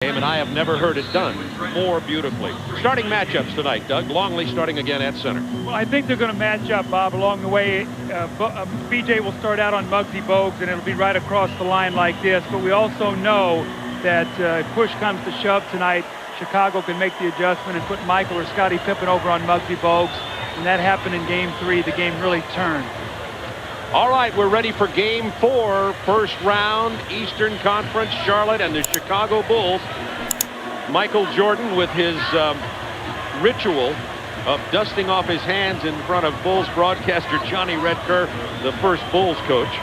And I have never heard it done more beautifully. Starting matchups tonight, Doug. Longley starting again at center. Well, I think they're going to match up, Bob, along the way. BJ will start out on Muggsy Bogues, and it'll be right across the line like this. But we also know that if push comes to shove tonight, Chicago can make the adjustment and put Michael or Scottie Pippen over on Muggsy Bogues. And that happened in Game 3. The game really turned. All right, we're ready for Game 4. First round, Eastern Conference, Charlotte and the Chicago Bulls. Michael Jordan with his ritual of dusting off his hands in front of Bulls broadcaster Johnny Red Kerr, the first Bulls coach.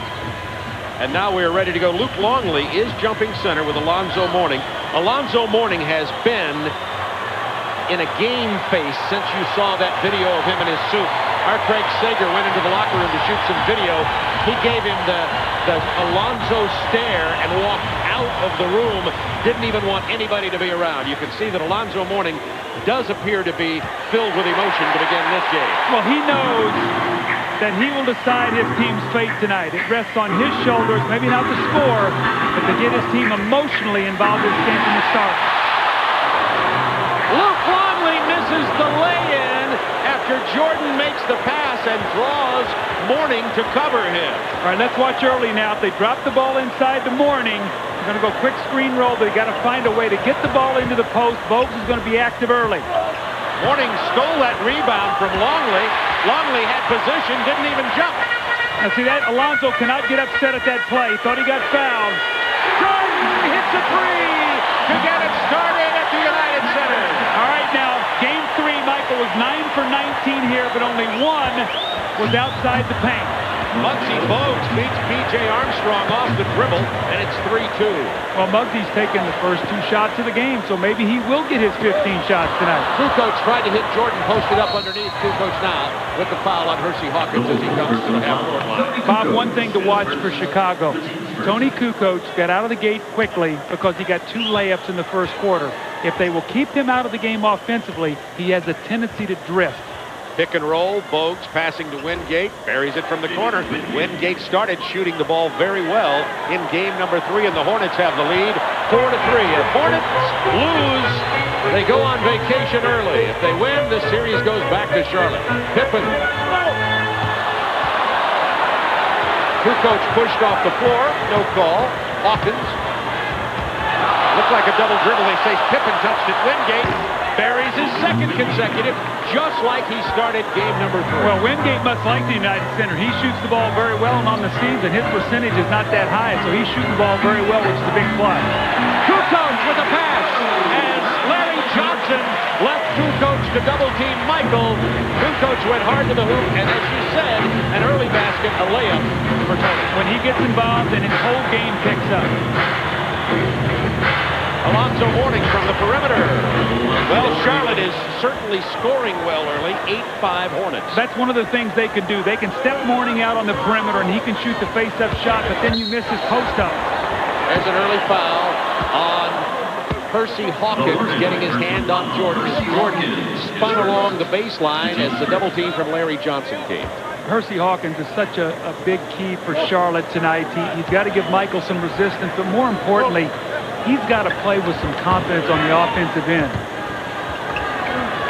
And now we're ready to go. Luke Longley is jumping center with Alonzo Mourning. Alonzo Mourning has been in a game face since you saw that video of him in his suit. Our Craig Sager went into the locker room to shoot some video. He gave him the Alonzo stare and walked out of the room. Didn't even want anybody to be around. You can see that Alonzo Mourning does appear to be filled with emotion to begin this game. Well, he knows that he will decide his team's fate tonight. It rests on his shoulders, maybe not the score, but to get his team emotionally involved in this game from the start. Luke Longley misses the lay-in after Jordan makes the pass and draws Mourning to cover him. All right, let's watch early now. If they drop the ball inside to Mourning, they're going to go quick screen roll. They got to find a way to get the ball into the post. Bogues is going to be active early. Mourning stole that rebound from Longley. Longley had position, didn't even jump. Now see that? Alonzo cannot get upset at that play. Thought he got fouled. Jordan hits a three to get it started at the United Center. All right, now, Game 3, Michael was 9 for 19 here, but only one was outside the paint. Muggsy Bogues beats B.J. Armstrong off the dribble, and it's 3-2. Well, Muggsy's taken the first 2 shots of the game, so maybe he will get his 15 shots tonight. Kukoc tried to hit Jordan, posted up underneath. Kukoc now with the foul on Hersey Hawkins as he comes to the half-court line. Bob, one thing to watch for Chicago. Tony Kukoc got out of the gate quickly because he got 2 layups in the first quarter. If they will keep him out of the game offensively, he has a tendency to drift. Pick and roll, Bogues passing to Wingate, buries it from the corner. Wingate started shooting the ball very well in game number 3, and the Hornets have the lead, 4-3. If Hornets lose, they go on vacation early. If they win, the series goes back to Charlotte. Pippen. Kukoc pushed off the floor, no call. Hawkins. Looked like a double dribble. They say Pippen touched it. Wingate buries his second consecutive, just like he started game number 3. Well, Wingate must like the United Center. He shoots the ball very well, and on the season, his percentage is not that high, so he's shooting the ball very well, which is a big plus. Kukoc with a pass, as Larry Johnson left Kukoc to double-team Michael. Kukoc went hard to the hoop, and as you said, an early basket, a layup for Tony. When he gets involved, then his whole game picks up. Alonzo Mourning from the perimeter. Well, Charlotte is certainly scoring well early. 8-5 Hornets. That's one of the things they can do. They can step Mourning out on the perimeter, and he can shoot the face-up shot, but then you miss his post-up. There's an early foul on Hersey Hawkins, getting his hand on Jordan. Jordan spun along the baseline as the double team from Larry Johnson came. Hersey Hawkins is such a big key for Charlotte tonight. He's got to give Michael some resistance, but more importantly, he's got to play with some confidence on the offensive end.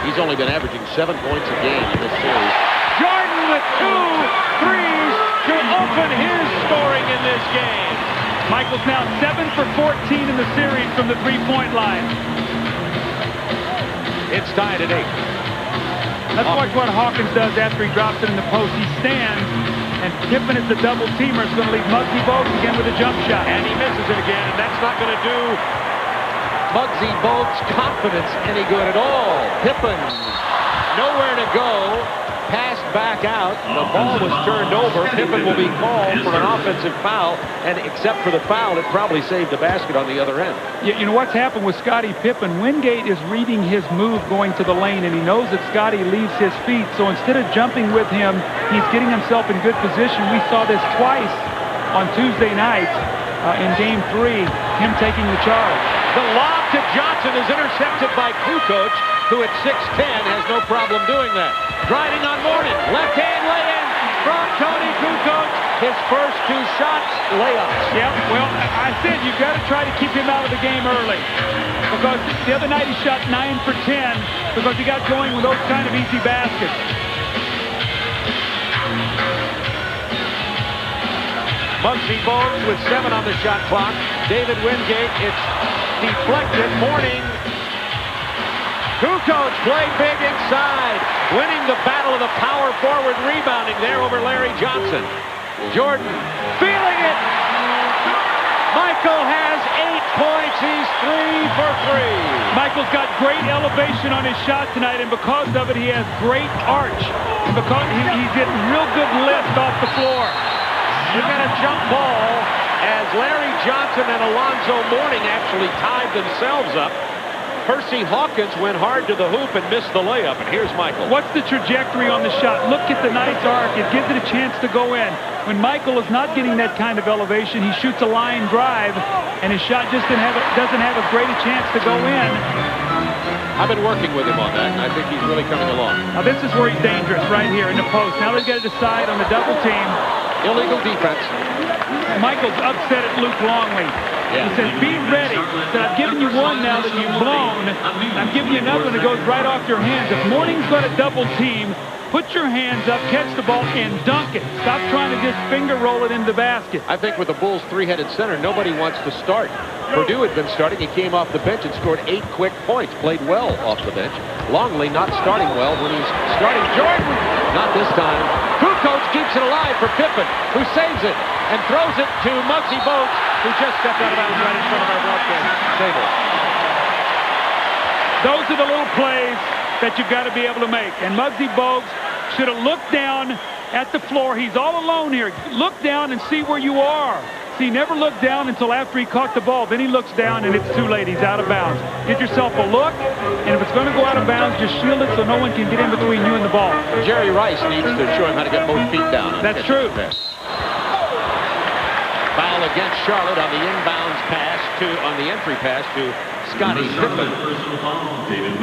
He's only been averaging 7 points a game in this series. Jordan with 2 threes to open his scoring in this game. Michael's now 7 for 14 in the series from the three-point line. It's tied at 8. Let's watch what Hawkins does after he drops it in the post. He stands, and Pippen is the double teamer. It's going to leave Muggsy Bogues again with a jump shot. And he misses it again, and that's not going to do Muggsy Bogues' confidence any good at all. Pippen, nowhere to go. Passed back out. The ball was turned over. Pippen will be called for an offensive foul, and except for the foul, it probably saved the basket on the other end. You know what's happened with Scottie Pippen? Wingate is reading his move going to the lane, and he knows that Scottie leaves his feet. So instead of jumping with him, he's getting himself in good position. We saw this twice on Tuesday night in Game 3, him taking the charge. The lob to Johnson is intercepted by Kukoc, who at 6'10 has no problem doing that. Driving on Mourning, left-hand lay-in, from Tony Kukoc. His first 2 shots, layups. Yep, well, I said you've got to try to keep him out of the game early. Because the other night he shot 9 for 10 because he got going with those kind of easy baskets. Muggsy Bogues with 7 on the shot clock. David Wingate, it's deflected. Mourning. Kukoc played big inside, winning the battle of the power forward, rebounding there over Larry Johnson. Jordan feeling it. Michael has 8 points. He's 3 for 3. Michael's got great elevation on his shot tonight, and because of it, he has great arch. And because he's getting real good lift off the floor. You got a jump ball as Larry Johnson and Alonzo Mourning actually tied themselves up. Percy Hawkins went hard to the hoop and missed the layup, and here's Michael. What's the trajectory on the shot? Look at the nice arc. It gives it a chance to go in. When Michael is not getting that kind of elevation, he shoots a line drive, and his shot just doesn't have as great a chance to go in. I've been working with him on that, and I think he's really coming along. Now this is where he's dangerous, right here in the post. Now they've got to decide on the double team. Illegal defense. Michael's upset at Luke Longley. Yeah. He says, be ready. He said, I've given you one now that you've blown. I'm giving you another one that goes right off your hands. If Mourning's got a double team, put your hands up, catch the ball, and dunk it. Stop trying to just finger roll it into the basket. I think with the Bulls' 3-headed center, nobody wants to start. Purdue had been starting. He came off the bench and scored 8 quick points. Played well off the bench. Longley not starting well when he's starting. Jordan, not this time. Kukoc keeps it alive for Pippen, who saves it and throws it to Muggsy Bogues, who just stepped out of bounds right in front of our broadcast table. Those are the little plays that you've got to be able to make. And Muggsy Bogues should have looked down at the floor. He's all alone here. Look down and see where you are. See, he never looked down until after he caught the ball. Then he looks down, and it's too late. He's out of bounds. Get yourself a look, and if it's going to go out of bounds, just shield it so no one can get in between you and the ball. Jerry Rice needs to show him how to get both feet down. That's true. Foul against Charlotte on the inbounds pass on the entry pass to Scottie Pippen.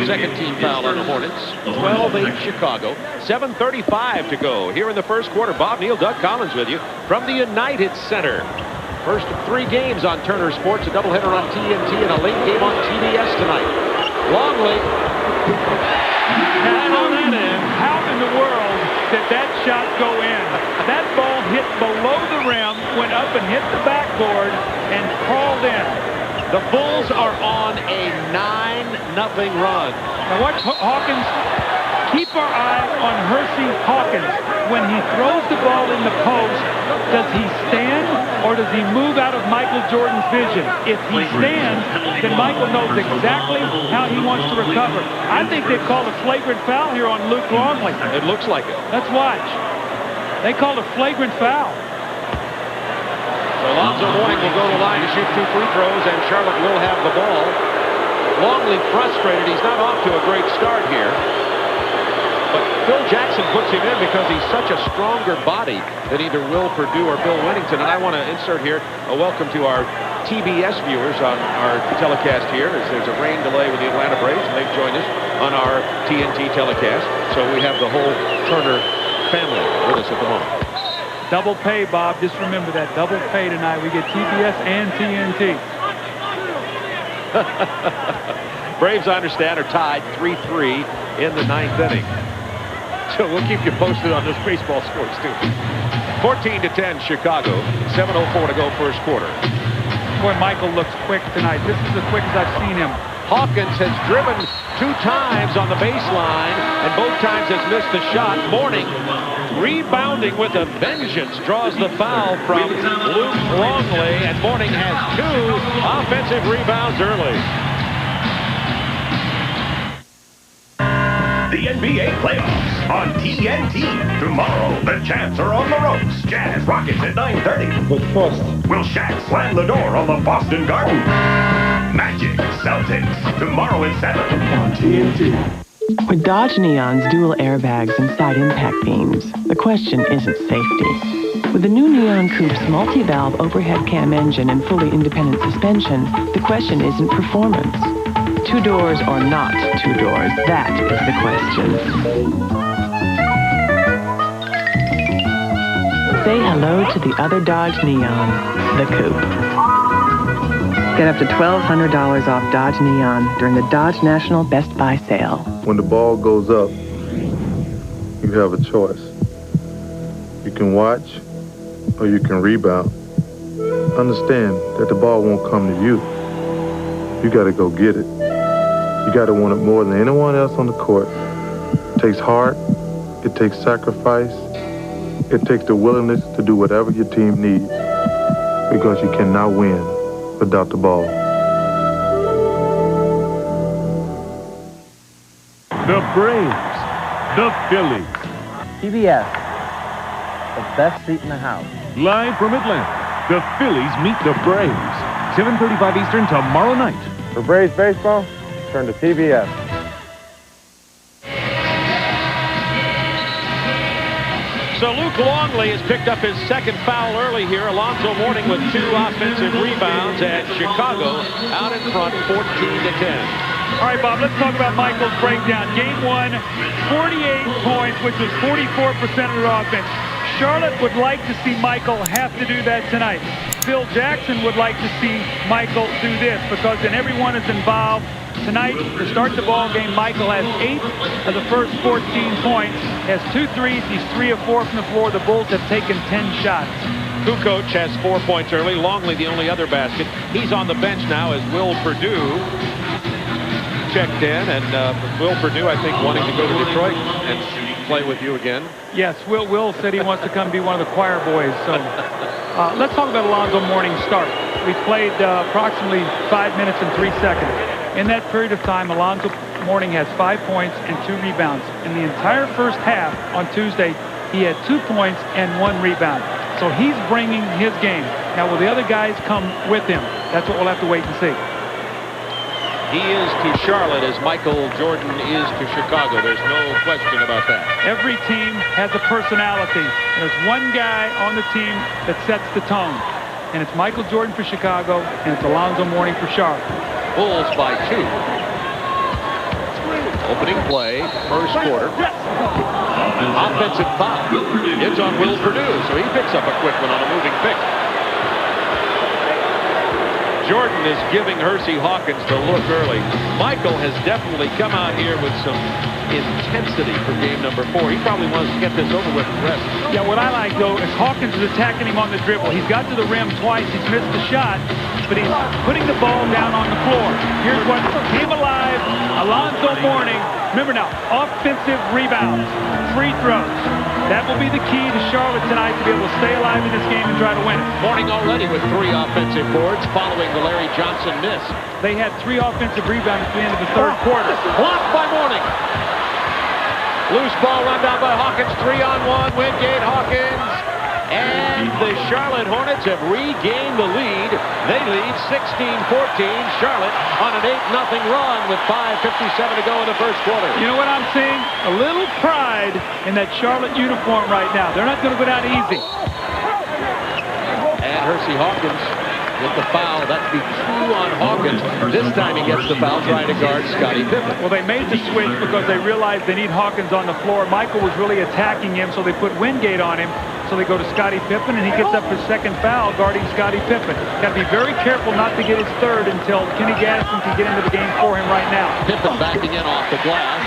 Second team foul on the Hornets. 12-8 Chicago. 7:35 to go here in the first quarter. Bob Neal, Doug Collins with you from the United Center. First of 3 games on Turner Sports, a doubleheader on TNT and a late game on TBS tonight. Longley. How in the world did that shot go in? That ball hit below the rim, went up and hit the backboard, and crawled in. The Bulls are on a 9-0 run. Now watch Hawkins. Keep our eye on Hersey Hawkins. When he throws the ball in the post, does he stand or does he move out of Michael Jordan's vision? If he stands, then Michael knows exactly how he wants to recover. I think they called a flagrant foul here on Luke Longley. It looks like it. Let's watch. They called a flagrant foul. So Alonzo Mourning will go to the line to shoot 2 free throws, and Charlotte will have the ball. Longley frustrated. He's not off to a great start here. But Phil Jackson puts him in because he's such a stronger body than either Will Perdue or Bill Winnington. And I want to insert here a welcome to our TBS viewers on our telecast here. There's a rain delay with the Atlanta Braves, and they've joined us on our TNT telecast. So we have the whole Turner family with us at the moment. Double pay, Bob. Just remember that. Double pay tonight. We get TBS and TNT. Braves, I understand, are tied 3-3 in the 9th inning. So we'll keep you posted on this baseball scores, too. 14-10, Chicago. 7:04 to go first quarter. Boy, Michael looks quick tonight. This is as quick as I've seen him. Hawkins has driven 2 times on the baseline, and both times has missed the shot. Mourning, rebounding with a vengeance, draws the foul from Luke Longley, and Mourning has 2 offensive rebounds early. The NBA playoffs on TNT. Tomorrow, the champs are on the ropes. Jazz Rockets at 9:30. But first, Will Shaq slam the door on the Boston Garden? Magic Celtics. Tomorrow at 7. on TNT. With Dodge Neon's dual airbags and side impact beams, the question isn't safety. With the new Neon Coupe's multi-valve overhead cam engine and fully independent suspension, the question isn't performance. 2 doors or not 2 doors, that is the question. Say hello to the other Dodge Neon, the Coupe. Get up to $1,200 off Dodge Neon during the Dodge National Best Buy sale. When the ball goes up, you have a choice. You can watch or you can rebound. Understand that the ball won't come to you. You got to go get it. You got to want it more than anyone else on the court. It takes heart. It takes sacrifice. It takes the willingness to do whatever your team needs, because you cannot win without the ball. The Braves, the Phillies. TBS, the best seat in the house. Live from Atlanta, the Phillies meet the Braves. 7:35 Eastern tomorrow night. For Braves baseball, turn to TBS. So Luke Longley has picked up his second foul early here. Alonzo Mourning with 2 offensive rebounds, and Chicago out in front 14-10. All right, Bob, let's talk about Michael's breakdown. Game 1, 48 points, which was 44% of their offense. Charlotte would like to see Michael have to do that tonight. Phil Jackson would like to see Michael do this, because then everyone is involved. Tonight, to start the ball game, Michael has 8 of the first 14 points, has 2 threes. He's 3 of 4 from the floor. The Bulls have taken 10 shots. Kukoc has 4 points early. Longley the only other basket. He's on the bench now as Will Perdue checked in, and Will Perdue, I think, wanting to go to Detroit and play with you again. Yes, Will said he wants to come be one of the choir boys. So let's talk about Alonzo Mourning's start. We've played approximately 5 minutes and 3 seconds. In that period of time, Alonzo Mourning has 5 points and 2 rebounds. In the entire first half on Tuesday, he had 2 points and 1 rebound. So he's bringing his game. Now, will the other guys come with him? That's what we'll have to wait and see. He is to Charlotte as Michael Jordan is to Chicago. There's no question about that. Every team has a personality. There's one guy on the team that sets the tone. And it's Michael Jordan for Chicago, and it's Alonzo Mourning for Charlotte. Bulls by 2. Opening play, first quarter. Offensive foul. It's on Will Perdue, so he picks up a quick one on a moving pick. Jordan is giving Hersey Hawkins the look early. Michael has definitely come out here with some intensity for game number 4. He probably wants to get this over with and rest. Yeah, what I like, though, is Hawkins is attacking him on the dribble. He's got to the rim twice. He's missed the shot, but he's putting the ball down on the floor. Here's what came alive. Alonzo Mourning. Remember now, offensive rebounds, free throws. That will be the key to Charlotte tonight to be able to stay alive in this game and try to win it. Mourning already with 3 offensive boards following the Larry Johnson miss. They had 3 offensive rebounds at the end of the third quarter. Blocked by Mourning. Loose ball run down by Hawkins. 3-on-1. Wingate, Hawkins. And the Charlotte Hornets have regained the lead. They lead 16-14. Charlotte on an 8-0 run with 5:57 to go in the first quarter. You know what I'm seeing? A little pride in that Charlotte uniform right now. They're not going to go down easy. And Hersey Hawkins with the foul. That'd be 2 on Hawkins. This time he gets the foul trying to guard Scottie Pippen. Well, they made the switch because they realized they need Hawkins on the floor. Michael was really attacking him, so they put Wingate on him. So they go to Scottie Pippen, and he gets up his second foul guarding Scottie Pippen. Got to be very careful not to get his third until Kenny Gadsden can get into the game for him right now. Pippen backing in off the glass.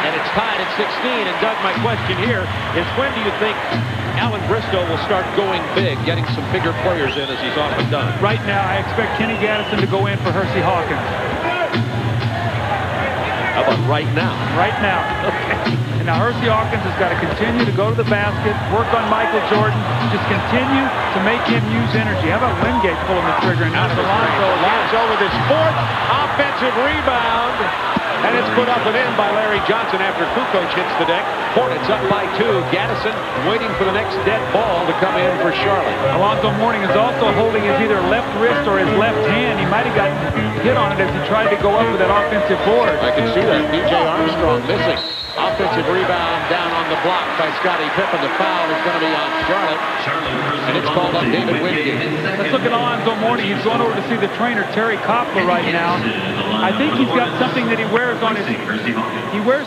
And it's tied at 16. And Doug, my question here is, when do you think Alan Bristow will start going big, getting some bigger players in as he's often done? Right now, I expect Kenny Gadsden to go in for Hersey Hawkins. How about right now? Right now. Okay. And now Hersey Hawkins has got to continue to go to the basket, work on Michael Jordan, just continue to make him use energy. How about Wingate pulling the trigger? And now Alonzo with his 4th offensive rebound. And it's put up and in by Larry Johnson after Kukoc hits the deck. Hornets up by 2. Gaddison waiting for the next dead ball to come in for Charlotte. Alonzo Mourning is also holding his either left wrist or his left hand. He might have gotten hit on it as he tried to go up with that offensive board. I can see that. B.J. Armstrong missing. Offensive rebound down on the block by Scottie Pippen. The foul is going to be on Charlotte. And it's called on David Wingate. Let's look at Alonzo Mourning. He's going over to see the trainer, Terry Koppler, right now. I think he's got something that he wears on his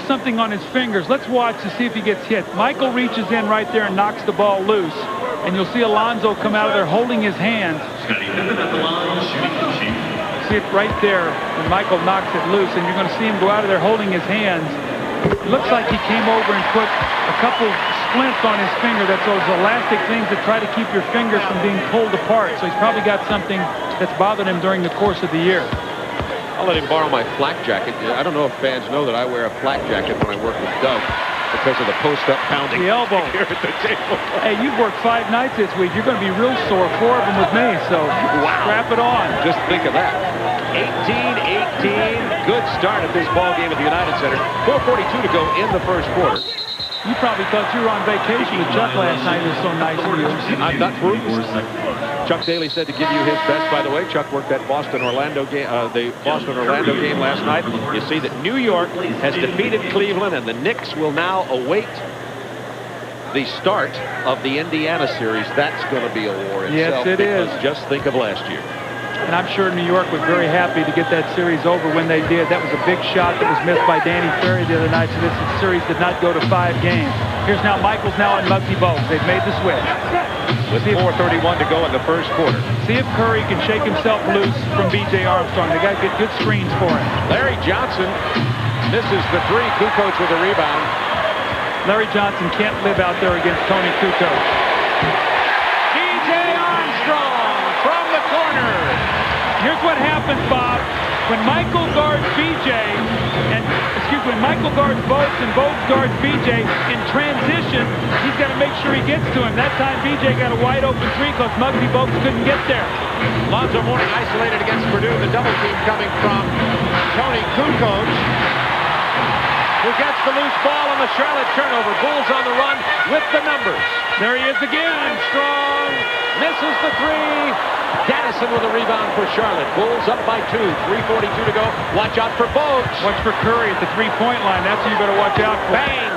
something on his fingers. Let's watch to see if he gets hit. Michael reaches in right there and knocks the ball loose. And you'll see Alonzo come out of there holding his hands. See it right there when Michael knocks it loose, and you're going to see him go out of there holding his hands. It looks like he came over and put a couple splints on his finger. That's those elastic things that try to keep your fingers from being pulled apart. So he's probably got something that's bothered him during the course of the year. I'll let him borrow my flak jacket. I don't know if fans know that I wear a flak jacket when I work with Doug because of the post-up pounding. The elbow. Here at the table. Hey, you've worked 5 nights this week. You're going to be real sore, 4 of them with me. So strap it on. Just think of that. 18-18. Good start at this ball game at the United Center. 4:42 to go in the first quarter. You probably thought you were on vacation with Chuck last night. It was so nice of you. I'm not bruised. Chuck Daly said to give you his best, by the way. Chuck worked that Boston-Orlando game, the Boston-Orlando game last night. You see that New York has defeated Cleveland, and the Knicks will now await the start of the Indiana series. That's going to be a war itself. Yes, it is. Just think of last year. And I'm sure New York was very happy to get that series over when they did. That was a big shot that was missed by Danny Ferry the other night, so this series did not go to 5 games. Here's now Michaels now on Muggsy Bogues. They've made the switch. With 4:31 to go in the first quarter. See if Curry can shake himself loose from B.J. Armstrong. They got to get good screens for him. Larry Johnson misses the 3. Kukoc with a rebound. Larry Johnson can't live out there against Tony Kukoc. B.J. Armstrong from the corner. Here's what happens, Bob. When Michael guards B.J. when Michael guards Bogues and Bogues guards B.J. in transition, he's got to make sure he gets to him. That time B.J. got a wide open 3 because Muggsy Bogues couldn't get there. Lonzo Mourning isolated against Purdue. The double team coming from Tony Kukoc, who gets the loose ball on the Charlotte turnover. Bulls on the run with the numbers. There he is again. Armstrong misses the 3. Gaddison with a rebound for Charlotte. Bulls up by 2. 3:42 to go. Watch out for Bogues. Watch for Curry at the 3-point line. That's who you better watch out for. Bang!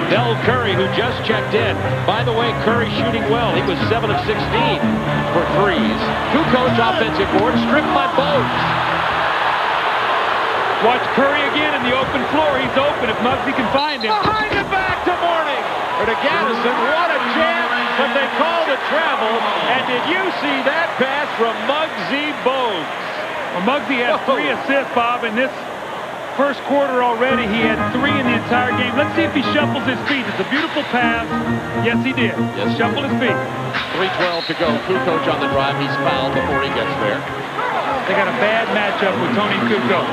Del Curry, who just checked in. By the way, Curry shooting well. He was 7 of 16 for threes. Kukoc offensive board, stripped by Bogues. Watch Curry again in the open floor. He's open if Muggsy can find him. Behind it back to Mourning. Or to Gaddison. What a jam, but they called a travel. And did you see that pass from Muggsy Bogues? Well, Muggsy has 3 assists, Bob, in this first quarter already. He had 3 in the entire game. Let's see if he shuffles his feet. It's a beautiful pass. Yes, he did. Yes. Shuffle his feet. 3:12 to go. Kukoc on the drive. He's fouled before he gets there. They got a bad matchup with Tony Kukoc.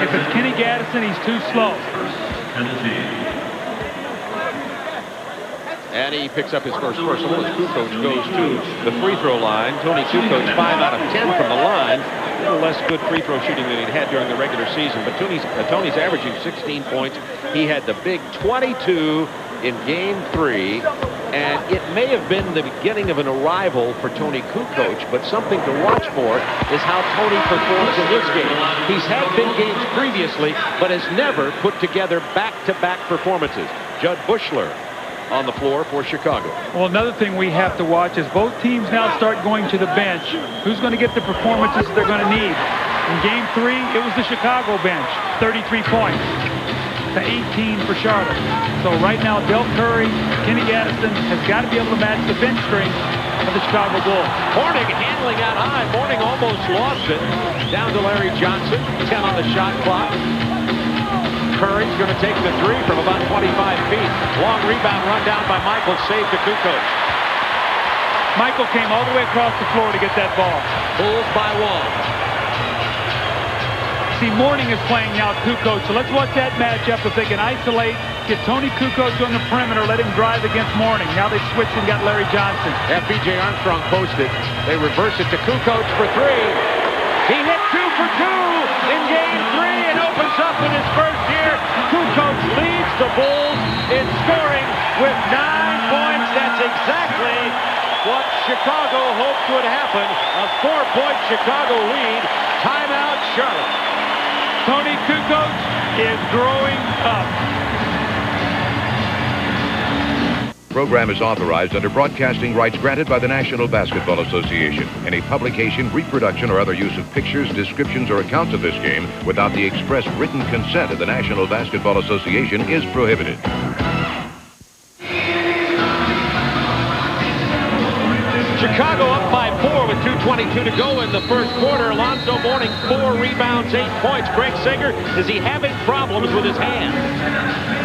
If it's Kenny Gaddison, he's too slow. And he picks up his first personal as Kukoc goes to the free throw line. Tony Kukoc 5 out of 10 from the line. A little less good free throw shooting than he'd had during the regular season. But Tony's averaging 16 points. He had the big 22 in Game 3. And it may have been the beginning of an arrival for Tony Kukoc, but something to watch for is how Tony performs in this game. He's had big games previously, but has never put together back-to-back performances. Judd Bushler on the floor for Chicago. Well, another thing we have to watch is both teams now start going to the bench. Who's going to get the performances they're going to need? In Game 3, it was the Chicago bench, 33 points to 18 for Charlotte. So right now, Del Curry, Kenny Gaddison has got to be able to match the bench strength of the Chicago Bulls. Mourning handling out high. Mourning almost lost it. Down to Larry Johnson, 10 on the shot clock. Curry's going to take the 3 from about 25 feet. Long rebound run down by Michael, saved to Kukoc. Michael came all the way across the floor to get that ball. Bulls by 1. See, Mourning is playing now Kukoc, so let's watch that matchup. If they can isolate, get Tony Kukoc on the perimeter, let him drive against Mourning. Now they've switched and got Larry Johnson. Have B.J. Armstrong posted. They reverse it to Kukoc for 3. He hit 2 for 2 in Game 3 and opens up in his first year. Kukoc leads the Bulls in scoring with 9 points. That's exactly what Chicago hoped would happen. A 4-point Chicago lead. Timeout, Charlotte. Tony Kukoc is growing up. Program is authorized under broadcasting rights granted by the National Basketball Association. Any publication, reproduction, or other use of pictures, descriptions, or accounts of this game without the express written consent of the National Basketball Association is prohibited. Chicago up by 4 with 2:22 to go in the first quarter. Alonzo Mourning, 4 rebounds, 8 points. Greg Sager, is he having problems with his hand?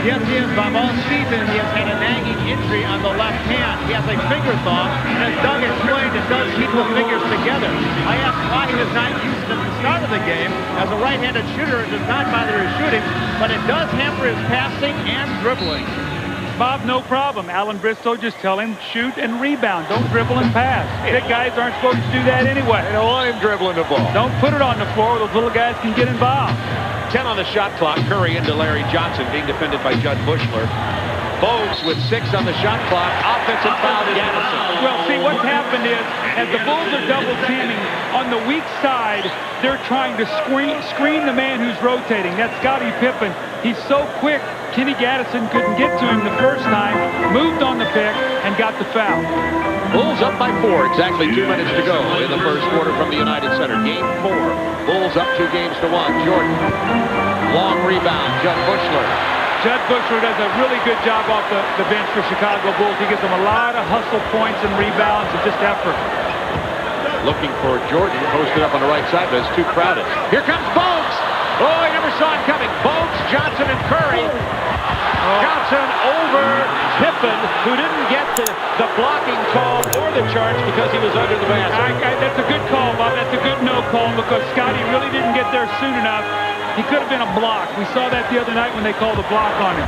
Yes, he is, Bob. All season, he has had a nagging injury on the left hand. He has a finger thumb, and as Doug explained, it does keep the fingers together. I asked why he was not used at the start of the game. As a right-handed shooter, it does not bother his shooting, but it does hamper his passing and dribbling. Bob, no problem. Alan Bristow just tell him shoot and rebound. Don't dribble and pass. Big guys aren't supposed to do that anyway. They don't want him dribbling the ball. Don't put it on the floor where those little guys can get involved. 10 on the shot clock. Curry into Larry Johnson, being defended by Judd Bushler. Bogues with 6 on the shot clock. Offensive foul to Gaddison. Well, see, what's happened is, as the Bulls are double teaming, on the weak side, they're trying to screen the man who's rotating. That's Scottie Pippen. He's so quick, Kenny Gaddison couldn't get to him the first time, moved on the pick, and got the foul. Bulls up by 4. Exactly 2 minutes to go in the first quarter from the United Center. Game 4. Bulls up 2 games to 1. Jordan. Long rebound. Judd Bushler. Judd Bushler does a really good job off the bench for Chicago Bulls. He gives them a lot of hustle points and rebounds and just effort. Looking for Jordan, posted up on the right side, but it's too crowded. Here comes Bogues. Oh, I never saw him coming. Bogues, Johnson, and Curry. Johnson over Pippen, who didn't get the blocking call or the charge because he was under the basket. That's a good call, Bob. That's a good no call because Scottie really didn't get there soon enough. He could have been a block. We saw that the other night when they called a block on him.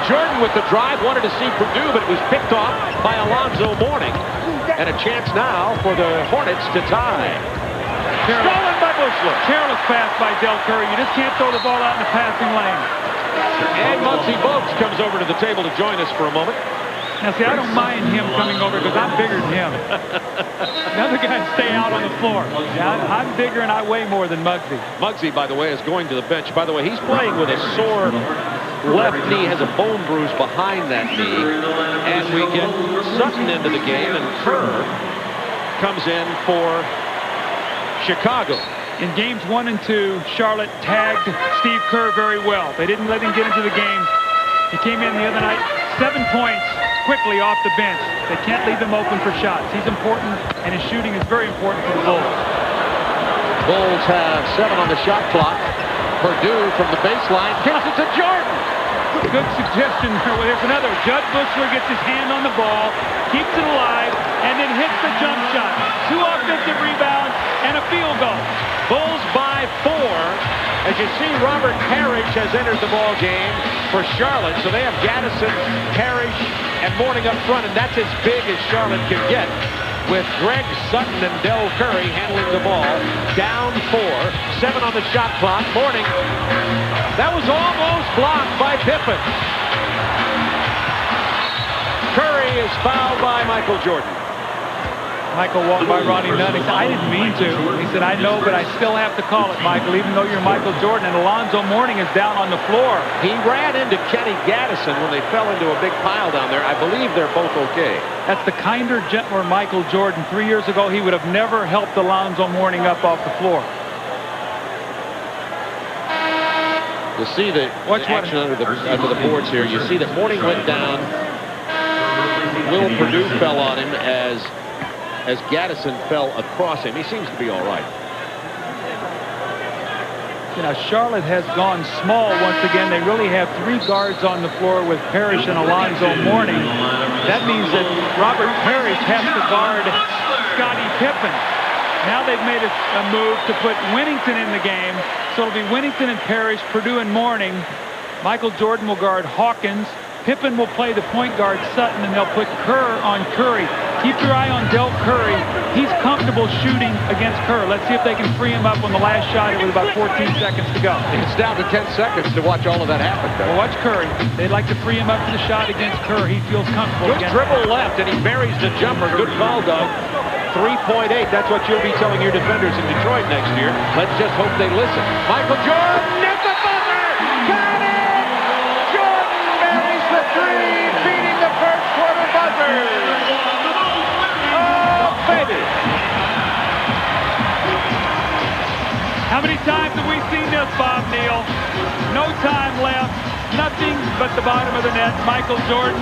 Jordan with the drive, wanted to see Purdue, but it was picked off by Alonzo Mourning. And a chance now for the Hornets to tie. Stolen by Bushler. Careless pass by Del Curry. You just can't throw the ball out in the passing lane. And Muggsy Bogues comes over to the table to join us for a moment. Now, see, I don't mind him coming over because I'm bigger than him. The other guys stay out on the floor. I'm bigger and I weigh more than Muggsy. Muggsy, by the way, is going to the bench. By the way, he's playing with a sore left knee, has a bone bruise behind that knee. And we get Sutton into the game, and Kerr comes in for Chicago. In games 1 and 2, Charlotte tagged Steve Kerr very well. They didn't let him get into the game. He came in the other night, 7 points quickly off the bench. They can't leave him open for shots. He's important, and his shooting is very important for the Bulls. Bulls have 7 on the shot clock. Purdue from the baseline kicks it to Jordan. Good suggestion. There's another. Judd Bushler gets his hand on the ball, keeps it alive, and then hits the jump shot. 2 offensive rebounds and a field goal. Bulls by 4. As you see, Robert Parrish has entered the ball game for Charlotte. So they have Gaddison, Parrish, and Mourning up front, and that's as big as Charlotte can get, with Greg Sutton and Del Curry handling the ball. Down 4, 7 on the shot clock. Mourning. That was almost blocked by Pippen. Curry is fouled by Michael Jordan. Michael walked by Ronnie Nunn. He said, I didn't mean to. He said, I know, but I still have to call it, Michael, even though you're Michael Jordan. And Alonzo Mourning is down on the floor. He ran into Kenny Gaddison when they fell into a big pile down there. I believe they're both okay. That's the kinder, gentler Michael Jordan. 3 years ago, he would have never helped Alonzo Mourning up off the floor. You see the action under the boards here. You see that Mourning went down. Will Purdue fell on him as Gaddison fell across him. He seems to be all right. You know, Charlotte has gone small once again. They really have 3 guards on the floor with Parrish and Alonzo Mourning. That means that Robert Parrish has to guard Scottie Pippen. Now they've made a move to put Winnington in the game. So it'll be Winnington and Parrish, Purdue and Mourning. Michael Jordan will guard Hawkins. Pippen will play the point guard Sutton, and they'll put Kerr on Curry. Keep your eye on Del Curry. He's comfortable shooting against Kerr. Let's see if they can free him up on the last shot with about 14 seconds to go. It's down to 10 seconds to watch all of that happen. Well, watch Curry. They'd like to free him up for the shot against Kerr. He feels comfortable. Good dribble left, and he buries the jumper. Good call, Doug. 3.8. That's what you'll be telling your defenders in Detroit next year. Let's just hope they listen. Michael Jordan at the buzzer. Got it! Jordan buries the 3, beating the first quarter How many times have we seen this, Bob Neal? No time left. Nothing but the bottom of the net. Michael Jordan.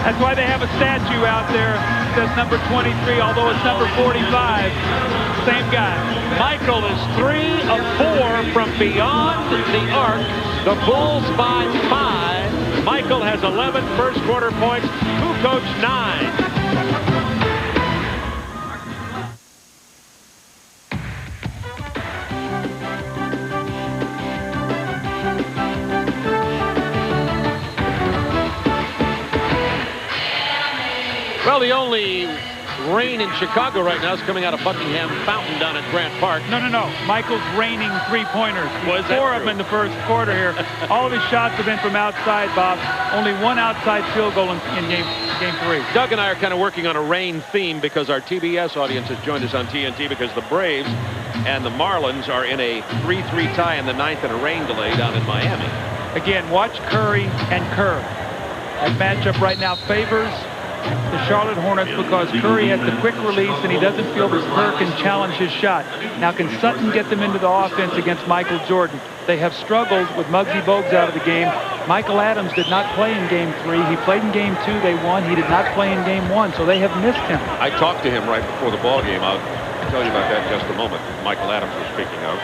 That's why they have a statue out there. It says number 23, although it's number 45. Same guy. Michael is 3 of 4 from beyond the arc. The Bulls by 5. Michael has 11 first quarter points. Kukoc 9. Well, the only rain in Chicago right now is coming out of Buckingham Fountain down at Grant Park. No. Michael's raining three-pointers. Was that 4 of them in the first quarter here. All of his shots have been from outside, Bob. Only 1 outside field goal in game 3. Doug and I are kind of working on a rain theme because our TBS audience has joined us on TNT because the Braves and the Marlins are in a 3-3 tie in the 9th and a rain delay down in Miami. Again, watch Curry and Kerr. That matchup right now favors the Charlotte Hornets because Curry has the quick release and he doesn't feel that Kerr can challenge his shot. Now, can Sutton get them into the offense against Michael Jordan? They have struggled with Muggsy Bogues out of the game. Michael Adams did not play in game 3. He played in game 2. They won. He did not play in game 1, so they have missed him. I talked to him right before the ball game. I'll tell you about that in just a moment. Michael Adams was speaking of.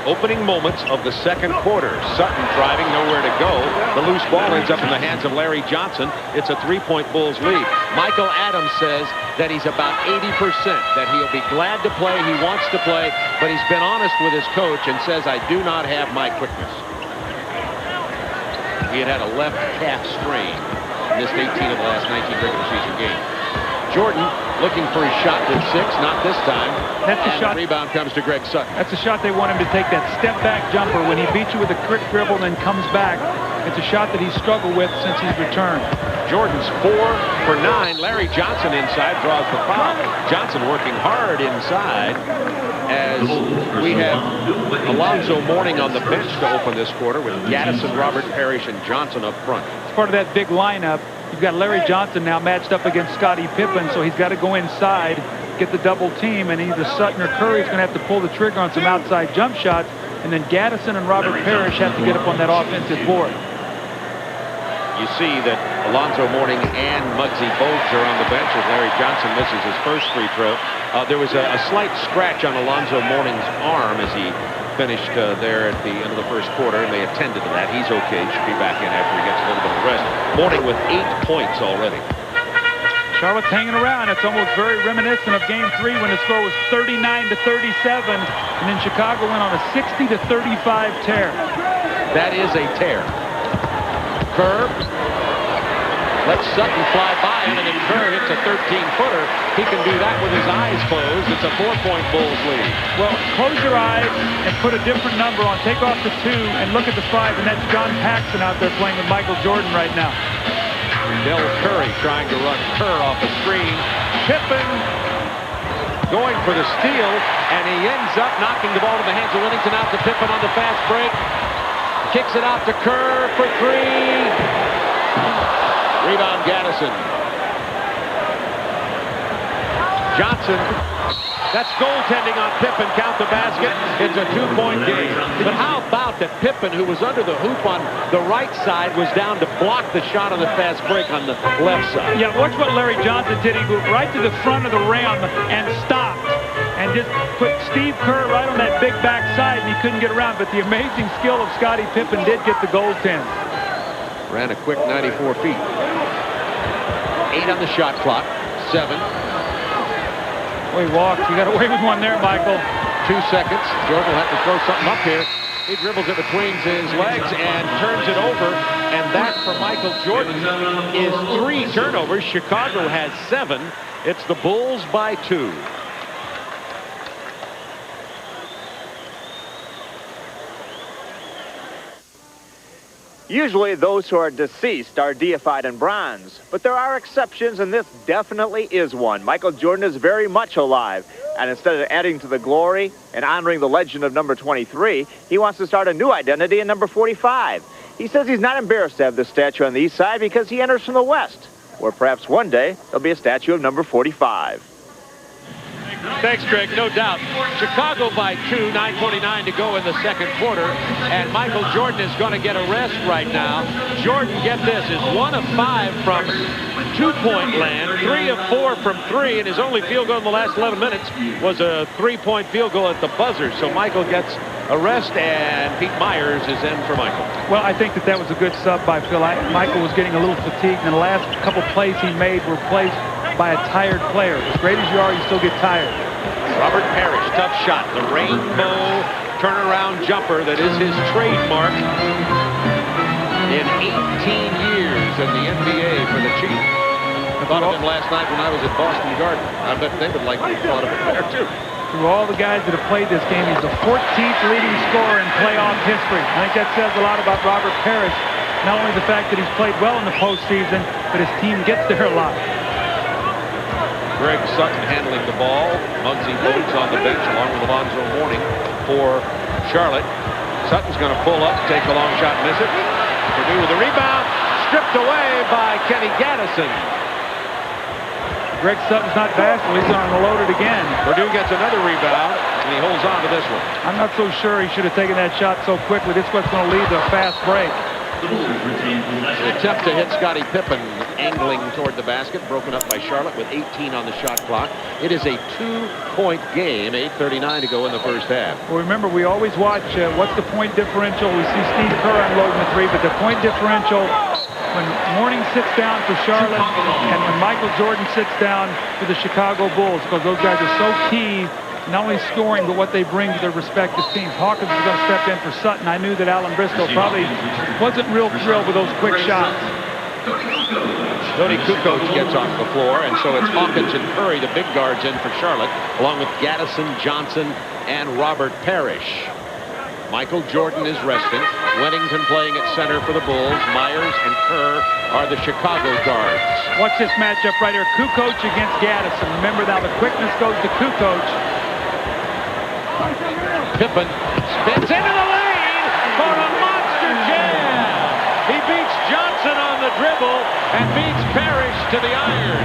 Opening moments of the second quarter. Sutton driving, nowhere to go. The loose ball ends up in the hands of Larry Johnson. It's a 3-point Bulls lead. Michael Adams says that he's about 80%, that he'll be glad to play, he wants to play, but he's been honest with his coach and says, I do not have my quickness. He had a left calf strain, missed 18 of the last 19 regular season games. Jordan looking for his shot with 6, not this time. That's the shot. The rebound comes to Greg Sutton. That's the shot they want him to take, that step-back jumper. When he beats you with a quick dribble and then comes back, it's a shot that he's struggled with since he's returned. Jordan's 4 for 9. Larry Johnson inside draws the foul. Johnson working hard inside as we have Alonzo Mourning on the bench to open this quarter with Gaddison, Robert Parrish, and Johnson up front. It's part of that big lineup. You've got Larry Johnson now matched up against Scottie Pippen, so he's got to go inside, get the double team, and either Sutton or Curry is going to have to pull the trigger on some outside jump shots, and then Gaddison and Robert Parrish have to get up on that offensive board. You see that Alonzo Mourning and Muggsy Bogues are on the bench as Larry Johnson misses his first free throw. There was a slight scratch on Alonzo Mourning's arm as he finished there at the end of the first quarter, and they attended to that. He's okay. Should be back in after he gets a little bit of rest. Mourning with 8 points already. Charlotte's hanging around. It's almost very reminiscent of game 3 when the score was 39-37, and then Chicago went on a 60-35 tear. That is a tear. Kerr lets Sutton fly by him, and then Kerr hits a 13-footer. He can do that with his eyes closed. It's a 4-point Bulls lead. Well, close your eyes and put a different number on. Take off the 2 and look at the 5, and that's John Paxson out there playing with Michael Jordan right now. Del Curry trying to run Kerr off a screen. Pippen going for the steal, and he ends up knocking the ball to the hands of Livingston. Out to Pippen on the fast break. Kicks it out to Kerr for 3. Rebound Gaddison. Johnson. That's goaltending on Pippen. Count the basket. It's a 2-point game. But how about that Pippen, who was under the hoop on the right side, was down to block the shot on the fast break on the left side. Yeah, watch what Larry Johnson did. He moved right to the front of the rim and stopped. And just put Steve Kerr right on that big backside, and he couldn't get around. But the amazing skill of Scottie Pippen did get the goaltend. Ran a quick 94 feet. 8 on the shot clock. 7. Oh, he walked. You got away with one there, Michael. 2 seconds. Jordan will have to throw something up here. He dribbles it between his legs and turns it over. And that for Michael Jordan is 3 turnovers. Chicago has 7. It's the Bulls by 2. Usually those who are deceased are deified in bronze, but there are exceptions, and this definitely is one. Michael Jordan is very much alive, and instead of adding to the glory and honoring the legend of number 23, he wants to start a new identity in number 45. He says he's not embarrassed to have this statue on the east side because he enters from the west, where perhaps one day there'll be a statue of number 45. Thanks, Greg. No doubt. Chicago by 2, 9:49 to go in the second quarter. And Michael Jordan is going to get a rest right now. Jordan, get this, is 1 of 5 from two-point land, 3 of 4 from 3, and his only field goal in the last 11 minutes was a 3-point field goal at the buzzer. So Michael gets a rest, and Pete Myers is in for Michael. Well, I think that was a good sub by Phil. Michael was getting a little fatigued, and the last couple plays he made were plays by a tired player. As great as you are, you still get tired. Robert Parrish, tough shot. The rainbow turnaround jumper that is his trademark in 18 years in the NBA for the Chief. I thought of him last night when I was at Boston Garden. I bet they would like to have thought of him there, too. Through all the guys that have played this game, he's the 14th leading scorer in playoff history. I think that says a lot about Robert Parrish. Not only the fact that he's played well in the postseason, but his team gets there a lot. Greg Sutton handling the ball. Muggsy Bogues on the bench along with Alonzo Mourning for Charlotte. Sutton's going to pull up, take a long shot, miss it. Purdue with the rebound, stripped away by Kenny Gaddison. Greg Sutton's not bashful. He's going to load it again. Purdue gets another rebound, and he holds on to this one. I'm not so sure he should have taken that shot so quickly. This is what's going to lead to a fast break. The attempt to hit Scottie Pippen angling toward the basket, broken up by Charlotte with 18 on the shot clock. It is a 2-point game, 8:39 to go in the first half. Well, remember, we always watch what's the point differential. We see Steve Kerr unloading the 3, but the point differential when Mourning sits down for Charlotte and when Michael Jordan sits down for the Chicago Bulls, because those guys are so key, not only scoring, but what they bring to their respective teams. Hawkins is going to step in for Sutton. I knew that Alan Briscoe probably wasn't real thrilled with those quick shots. Tony Kukoc gets off the floor, and so it's Hawkins and Curry, the big guards, in for Charlotte, along with Gaddison, Johnson, and Robert Parrish. Michael Jordan is resting. Wennington playing at center for the Bulls. Myers and Kerr are the Chicago guards. Watch this matchup right here. Kukoc against Gaddison. Remember now the quickness goes to Kukoc. Pippen spins into the lane for a monster jam. He beats Johnson on the dribble and beats Parrish to the iron.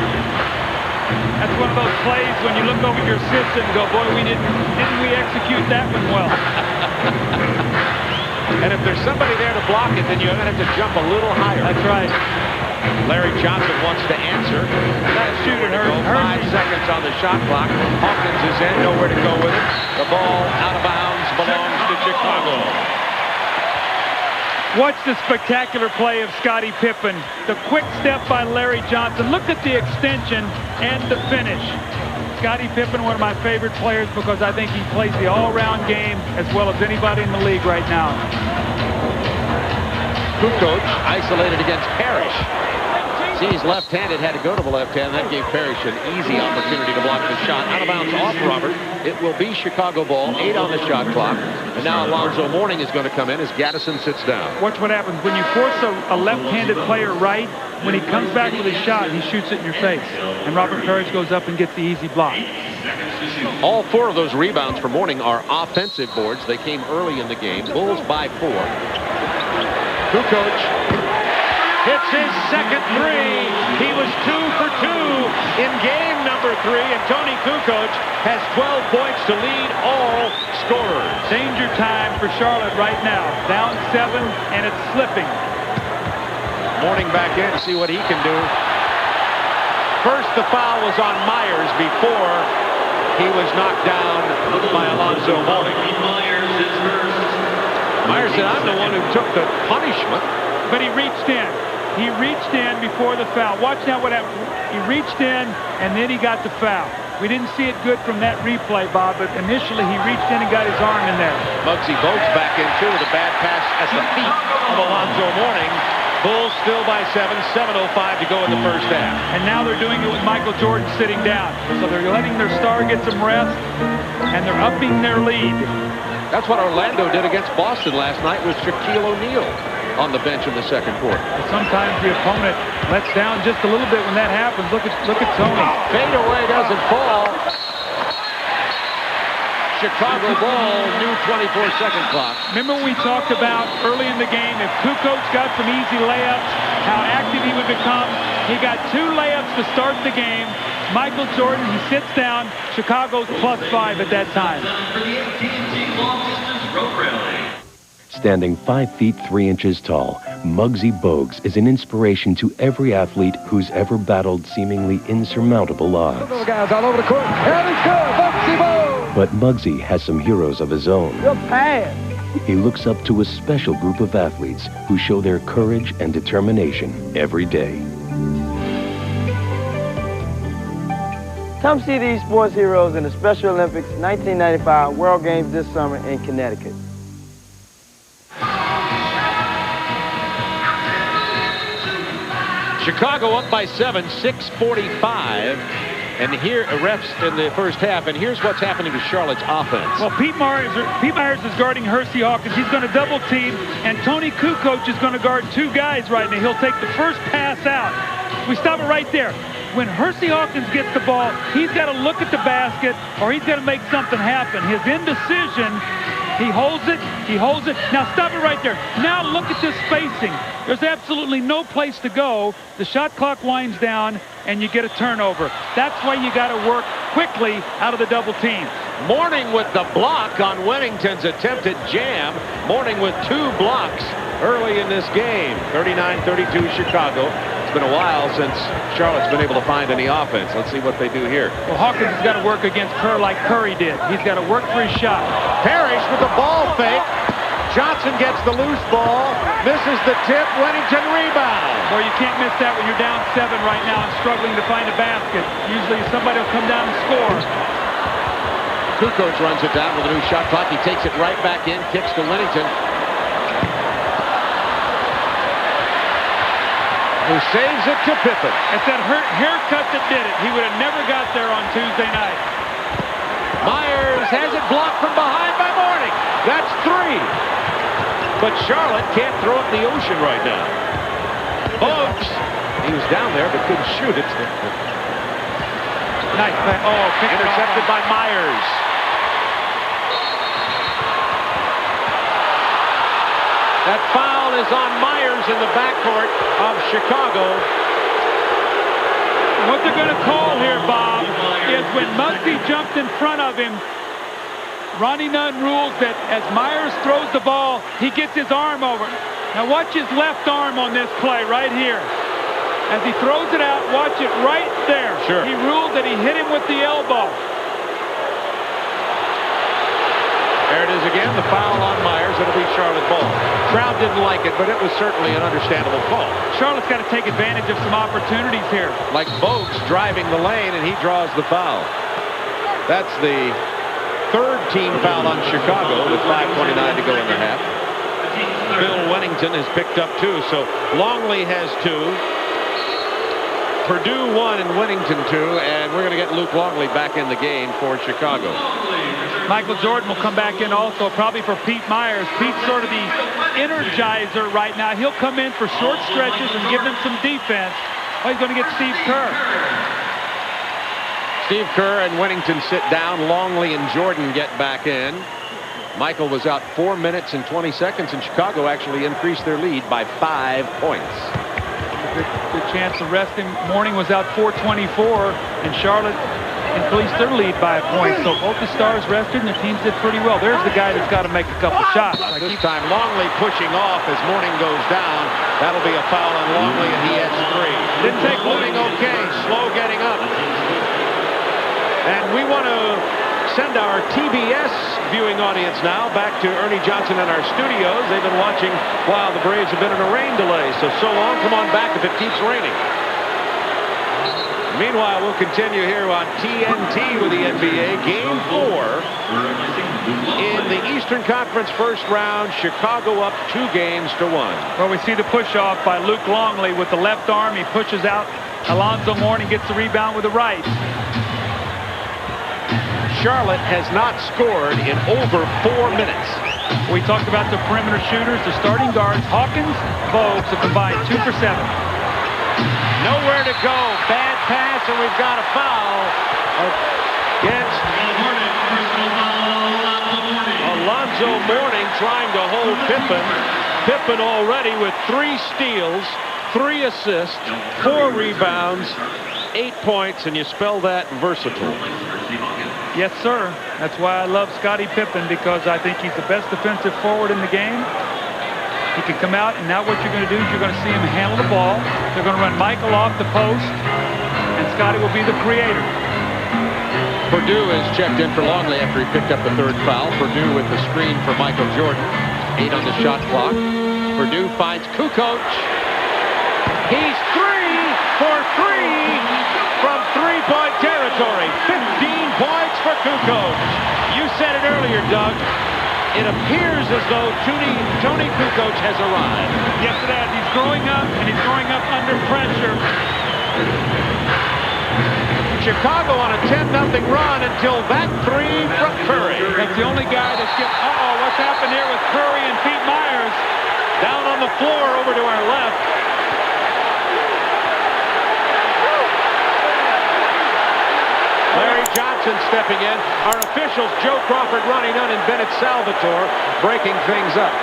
That's one of those plays when you look over your assistant and go, boy, didn't we execute that one well? And if there's somebody there to block it, then you're going to have to jump a little higher. That's right. Larry Johnson wants to answer. That shooter hurt. 5 seconds on the shot clock. Hawkins is in, nowhere to go with it. The ball out of bounds belongs to Chicago. Watch the spectacular play of Scottie Pippen. The quick step by Larry Johnson. Look at the extension and the finish. Scottie Pippen, one of my favorite players because I think he plays the all-around game as well as anybody in the league right now. Kukoc isolated against Parrish. See, he's left-handed, had to go to the left hand. That gave Parrish an easy opportunity to block the shot. Out of bounds off Robert. It will be Chicago ball, 8 on the shot clock. And now Alonzo Mourning is going to come in as Gaddison sits down. Watch what happens. When you force a left-handed player right, when he comes back with his shot, he shoots it in your face. And Robert Parrish goes up and gets the easy block. All 4 of those rebounds for Mourning are offensive boards. They came early in the game. Bulls by 4. Kukoc hits his second 3. He was 2 for 2 in game number 3, and Tony Kukoc has 12 points to lead all scorers. Danger time for Charlotte right now. Down 7, and it's slipping. Mourning back in to see what he can do. First, the foul was on Myers before he was knocked down by Alonzo Mourning. Myers said, I'm the one who took the punishment. But he reached in. He reached in before the foul. Watch now what happened. He reached in, and then he got the foul. We didn't see it good from that replay, Bob, but initially he reached in and got his arm in there. Muggsy Bogues back in, too, with a bad pass at the feet of Alonzo Mourning. Bulls still by 7, 7:05 to go in the first half. And now they're doing it with Michael Jordan sitting down. So they're letting their star get some rest, and they're upping their lead. That's what Orlando did against Boston last night with Shaquille O'Neal on the bench in the second quarter. Sometimes the opponent lets down just a little bit when that happens. Look at Tony. Fade away doesn't fall. Chicago ball, new 24-second clock. Remember when we talked about early in the game, if Kukoc got some easy layups, how active he would become. He got 2 layups to start the game. Michael Jordan, he sits down. Chicago's +5 at that time. Standing 5 feet 3 inches tall, Muggsy Bogues is an inspiration to every athlete who's ever battled seemingly insurmountable odds. Guys all over the court. And it's good. Muggsy Bogues. But Muggsy has some heroes of his own. Good pass. He looks up to a special group of athletes who show their courage and determination every day. Come see these sports heroes in the Special Olympics 1995 World Games this summer in Connecticut. Chicago up by 7, 6:45. And here, refs in the first half, and here's what's happening to Charlotte's offense. Well, Pete Myers is guarding Hersey Hawkins. He's going to double team, and Tony Kukoc is going to guard 2 guys right now. He'll take the first pass out. We stop it right there. When Hersey Hawkins gets the ball, he's got to look at the basket, or he's got to make something happen. His indecision, he holds it. Now stop it right there. Now look at this spacing. There's absolutely no place to go. The shot clock winds down, and you get a turnover. That's why you got to work quickly out of the double team. Mourning with the block on Wennington's attempted jam. Mourning with 2 blocks early in this game. 39-32 Chicago. It's been a while since Charlotte's been able to find any offense. Let's see what they do here. Well, Hawkins has got to work against Kerr like Curry did. He's got to work for his shot. Parrish with the ball fake. Johnson gets the loose ball, misses the tip, Wennington rebound. Well, you can't miss that when you're down 7 right now and struggling to find a basket. Usually somebody will come down and score. Kukoc runs it down with a new shot clock. He takes it right back in, kicks to Wennington, who saves it to Pippen. It's that haircut that did it. He would have never got there on Tuesday night. Myers has it blocked from behind by Mourning. That's 3. But Charlotte can't throw up the ocean right now. Bogues, he was down there but couldn't shoot it. Nice. Oh, intercepted by Myers. That foul is on Myers in the backcourt of Chicago. What they're going to call here, Bob, is when Muggsy jumped in front of him, Ronnie Nunn rules that as Myers throws the ball, he gets his arm over. Now watch his left arm on this play right here. As he throws it out, watch it right there. Sure. He ruled that he hit him with the elbow. There it is again, the foul on Myers. It'll be Charlotte ball. Crowd didn't like it, but it was certainly an understandable call. Charlotte's got to take advantage of some opportunities here. Like Bogues driving the lane, and he draws the foul. That's the 3rd team foul on Chicago with 5:29 to go in the half. Bill Wennington has picked up 2, so Longley has 2. Purdue 1 and Wennington 2, and we're going to get Luke Longley back in the game for Chicago. Michael Jordan will come back in also, probably for Pete Myers. Pete's sort of the energizer right now. He'll come in for short stretches and give them some defense. Oh, he's going to get Steve Kerr. Steve Kerr and Wennington sit down. Longley and Jordan get back in. Michael was out 4 minutes and 20 seconds, and Chicago actually increased their lead by 5 points. Good chance to rest him. Mourning was out 4:24, and Charlotte increased their lead by a point. So both the stars rested, and the teams did pretty well. There's the guy that's got to make a couple shots. This time Longley pushing off as Mourning goes down. That'll be a foul on Longley, and he has 3. Didn't take Mourning okay, slow getting up. And we want to send our TBS viewing audience now back to Ernie Johnson and our studios. They've been watching while the Braves have been in a rain delay. So long, come on back if it keeps raining. Meanwhile, we'll continue here on TNT with the NBA. Game 4 in the Eastern Conference first round. Chicago up 2 games to 1. Well, we see the push-off by Luke Longley with the left arm. He pushes out. Alonzo Mourning gets the rebound with the right. Charlotte has not scored in over 4 minutes. We talked about the perimeter shooters, the starting guards. Hawkins, Bogues have combined 2 for 7. Nowhere to go. Bad pass, and we've got a foul against Alonzo Mourning trying to hold Pippen. Pippen already with 3 steals, 3 assists, 4 rebounds, 8 points, and you spell that versatile. Yes, sir. That's why I love Scottie Pippen, because I think he's the best defensive forward in the game. He can come out, and now what you're going to do is you're going to see him handle the ball. They're going to run Michael off the post, and Scottie will be the creator. Purdue is checked in for Longley after he picked up the 3rd foul. Purdue with the screen for Michael Jordan. 8 on the shot clock. Purdue finds Kukoc. He's 3 for 3 from three-point territory. 15 points for Kukoc. You said it earlier, Doug. It appears as though Tony Kukoc has arrived. Yes, it has. He's growing up, and he's growing up under pressure. Chicago on a 10-0 run until that 3 from Curry. That's the only guy that's getting... Uh-oh, what's happened here with Curry and Pete Myers? Down on the floor over to our left. Larry Johnson stepping in. Our officials, Joe Crawford, Ronnie Nunn, and Bennett Salvatore, breaking things up.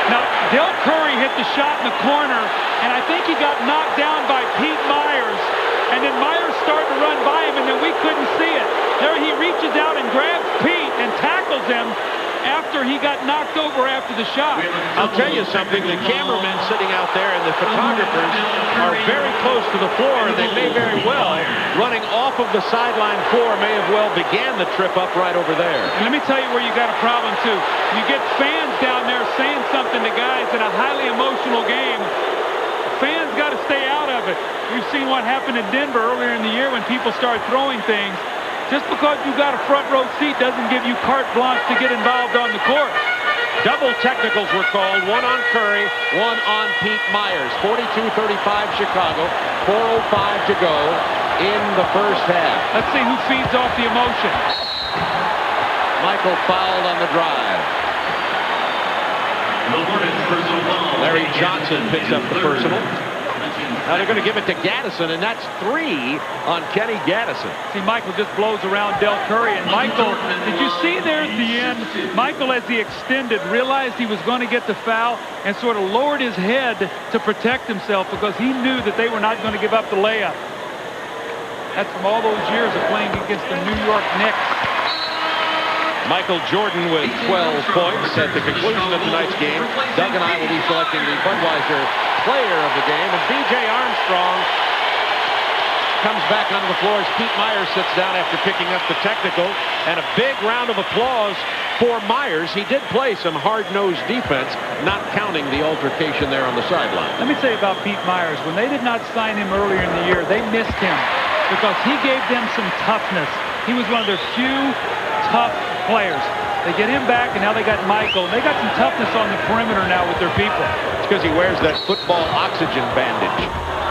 Now, Del Curry hit the shot in the corner, and I think he got knocked down by Pete Myers. And then Myers started to run by him, and then we couldn't see it. There he reaches out and grabs Pete and tackles him after he got knocked over after the shot. I'll tell you something, the cameramen sitting out there and the photographers are very close to the floor, and they may very well, running off of the sideline floor, may have well began the trip up right over there. And let me tell you where you got a problem, too. You get fans down there saying something to guys in a highly emotional game. Fans got to stay out of it. We've seen what happened in Denver earlier in the year when people start throwing things. Just because you got a front row seat doesn't give you carte blanche to get involved on the court. Double technicals were called, one on Curry, one on Pete Myers. 42-35 Chicago, 4:05 to go in the first half. Let's see who feeds off the emotion. Michael fouled on the drive. Larry Johnson picks up the personal. Now they're going to give it to Gaddison, and that's 3 on Kenny Gaddison. See, Michael just blows around Del Curry, and Michael, did you see there at the end, Michael, as he extended, realized he was going to get the foul and sort of lowered his head to protect himself because he knew that they were not going to give up the layup. That's from all those years of playing against the New York Knicks. Michael Jordan with 12 points at the conclusion of tonight's game. Doug and I will be selecting the Budweiser player of the game, and B.J. Armstrong comes back onto the floor as Pete Myers sits down after picking up the technical, and a big round of applause for Myers. He did play some hard-nosed defense, not counting the altercation there on the sideline. Let me tell you about Pete Myers. When they did not sign him earlier in the year, they missed him because he gave them some toughness. He was one of their few tough players. They get him back, and now they got Michael. They got some toughness on the perimeter now with their people. It's because he wears that football oxygen bandage.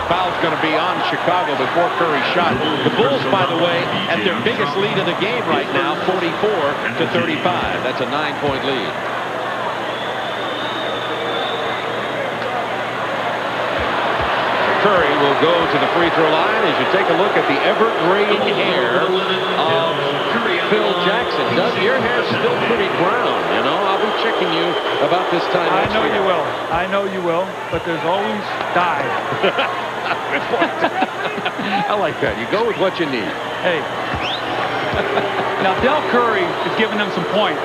Foul's going to be on Chicago before Curry shot. The Bulls, by the way, at their biggest lead of the game right now, 44-35. That's a 9-point lead. Curry will go to the free throw line as you take a look at the ever-graying hair of Phil Jackson. Doug, your hair's still pretty brown, you know. I'll be checking you about this time next year. You will. I know you will, but there's always dye. I like that. You go with what you need. Hey. Now, Del Curry is giving them some points,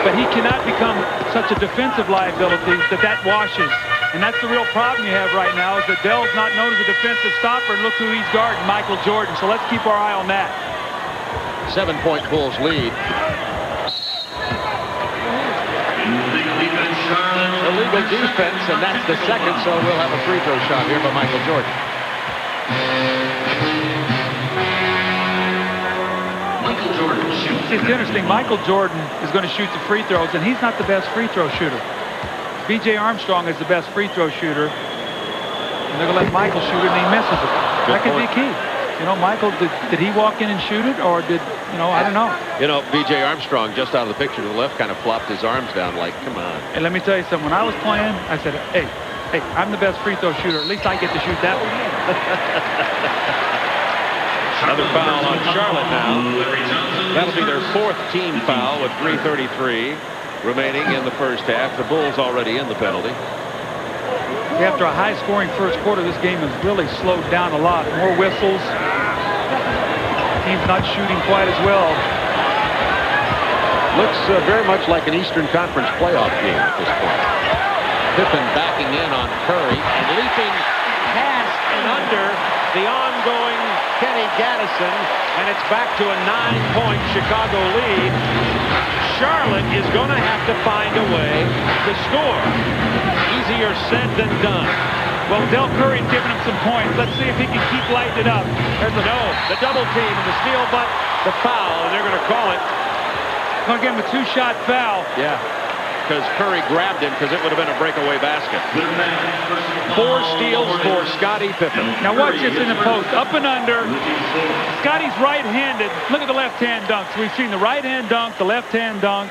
but he cannot become such a defensive liability that washes. And that's the real problem you have right now is that Dell's not known as a defensive stopper, and look who he's guarding, Michael Jordan. So let's keep our eye on that. 7-point Bulls lead. Illegal defense, and that's the second, so we'll have a free throw shot here by Michael Jordan. Michael Jordan shoots. It's interesting. Michael Jordan is going to shoot the free throws, and he's not the best free throw shooter. B.J. Armstrong is the best free throw shooter, and they're going to let Michael shoot it, and he misses it. That could be key. You know, Michael, did he walk in and shoot it, or did, you know, I don't know. You know, B.J. Armstrong, just out of the picture to the left, kind of flopped his arms down like, come on. And let me tell you something. When I was playing, I said, hey, I'm the best free throw shooter. At least I get to shoot that one. Another foul on Charlotte now. That'll be their 4th team foul with 3:33 remaining in the first half. The Bulls already in the penalty. After a high-scoring first quarter, this game has really slowed down a lot. More whistles. Team's not shooting quite as well. Looks very much like an Eastern Conference playoff game at this point. Pippen backing in on Curry and leaping past and under the ongoing Kenny Gaddison, and it's back to a 9-point Chicago lead. Charlotte is going to have to find a way to score. Easier said than done. Well, Del Curry's giving him some points. Let's see if he can keep lighting it up. There's the double team and the steal, but the foul, and they're going to call it. Going to give him a 2-shot foul. Yeah, because Curry grabbed him because it would have been a breakaway basket. 4 steals for Scottie Pippen. Now watch this in the post. Up and under. Scottie's right-handed. Look at the left-hand dunks. We've seen the right-hand dunk, the left-hand dunk.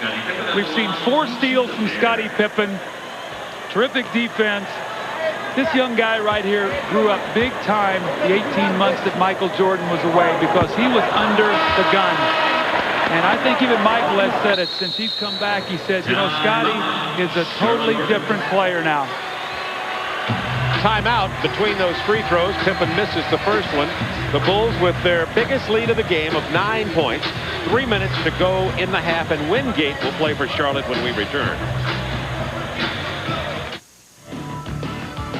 We've seen 4 steals from Scottie Pippen. Terrific defense. This young guy right here grew up big time the 18 months that Michael Jordan was away because he was under the gun. And I think even Michael has said it since he's come back. He says, you know, Scottie is a totally different player now. Timeout between those free throws. Pippen misses the first one. The Bulls with their biggest lead of the game of 9 points. 3 minutes to go in the half, and Wingate will play for Charlotte when we return.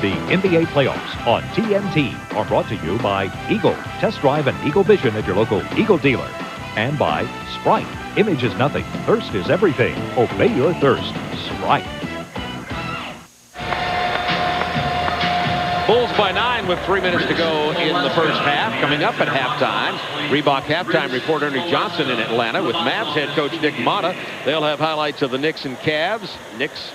The NBA playoffs on TNT are brought to you by Eagle. Test drive an Eagle Vision at your local Eagle dealer. And by Sprite. Image is nothing. Thirst is everything. Obey your thirst. Sprite. Bulls by 9 with 3 minutes to go in the first half. Coming up at halftime, Reebok halftime reporter Ernie Johnson in Atlanta with Mavs head coach Nick Motta. They'll have highlights of the Knicks and Cavs. Knicks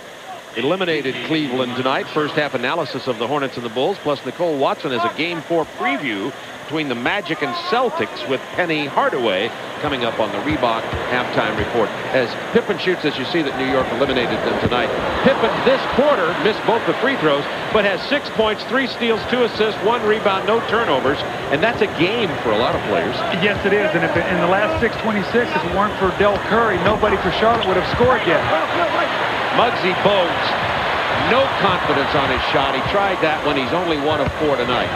eliminated Cleveland tonight. First half analysis of the Hornets and the Bulls. Plus Nicole Watson has a Game 4 preview between the Magic and Celtics with Penny Hardaway coming up on the Reebok halftime report. As Pippen shoots, as you see that New York eliminated them tonight. Pippen this quarter missed both the free throws, but has 6 points, 3 steals, 2 assists, 1 rebound, no turnovers, and that's a game for a lot of players. Yes, it is. And if in the last 6:26, if it weren't for Del Curry, nobody for Charlotte would have scored yet. Muggsy Bogues, no confidence on his shot. He tried that when he's only 1 of 4 tonight.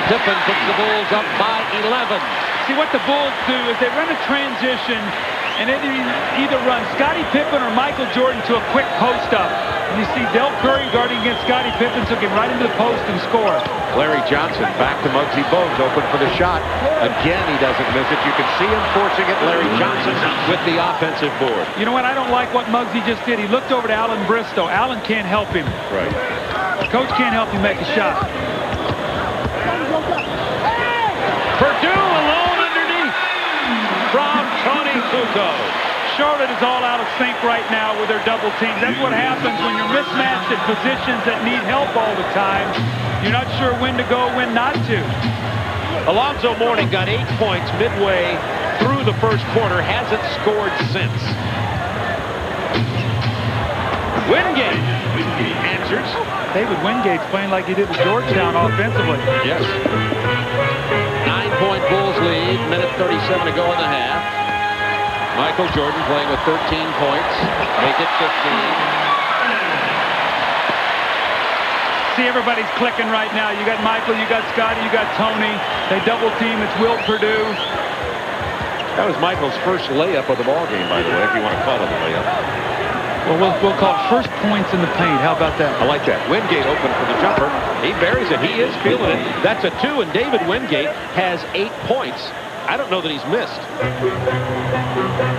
Pippen puts the Bulls up by 11. See, what the Bulls do is they run a transition, and it either run Scottie Pippen or Michael Jordan to a quick post-up. And you see Del Curry guarding against Scottie Pippen, so get right into the post and score. Larry Johnson back to Muggsy Bogues, open for the shot. Again, he doesn't miss it. You can see him forcing it. Larry Johnson with the offensive board. You know what? I don't like what Muggsy just did. He looked over to Alan Bristow. Alan can't help him. Right. Coach can't help him make a shot. Purdue alone underneath from Tony Kukoc. Charlotte is all out of sync right now with their double teams. That's what happens when you're mismatched at positions that need help all the time. You're not sure when to go, when not to. Alonzo Mourning got 8 points midway through the first quarter, hasn't scored since. Wingate answers. David Wingate's playing like he did at Georgetown offensively. Yes. 9-point Bulls lead, minute 37 to go in the half. Michael Jordan playing with 13 points, make it 15. See, everybody's clicking right now. You got Michael, you got Scottie, you got Tony. They double team. It's Will Purdue. That was Michael's first layup of the ball game, by the way, if you want to call it a layup. Well, we'll call it first points in the paint. How about that? I like that. Wingate open for the jumper. He buries it. He is feeling it. That's a 2, and David Wingate has 8 points. I don't know that he's missed.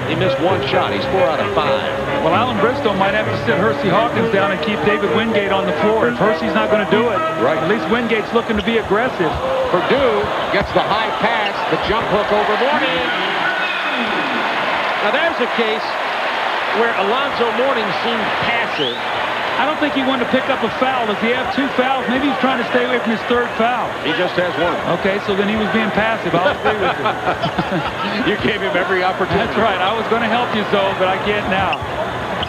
He missed 1 shot. He's 4 out of 5. Well, Alan Bristow might have to sit Hersey Hawkins down and keep David Wingate on the floor. If Hersey's not going to do it, right. At least Wingate's looking to be aggressive. Purdue gets the high pass, the jump hook over Mourning. Now there's a case where Alonzo Mourning seemed passive. I don't think he wanted to pick up a foul. Does he have 2 fouls? Maybe he's trying to stay away from his 3rd foul. He just has 1. Okay, so then he was being passive. I'll agree with you. You gave him every opportunity. That's right. I was going to help you, Zoe, but I can't now.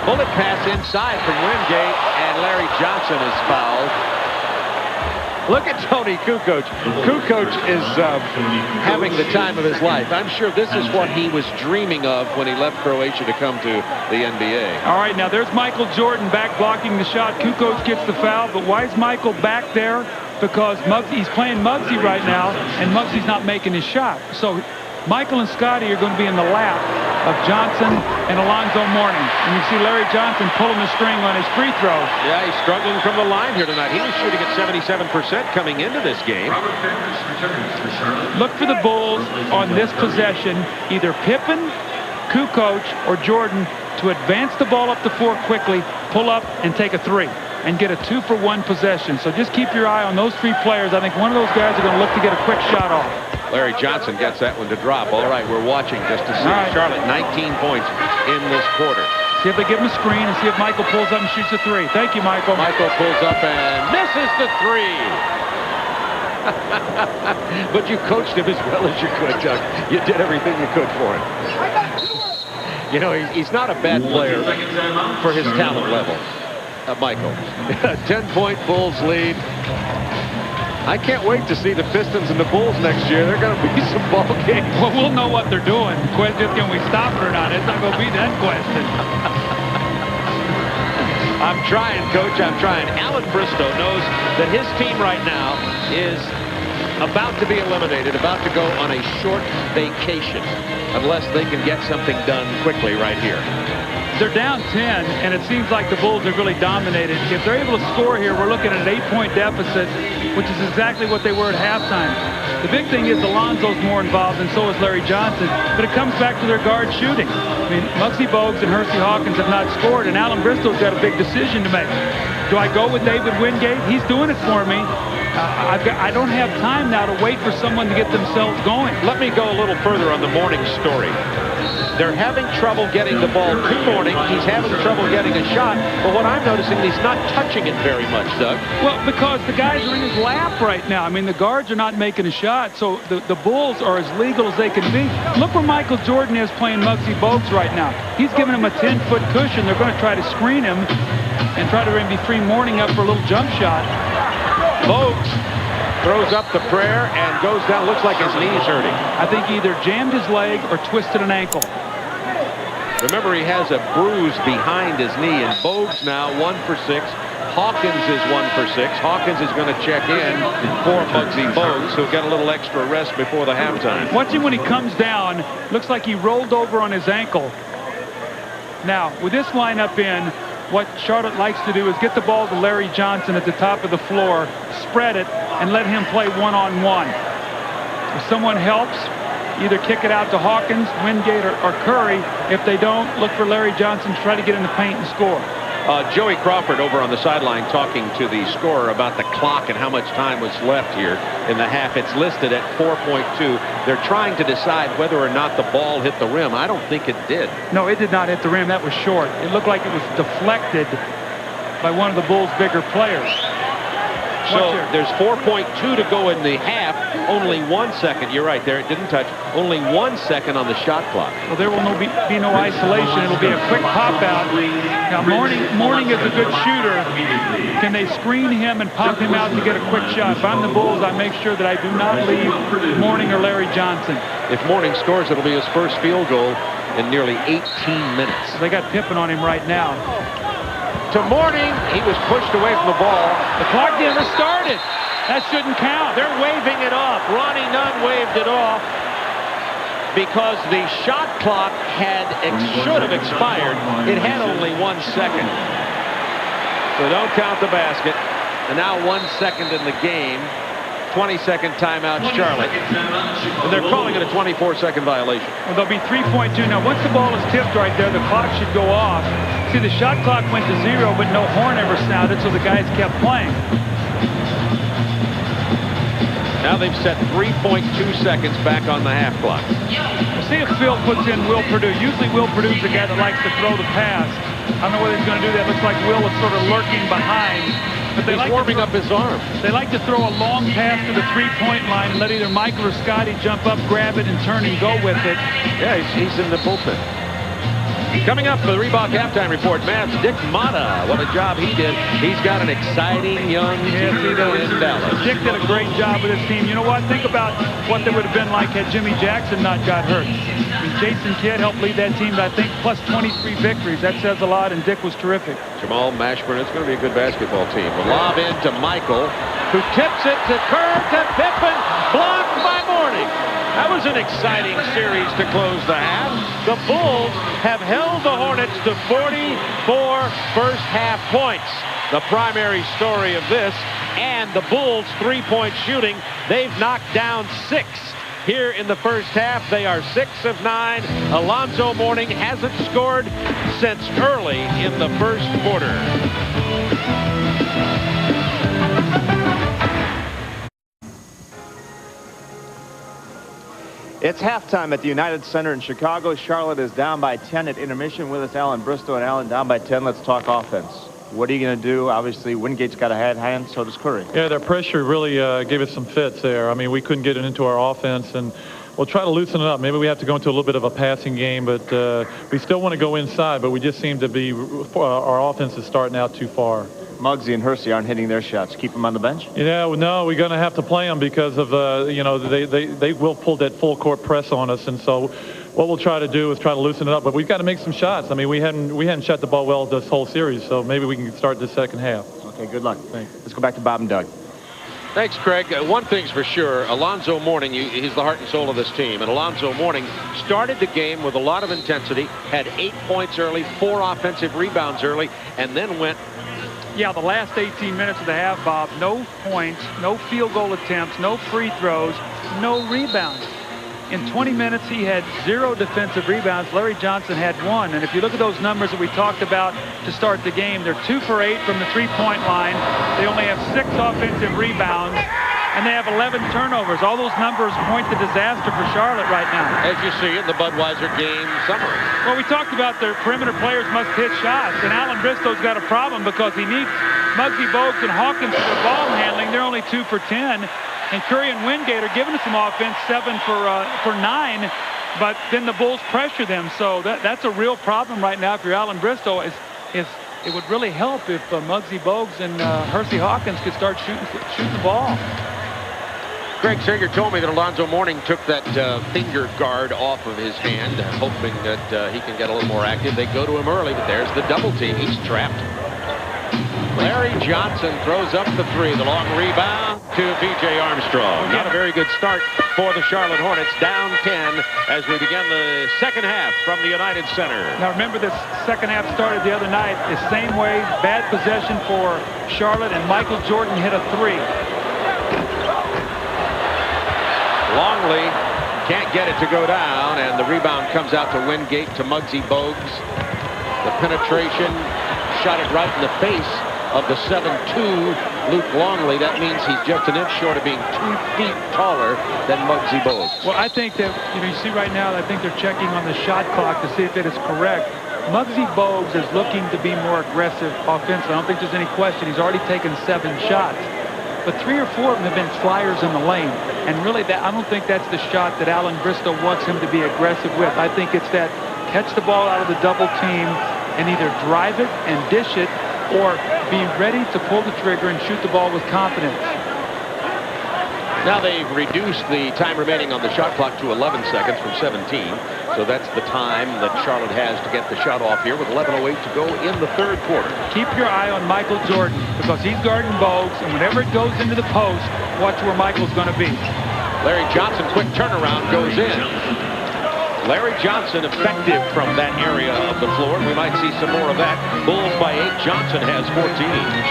Bullet pass inside from Wingate, and Larry Johnson is fouled. Look at Tony Kukoc. Kukoc is having the time of his life. I'm sure this is what he was dreaming of when he left Croatia to come to the NBA. All right, now there's Michael Jordan back blocking the shot. Kukoc gets the foul, but why is Michael back there? Because he's playing Muggsy right now, and Muggsy's not making his shot. So Michael and Scotty are going to be in the lap of Johnson and Alonzo Mourning. And you see Larry Johnson pulling the string on his free throw. Yeah, he's struggling from the line here tonight. He was shooting at 77% coming into this game. Look for the Bulls on this possession, either Pippen, Kukoc, or Jordan, to advance the ball up the floor quickly, pull up, and take a three, and get a 2-for-1 possession. So just keep your eye on those three players. I think one of those guys are going to look to get a quick shot off. Larry Johnson gets that one to drop. All right, we're watching just to see. Right. Charlotte, 19 points in this quarter. See if they give him a screen and see if Michael pulls up and shoots a three. Thank you, Michael. Michael pulls up and misses the three. But you coached him as well as you could, Doug. You did everything you could for him. You know, he's not a bad player for his talent level, Michael. 10-point Bulls lead. I can't wait to see the Pistons and the Bulls next year. They're going to be some ball games. Well, we'll know what they're doing. The question is, can we stop it or not? It's not going to be that question. I'm trying, Coach. I'm trying. Alan Bristow knows that his team right now is about to be eliminated, about to go on a short vacation, unless they can get something done quickly right here. They're down 10, and it seems like the Bulls have really dominated. If they're able to score here, we're looking at an 8-point deficit, which is exactly what they were at halftime. The big thing is Alonzo's more involved, and so is Larry Johnson, but it comes back to their guard shooting. I mean, Muggsy Bogues and Hersey Hawkins have not scored, and Alan Bristow's got a big decision to make. Do I go with David Wingate? He's doing it for me. I don't have time now to wait for someone to get themselves going. Let me go a little further on the Mourning story. They're having trouble getting the ball to Mourning. He's having trouble getting a shot. But what I'm noticing, he's not touching it very much, Doug. Well, because the guys are in his lap right now. I mean, the guards are not making a shot, so the Bulls are as legal as they can be. Look where Michael Jordan is playing Muggsy Bogues right now. He's giving him a 10-foot cushion. They're going to try to screen him and try to maybe free Mourning up for a little jump shot. Bogues throws up the prayer and goes down. Looks like his knee's hurting. I think he either jammed his leg or twisted an ankle. Remember, he has a bruise behind his knee, and Bogues now 1 for 6. Hawkins is 1 for 6. Hawkins is going to check in for Muggsy Bogues, who'll get a little extra rest before the halftime. Watching when he comes down, looks like he rolled over on his ankle. Now, with this lineup in, what Charlotte likes to do is get the ball to Larry Johnson at the top of the floor, spread it, and let him play one-on-one. If someone helps, either kick it out to Hawkins, Wingate, or Curry. If they don't, look for Larry Johnson to try to get in the paint and score. Joey Crawford over on the sideline talking to the scorer about the clock and how much time was left here in the half. It's listed at 4.2. They're trying to decide whether or not the ball hit the rim. I don't think it did. No, it did not hit the rim. That was short. It looked like it was deflected by one of the Bulls' bigger players. So there's 4.2 to go in the half. Only 1 second. You're right there. It didn't touch. Only 1 second on the shot clock. Well, there will be no isolation. It'll be a quick pop out. Now, Mourning is a good shooter. Can they screen him and pop him out to get a quick shot? If I'm the Bulls, I make sure that I do not leave Mourning or Larry Johnson. If Mourning scores, it'll be his first field goal in nearly 18 minutes. They got Pippen on him right now. To Mourning, he was pushed away from the ball. The clock never started. That shouldn't count. They're waving it off. Ronnie Nunn waved it off because the shot clock should have expired. It had only 1 second. So don't count the basket. And now 1 second in the game. 20-second timeout, Charlotte. And they're calling it a 24-second violation. Well, there'll be 3.2. Now, once the ball is tipped right there, the clock should go off. See, the shot clock went to 0, but no horn ever sounded, so the guys kept playing. Now they've set 3.2 seconds back on the half clock. We'll see if Phil puts in Will Perdue. Usually Will Perdue's the guy that likes to throw the pass. I don't know whether he's going to do that. Looks like Will is sort of lurking behind. But he's warming up his arm. They like to throw a long pass to the three-point line and let either Michael or Scotty jump up, grab it, and turn and go with it. Yeah, he's in the bullpen. Coming up for the Reebok Halftime Report, Mavs Dick Motta. What a job he did. He's got an exciting young team in Dallas. Dick did a great job with his team. You know what? Think about what they would have been like had Jimmy Jackson not got hurt. I mean, Jason Kidd helped lead that team to, I think, plus 23 victories. That says a lot, and Dick was terrific. Jamal Mashburn, it's going to be a good basketball team. The lob into Michael, who tips it to Kerr to Pippen, blocked by Mourning. That was an exciting series to close the half. The Bulls have held the Hornets to 44 first-half points. The primary story of this, and the Bulls' three-point shooting, they've knocked down 6. Here in the first half, they are 6 of 9. Alonzo Mourning hasn't scored since early in the first quarter. It's halftime at the United Center in Chicago. Charlotte is down by 10 at intermission. With us, Alan Bristow. And Alan, down by 10. Let's talk offense. What are you going to do? Obviously, Wingate's got a hand, so does Curry. Yeah, their pressure really gave us some fits there. I mean, we couldn't get it into our offense, and we'll try to loosen it up. Maybe we have to go into a little bit of a passing game, but we still want to go inside, but we just seem to be, our offense is starting out too far. Muggsy and Hersey aren't hitting their shots. Keep them on the bench? Yeah, well, no, we're going to have to play them because of, they will pull that full court press on us. And so what we'll try to do is try to loosen it up. But we've got to make some shots. I mean, we hadn't shot the ball well this whole series, so maybe we can start the second half. Okay, good luck. Thanks. Let's go back to Bob and Doug. Thanks, Craig. One thing's for sure, Alonzo Mourning, he's the heart and soul of this team. And Alonzo Mourning started the game with a lot of intensity, had 8 points early, 4 offensive rebounds early, and then went... Yeah, the last 18 minutes of the half, Bob, no points, no field goal attempts, no free throws, no rebounds. In 20 minutes, he had 0 defensive rebounds. Larry Johnson had 1. And if you look at those numbers that we talked about to start the game, they're 2 for 8 from the three-point line. They only have 6 offensive rebounds, and they have 11 turnovers. All those numbers point to disaster for Charlotte right now. As you see in the Budweiser game summary. Well, we talked about their perimeter players must hit shots, and Alan Bristow's got a problem because he needs Muggsy Bogues and Hawkins for ball handling. They're only 2 for 10. And Curry and Wingate are giving us some offense, 7 for 9, but then the Bulls pressure them. So that's a real problem right now for Alan Bristow. It would really help if Muggsy Bogues and Hersey Hawkins could start shooting the ball. Greg Sager told me that Alonzo Mourning took that finger guard off of his hand, hoping that he can get a little more active. They go to him early, but there's the double team. He's trapped. Larry Johnson throws up the 3. The long rebound to B.J. Armstrong. Not a very good start for the Charlotte Hornets. Down 10 as we begin the second half from the United Center. Now remember, this second half started the other night the same way. Bad possession for Charlotte, and Michael Jordan hit a 3. Longley can't get it to go down, and the rebound comes out to Wingate to Muggsy Bogues. The penetration shot it right in the face of the 7'2" Luke Longley. That means he's just an inch short of being 2 feet taller than Muggsy Bogues. Well, I think that, you see right now, I think they're checking on the shot clock to see if it is correct. Muggsy Bogues is looking to be more aggressive offensively. I don't think there's any question. He's already taken 7 shots. But 3 or 4 of them have been flyers in the lane. And really, I don't think that's the shot that Alan Bristow wants him to be aggressive with. I think it's that catch the ball out of the double team and either drive it and dish it, or be ready to pull the trigger and shoot the ball with confidence. Now they've reduced the time remaining on the shot clock to 11 seconds from 17. So that's the time that Charlotte has to get the shot off here with 11:08 to go in the third quarter. Keep your eye on Michael Jordan because he's guarding Bogues, and whenever it goes into the post, watch where Michael's going to be. Larry Johnson, quick turnaround, goes in. Larry Johnson effective from that area of the floor. We might see some more of that. Bulls by 8. Johnson has 14.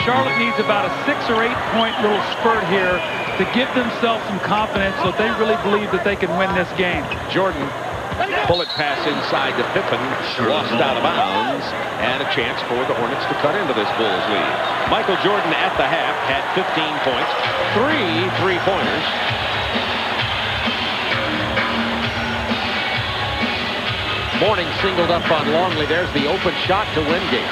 Charlotte needs about a 6 or 8 point little spurt here to give themselves some confidence so they really believe that they can win this game. Jordan, bullet pass inside to Pippen, lost out of bounds, and a chance for the Hornets to cut into this Bulls lead. Michael Jordan at the half had 15 points, 3 3-pointers. Mourning singled up on Longley. There's the open shot to Wingate.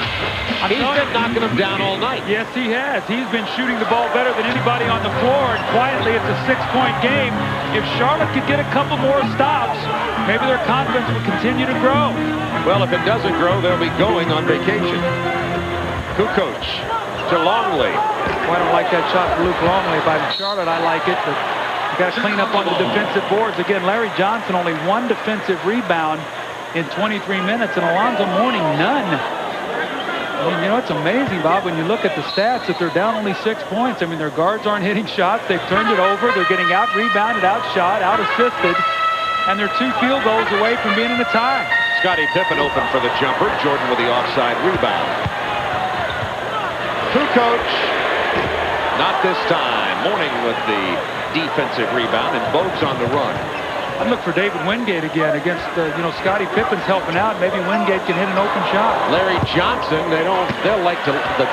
He's been knocking them down all night. Yes, he has. He's been shooting the ball better than anybody on the floor, and quietly, it's a 6-point game. If Charlotte could get a couple more stops, maybe their confidence will continue to grow. Well, if it doesn't grow, they'll be going on vacation. Kukoc to Longley. Well, I don't like that shot for Luke Longley. If I'm Charlotte, I like it, but you got to clean up on the defensive boards. Again, Larry Johnson only 1 defensive rebound in 23 minutes, and Alonzo Mourning none. I mean, you know, it's amazing, Bob, when you look at the stats, that they're down only 6 points. I mean, their guards aren't hitting shots. They've turned it over. They're getting out-rebounded, outshot, out-assisted, and they're 2 field goals away from being in a tie. Scottie Pippen open for the jumper. Jordan with the offside rebound. Kukoc, not this time. Mourning with the defensive rebound, and Bogues on the run. I'd look for David Wingate again against, Scottie Pippen's helping out. Maybe Wingate can hit an open shot. Larry Johnson, the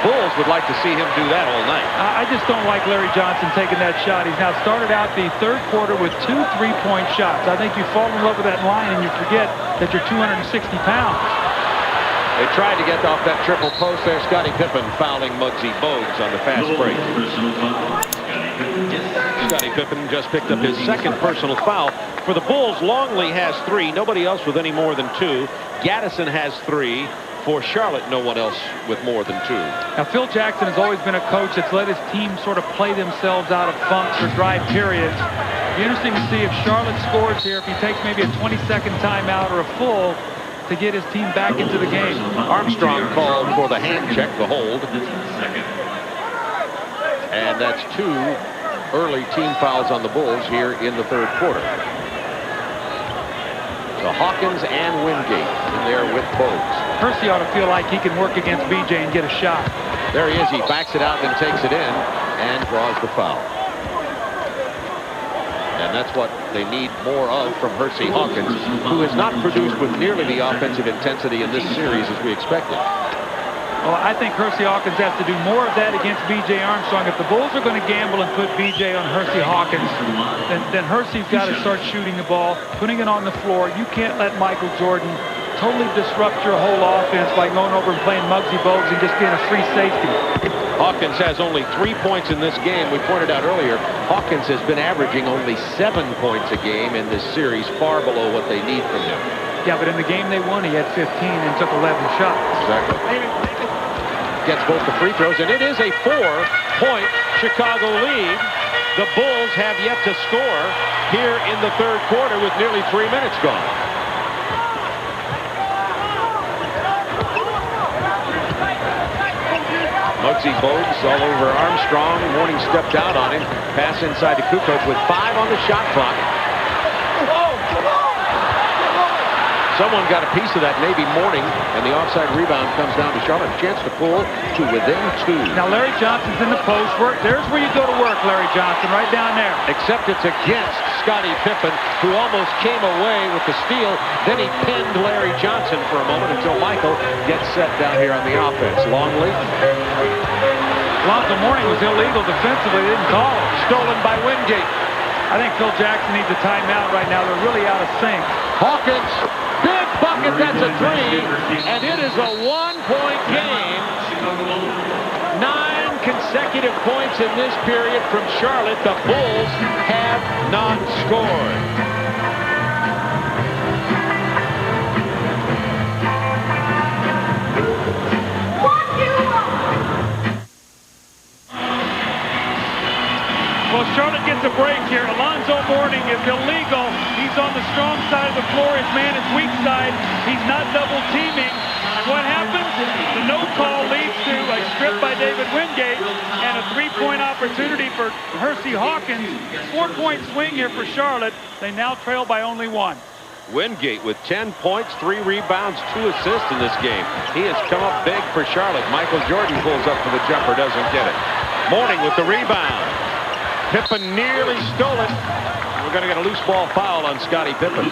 Bulls would like to see him do that all night. I just don't like Larry Johnson taking that shot. He's now started out the third quarter with 2 3-point shots. I think you fall in love with that line and you forget that you're 260 pounds. They tried to get off that triple post there. Scottie Pippen fouling Muggsy Bogues on the fast break. Scottie Pippen just picked up his second personal foul. For the Bulls, Longley has 3. Nobody else with any more than 2. Gaddison has 3. For Charlotte, no one else with more than 2. Now, Phil Jackson has always been a coach that's let his team sort of play themselves out of funks or dry periods. It'll be interesting to see if Charlotte scores here, if he takes maybe a 20-second timeout or a full to get his team back into the game. Armstrong called for the hand check, the hold. And that's 2 early team fouls on the Bulls here in the third quarter. So Hawkins and Wingate in there with Bogues. Hersey ought to feel like he can work against BJ and get a shot. There he is. He backs it out and takes it in and draws the foul. And that's what they need more of from Hersey Hawkins, who has not produced with nearly the offensive intensity in this series as we expected. Well, I think Hersey Hawkins has to do more of that against B.J. Armstrong. If the Bulls are going to gamble and put B.J. on Hersey Hawkins, then Hersey's got to start shooting the ball, putting it on the floor. You can't let Michael Jordan totally disrupt your whole offense by going over and playing Muggsy Bogues and just being a free safety. Hawkins has only 3 points in this game. We pointed out earlier, Hawkins has been averaging only 7 points a game in this series, far below what they need from him. Yeah, but in the game they won, he had 15 and took 11 shots. Exactly. Gets both the free throws, and it is a 4-point Chicago lead. The Bulls have yet to score here in the third quarter with nearly 3 minutes gone. Muggsy Bogues all over Armstrong. Mourning stepped out on him. Pass inside to Kukoc with 5 on the shot clock. Someone got a piece of that, maybe Mourning, and the offside rebound comes down to Charlotte. Chance to pull to within 2. Now Larry Johnson's in the post work. There's where you go to work, Larry Johnson, right down there. Except it's against Scottie Pippen, who almost came away with the steal. Then he pinned Larry Johnson for a moment until Michael gets set down here on the offense. Longley. Alonzo Mourning was illegal defensively. They didn't call it. Stolen by Wingate. I think Phil Jackson needs a timeout right now. They're really out of sync. Hawkins. Big bucket, that's a 3, and it is a 1-point game. 9 consecutive points in this period from Charlotte. The Bulls have not scored. Well, Charlotte gets a break here. Alonzo Mourning is illegal. He's on the strong side of the floor. His man is weak side. He's not double teaming. And what happens? The no call leads to a strip by David Wingate and a 3-point opportunity for Hersey Hawkins. 4-point swing here for Charlotte. They now trail by only 1. Wingate with 10 points, 3 rebounds, 2 assists in this game. He has come up big for Charlotte. Michael Jordan pulls up for the jumper, doesn't get it. Mourning with the rebound. Pippen nearly stole it. We're going to get a loose ball foul on Scottie Pippen.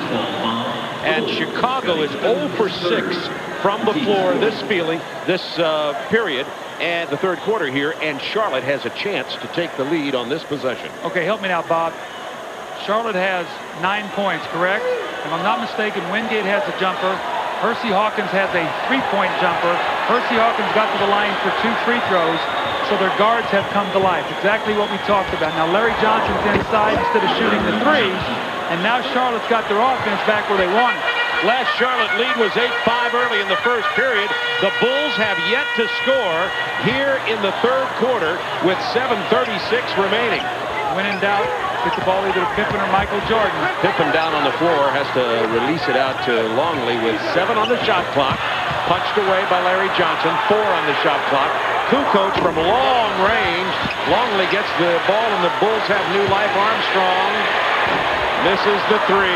And Chicago is 0 for 6 from the floor this period and the third quarter here, and Charlotte has a chance to take the lead on this possession. Okay, help me now, Bob. Charlotte has 9 points, correct? If I'm not mistaken, Wingate has a jumper. Hersey Hawkins has a 3-point jumper. Hersey Hawkins got to the line for 2 free throws, so their guards have come to life. Exactly what we talked about. Now Larry Johnson's inside instead of shooting the threes, and now Charlotte's got their offense back where they want it. Last Charlotte lead was 8-5 early in the first period. The Bulls have yet to score here in the third quarter with 7:36 remaining. When in doubt, get the ball either to Pippen or Michael Jordan. Pippen down on the floor, has to release it out to Longley with 7 on the shot clock. Punched away by Larry Johnson, 4 on the shot clock. Kukoc from long range. Longley gets the ball and the Bulls have new life. Armstrong misses the 3.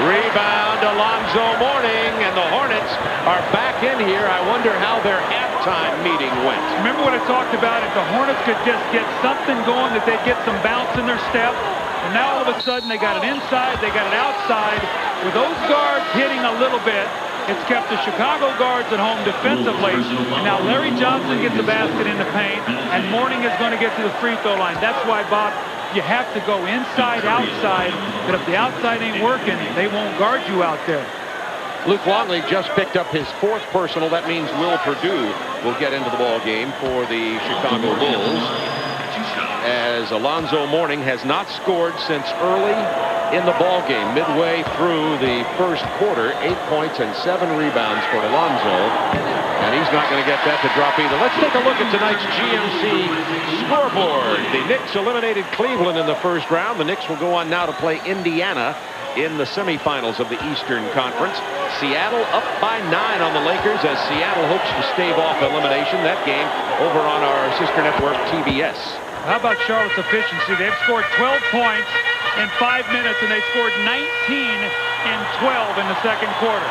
Rebound, Alonzo Mourning, and the Hornets are back in here. I wonder how their halftime meeting went. Remember what I talked about? If the Hornets could just get something going, that they'd get some bounce in their step. And now all of a sudden they got it inside, they got it outside. With those guards hitting a little bit, it's kept the Chicago guards at home defensively. And now Larry Johnson gets the basket in the paint, and Mourning is going to get to the free throw line. That's why, Bob, you have to go inside, outside. But if the outside ain't working, they won't guard you out there. Luke Longley just picked up his 4th personal. That means Will Perdue will get into the ball game for the Chicago Bulls, as Alonzo Mourning has not scored since early in the ball game. Midway through the first quarter, 8 points and 7 rebounds for Alonzo, and he's not going to get that to drop either. Let's take a look at tonight's GMC scoreboard. The Knicks eliminated Cleveland in the first round. The Knicks will go on now to play Indiana in the semifinals of the Eastern Conference. Seattle up by 9 on the Lakers as Seattle hopes to stave off elimination. That game over on our sister network, TBS. How about Charlotte's efficiency? They've scored 12 points in 5 minutes, and they scored 19 in 12 in the second quarter.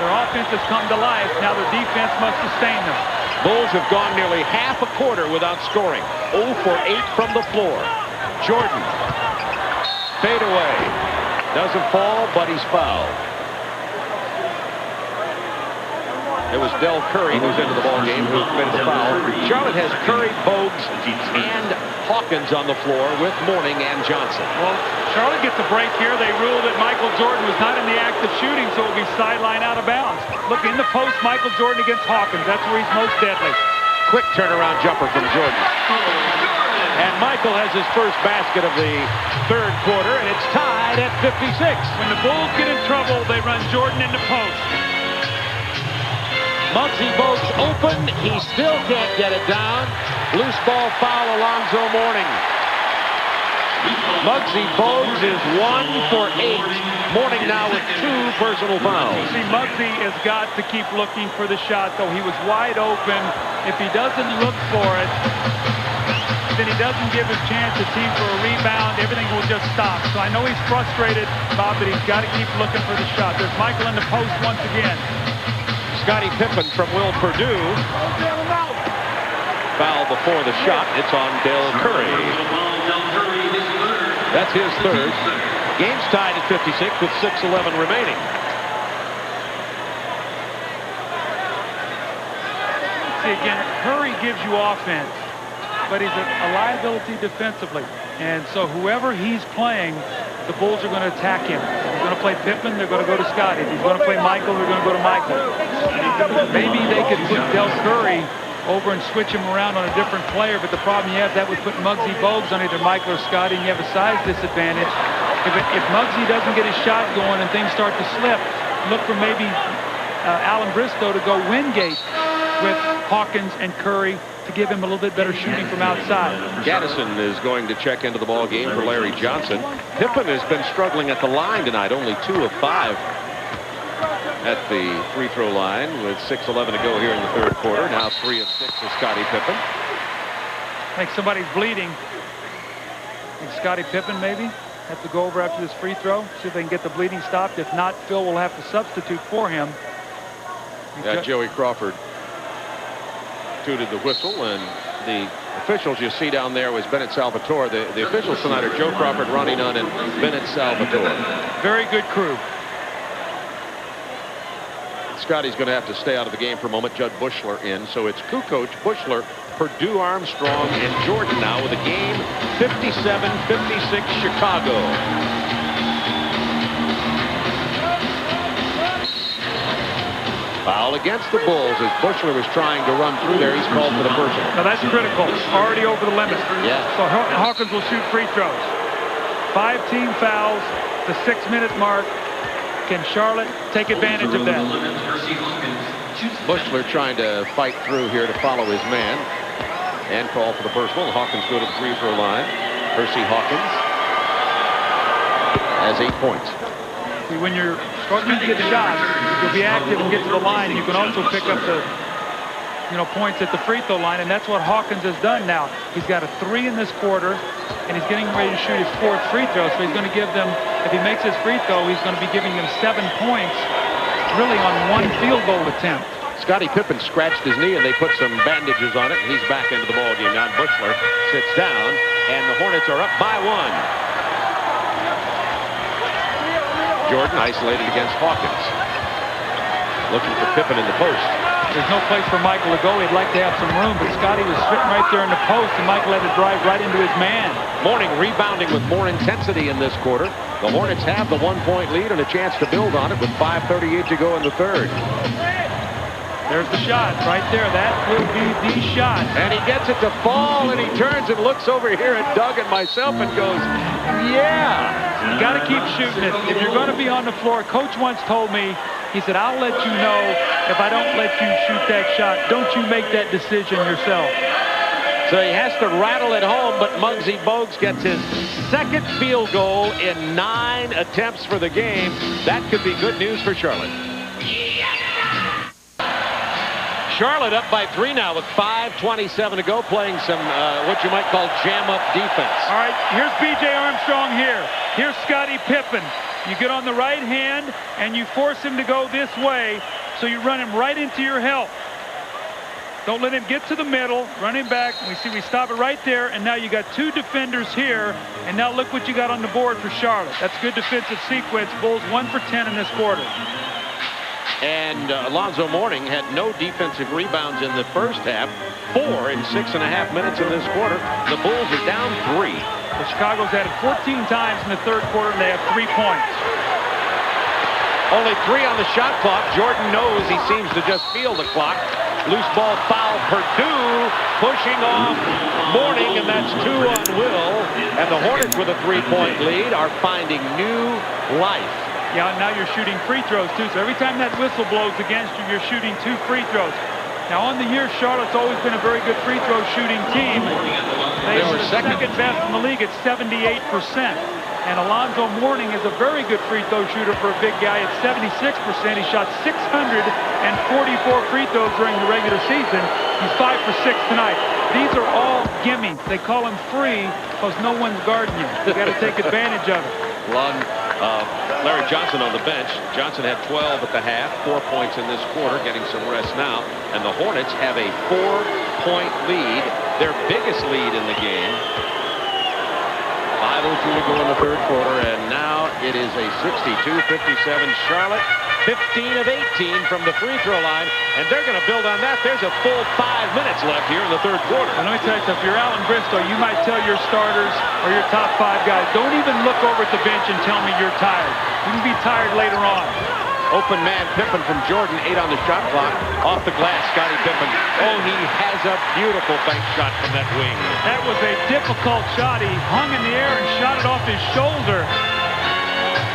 Their offense has come to life. Now their defense must sustain them. Bulls have gone nearly half a quarter without scoring. 0 for 8 from the floor. Jordan. Fade away. Doesn't fall, but he's fouled. It was Del Curry who's into the ball game who committed the foul. Charlotte has Curry, Bogues, and Hawkins on the floor with Mourning and Johnson. Well, Charlotte gets a break here. They ruled that Michael Jordan was not in the act of shooting, so it will be sideline out of bounds. Look, in the post, Michael Jordan against Hawkins. That's where he's most deadly. Quick turnaround jumper from Jordan. And Michael has his first basket of the third quarter, and it's tied at 56. When the Bulls get in trouble, they run Jordan into post. Muggsy Bogues open. He still can't get it down. Loose ball foul, Alonzo Mourning. Muggsy Bogues is 1 for 8. Mourning now with 2 personal fouls. See, Muggsy has got to keep looking for the shot, though. He was wide open. If he doesn't look for it, then he doesn't give his chance to team for a rebound. Everything will just stop. So I know he's frustrated, Bob, but he's got to keep looking for the shot. There's Michael in the post once again. Scottie Pippen from Will Perdue. Foul before the shot. It's on Del Curry. That's his third. Game's tied at 56 with 6:11 remaining. See, again, Curry gives you offense, but he's a liability defensively. And so whoever he's playing, the Bulls are going to attack him. If he's going to play Pippen, they're going to go to Scottie. If he's going to play Michael, they're going to go to Michael. Maybe they could put Del Curry over and switch him around on a different player, but the problem you have, that would put Muggsy Bogues on either Michael or Scottie, and you have a size disadvantage. If Muggsy doesn't get his shot going and things start to slip, look for maybe Alan Bristow to go Wingate with Hawkins and Curry to give him a little bit better shooting from outside. Gaddison is going to check into the ball game for Larry Johnson. Pippen has been struggling at the line tonight, only 2 of 5 at the free throw line with 6:11 to go here in the third quarter. Now 3 of 6 for Scottie Pippen. I think somebody's bleeding. I think Scottie Pippen maybe have to go over after this free throw, see if they can get the bleeding stopped. If not, Phil will have to substitute for him. Joey Crawford tooted the whistle, and the officials you see down there was Bennett Salvatore. The officials tonight are Joe Crawford, Ronnie Nunn, and Bennett Salvatore. Very good crew. Scottie's going to have to stay out of the game for a moment. Judd Bushler in. So it's Kukoc, Bushler, Perdue, Armstrong, and Jordan now with a game 57-56 Chicago. Foul against the Bulls as Bushler was trying to run through there. He's called for the personal. Now that's critical. Already over the limit. Yeah. So Hawkins will shoot free throws. 5 team fouls. The 6-minute mark. Can Charlotte take advantage of that? Bushler trying to fight through here to follow his man and call for the personal. Hawkins go to the free throw line. Percy Hawkins has 8 points. See, when you're struggling to get shots, you'll be active and get to the line. You can also pick up the points at the free throw line, and that's what Hawkins has done now. He's got a 3 in this quarter, and he's getting ready to shoot his 4th free throw. So he's going to give them, if he makes his free throw, he's going to be giving them 7 points, really on 1 field goal attempt. Scottie Pippen scratched his knee, and they put some bandages on it, and he's back into the ball game. Now Bushler sits down, and the Hornets are up by 1. Jordan isolated against Hawkins. Looking for Pippen in the post. There's no place for Michael to go. He'd like to have some room, but Scottie was sitting right there in the post, and Michael had to drive right into his man. Mourning rebounding with more intensity in this quarter. The Hornets have the 1-point lead and a chance to build on it with 5:38 to go in the third. There's the shot right there. That will be the shot. And he gets it to fall, and he turns and looks over here at Doug and myself and goes, yeah. You got to keep shooting it. If you're going to be on the floor, Coach once told me, he said, I'll let you know if I don't let you shoot that shot. Don't you make that decision yourself. So he has to rattle it home, but Muggsy Bogues gets his 2nd field goal in 9 attempts for the game. That could be good news for Charlotte. Charlotte up by 3 now with 5:27 to go, playing some what you might call jam-up defense. All right, here's B.J. Armstrong here. Here's Scottie Pippen. You get on the right hand, and you force him to go this way, so you run him right into your help. Don't let him get to the middle. Run him back. We stop it right there, and now you got 2 defenders here, and now look what you got on the board for Charlotte. That's good defensive sequence. Bulls 1 for 10 in this quarter. And Alonzo Mourning had no defensive rebounds in the first half. 4 in 6.5 minutes in this quarter. The Bulls are down 3. The Chicago's had it 14 times in the third quarter, and they have 3 points. Only 3 on the shot clock. Jordan knows he seems to just feel the clock. Loose ball foul. Purdue pushing off Mourning, and that's 2 on Will. And the Hornets with a 3-point lead are finding new life. Yeah, now you're shooting free throws, too. So every time that whistle blows against you, you're shooting 2 free throws. Now, on the year, Charlotte's always been a very good free throw shooting team. They were second best in the league at 78%. And Alonzo Mourning is a very good free throw shooter for a big guy at 76%. He shot 644 free throws during the regular season. He's 5 for 6 tonight. These are all gimmies. They call them free because no one's guarding you. You got to take advantage of it. Larry Johnson on the bench. Johnson had 12 at the half, 4 points in this quarter, getting some rest now. And the Hornets have a 4-point lead, their biggest lead in the game. 5:02 to go in the third quarter, and now it is a 62-57 Charlotte. 15 of 18 from the free throw line, and they're going to build on that. There's a full 5 minutes left here in the third quarter. Well, let me tell you something. If you're Alan Bristow, you might tell your starters or your top 5 guys, don't even look over at the bench and tell me you're tired. You can be tired later on. Open man Pippen from Jordan, 8 on the shot clock. Off the glass, Scottie Pippen. Oh, he has a beautiful bank shot from that wing. That was a difficult shot. He hung in the air and shot it off his shoulder.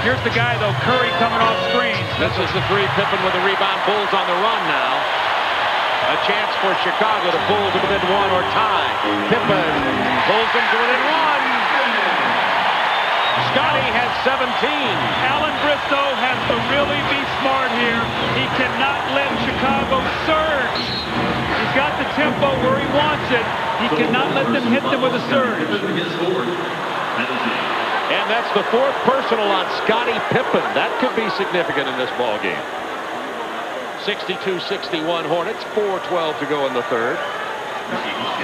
Here's the guy, though, Curry coming off screens. This is the 3. Pippen with the rebound. Bulls on the run now. A chance for Chicago to pull to within 1 or tie. Pippen pulls them to within 1. Scottie has 17. Alan Bristow has to really be smart here. He cannot let Chicago surge. He's got the tempo where he wants it. He cannot let them hit them with a surge. And that's the 4th personal on Scottie Pippen. That could be significant in this ball game. 62-61 Hornets, 4:12 to go in the third.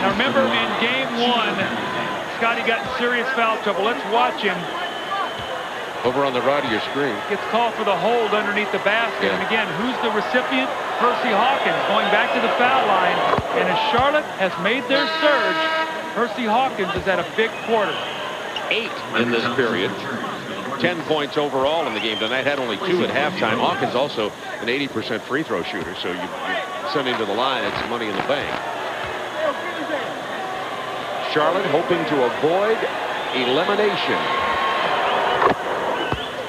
Now remember, in game 1, Scottie got in serious foul trouble. Let's watch him. Over on the right of your screen. Gets called for the hold underneath the basket. Yeah. And again, who's the recipient? Percy Hawkins going back to the foul line. And as Charlotte has made their surge, Percy Hawkins is at a big quarter. 8 in this period. 10 points overall in the game tonight. Had only 2 at halftime. Hawkins also an 80% free throw shooter. So you send him to the line, it's money in the bank. Charlotte hoping to avoid elimination,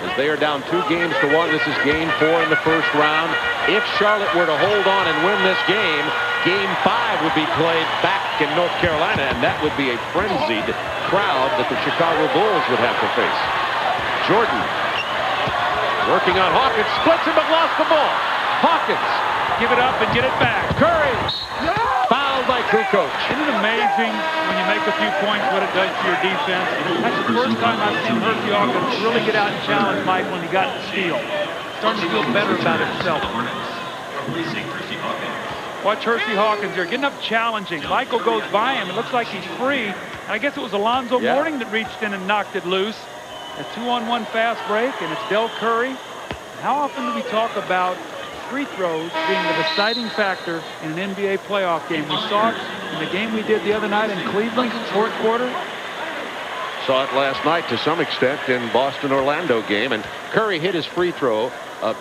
as they are down 2 games to 1. This is game 4 in the first round. If Charlotte were to hold on and win this game, game 5 would be played back in North Carolina, and that would be a frenzied crowd that the Chicago Bulls would have to face. Jordan working on Hawkins, splits him but lost the ball. Hawkins, give it up and get it back. Curry, fouled by Kukoc. Isn't it amazing when you make a few points what it does to your defense? That's the first time I've seen Hersey Hawkins really get out and challenge Mike when he got the steal. Starting to feel better about himself. Watch Hersey Hawkins here, getting up challenging. Michael goes by him. It looks like he's free. And I guess it was Alonzo Mourning that reached in and knocked it loose. A 2-on-1 fast break, and it's Del Curry. How often do we talk about free throws being the deciding factor in an NBA playoff game? We saw it in the game we did the other night in Cleveland, fourth quarter. Saw it last night to some extent in Boston-Orlando game, and Curry hit his free throw.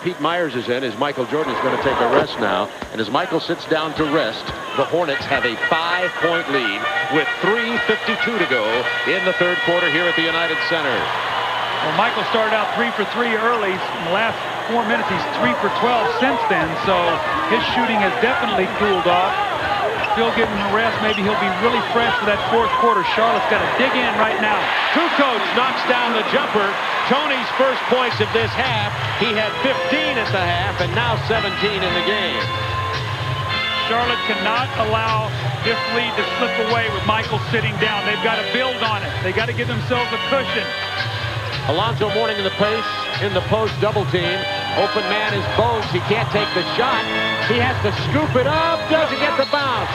Pete Myers is in as Michael Jordan is going to take a rest now. And as Michael sits down to rest, the Hornets have a 5-point lead with 3:52 to go in the third quarter here at the United Center. Well, Michael started out 3 for 3 early. In the last 4 minutes, he's 3 for 12 since then. So his shooting has definitely cooled off. Phil giving him a rest. Maybe he'll be really fresh for that fourth quarter. Charlotte's got to dig in right now. Kukoc knocks down the jumper. Tony's first points of this half. He had 15 at the half and now 17 in the game. Charlotte cannot allow this lead to slip away with Michael sitting down. They've got to build on it. They got to give themselves a cushion. Alonzo Mourning in the post double team. Open man is Bogues. He can't take the shot. He has to scoop it up. Doesn't get the bounce.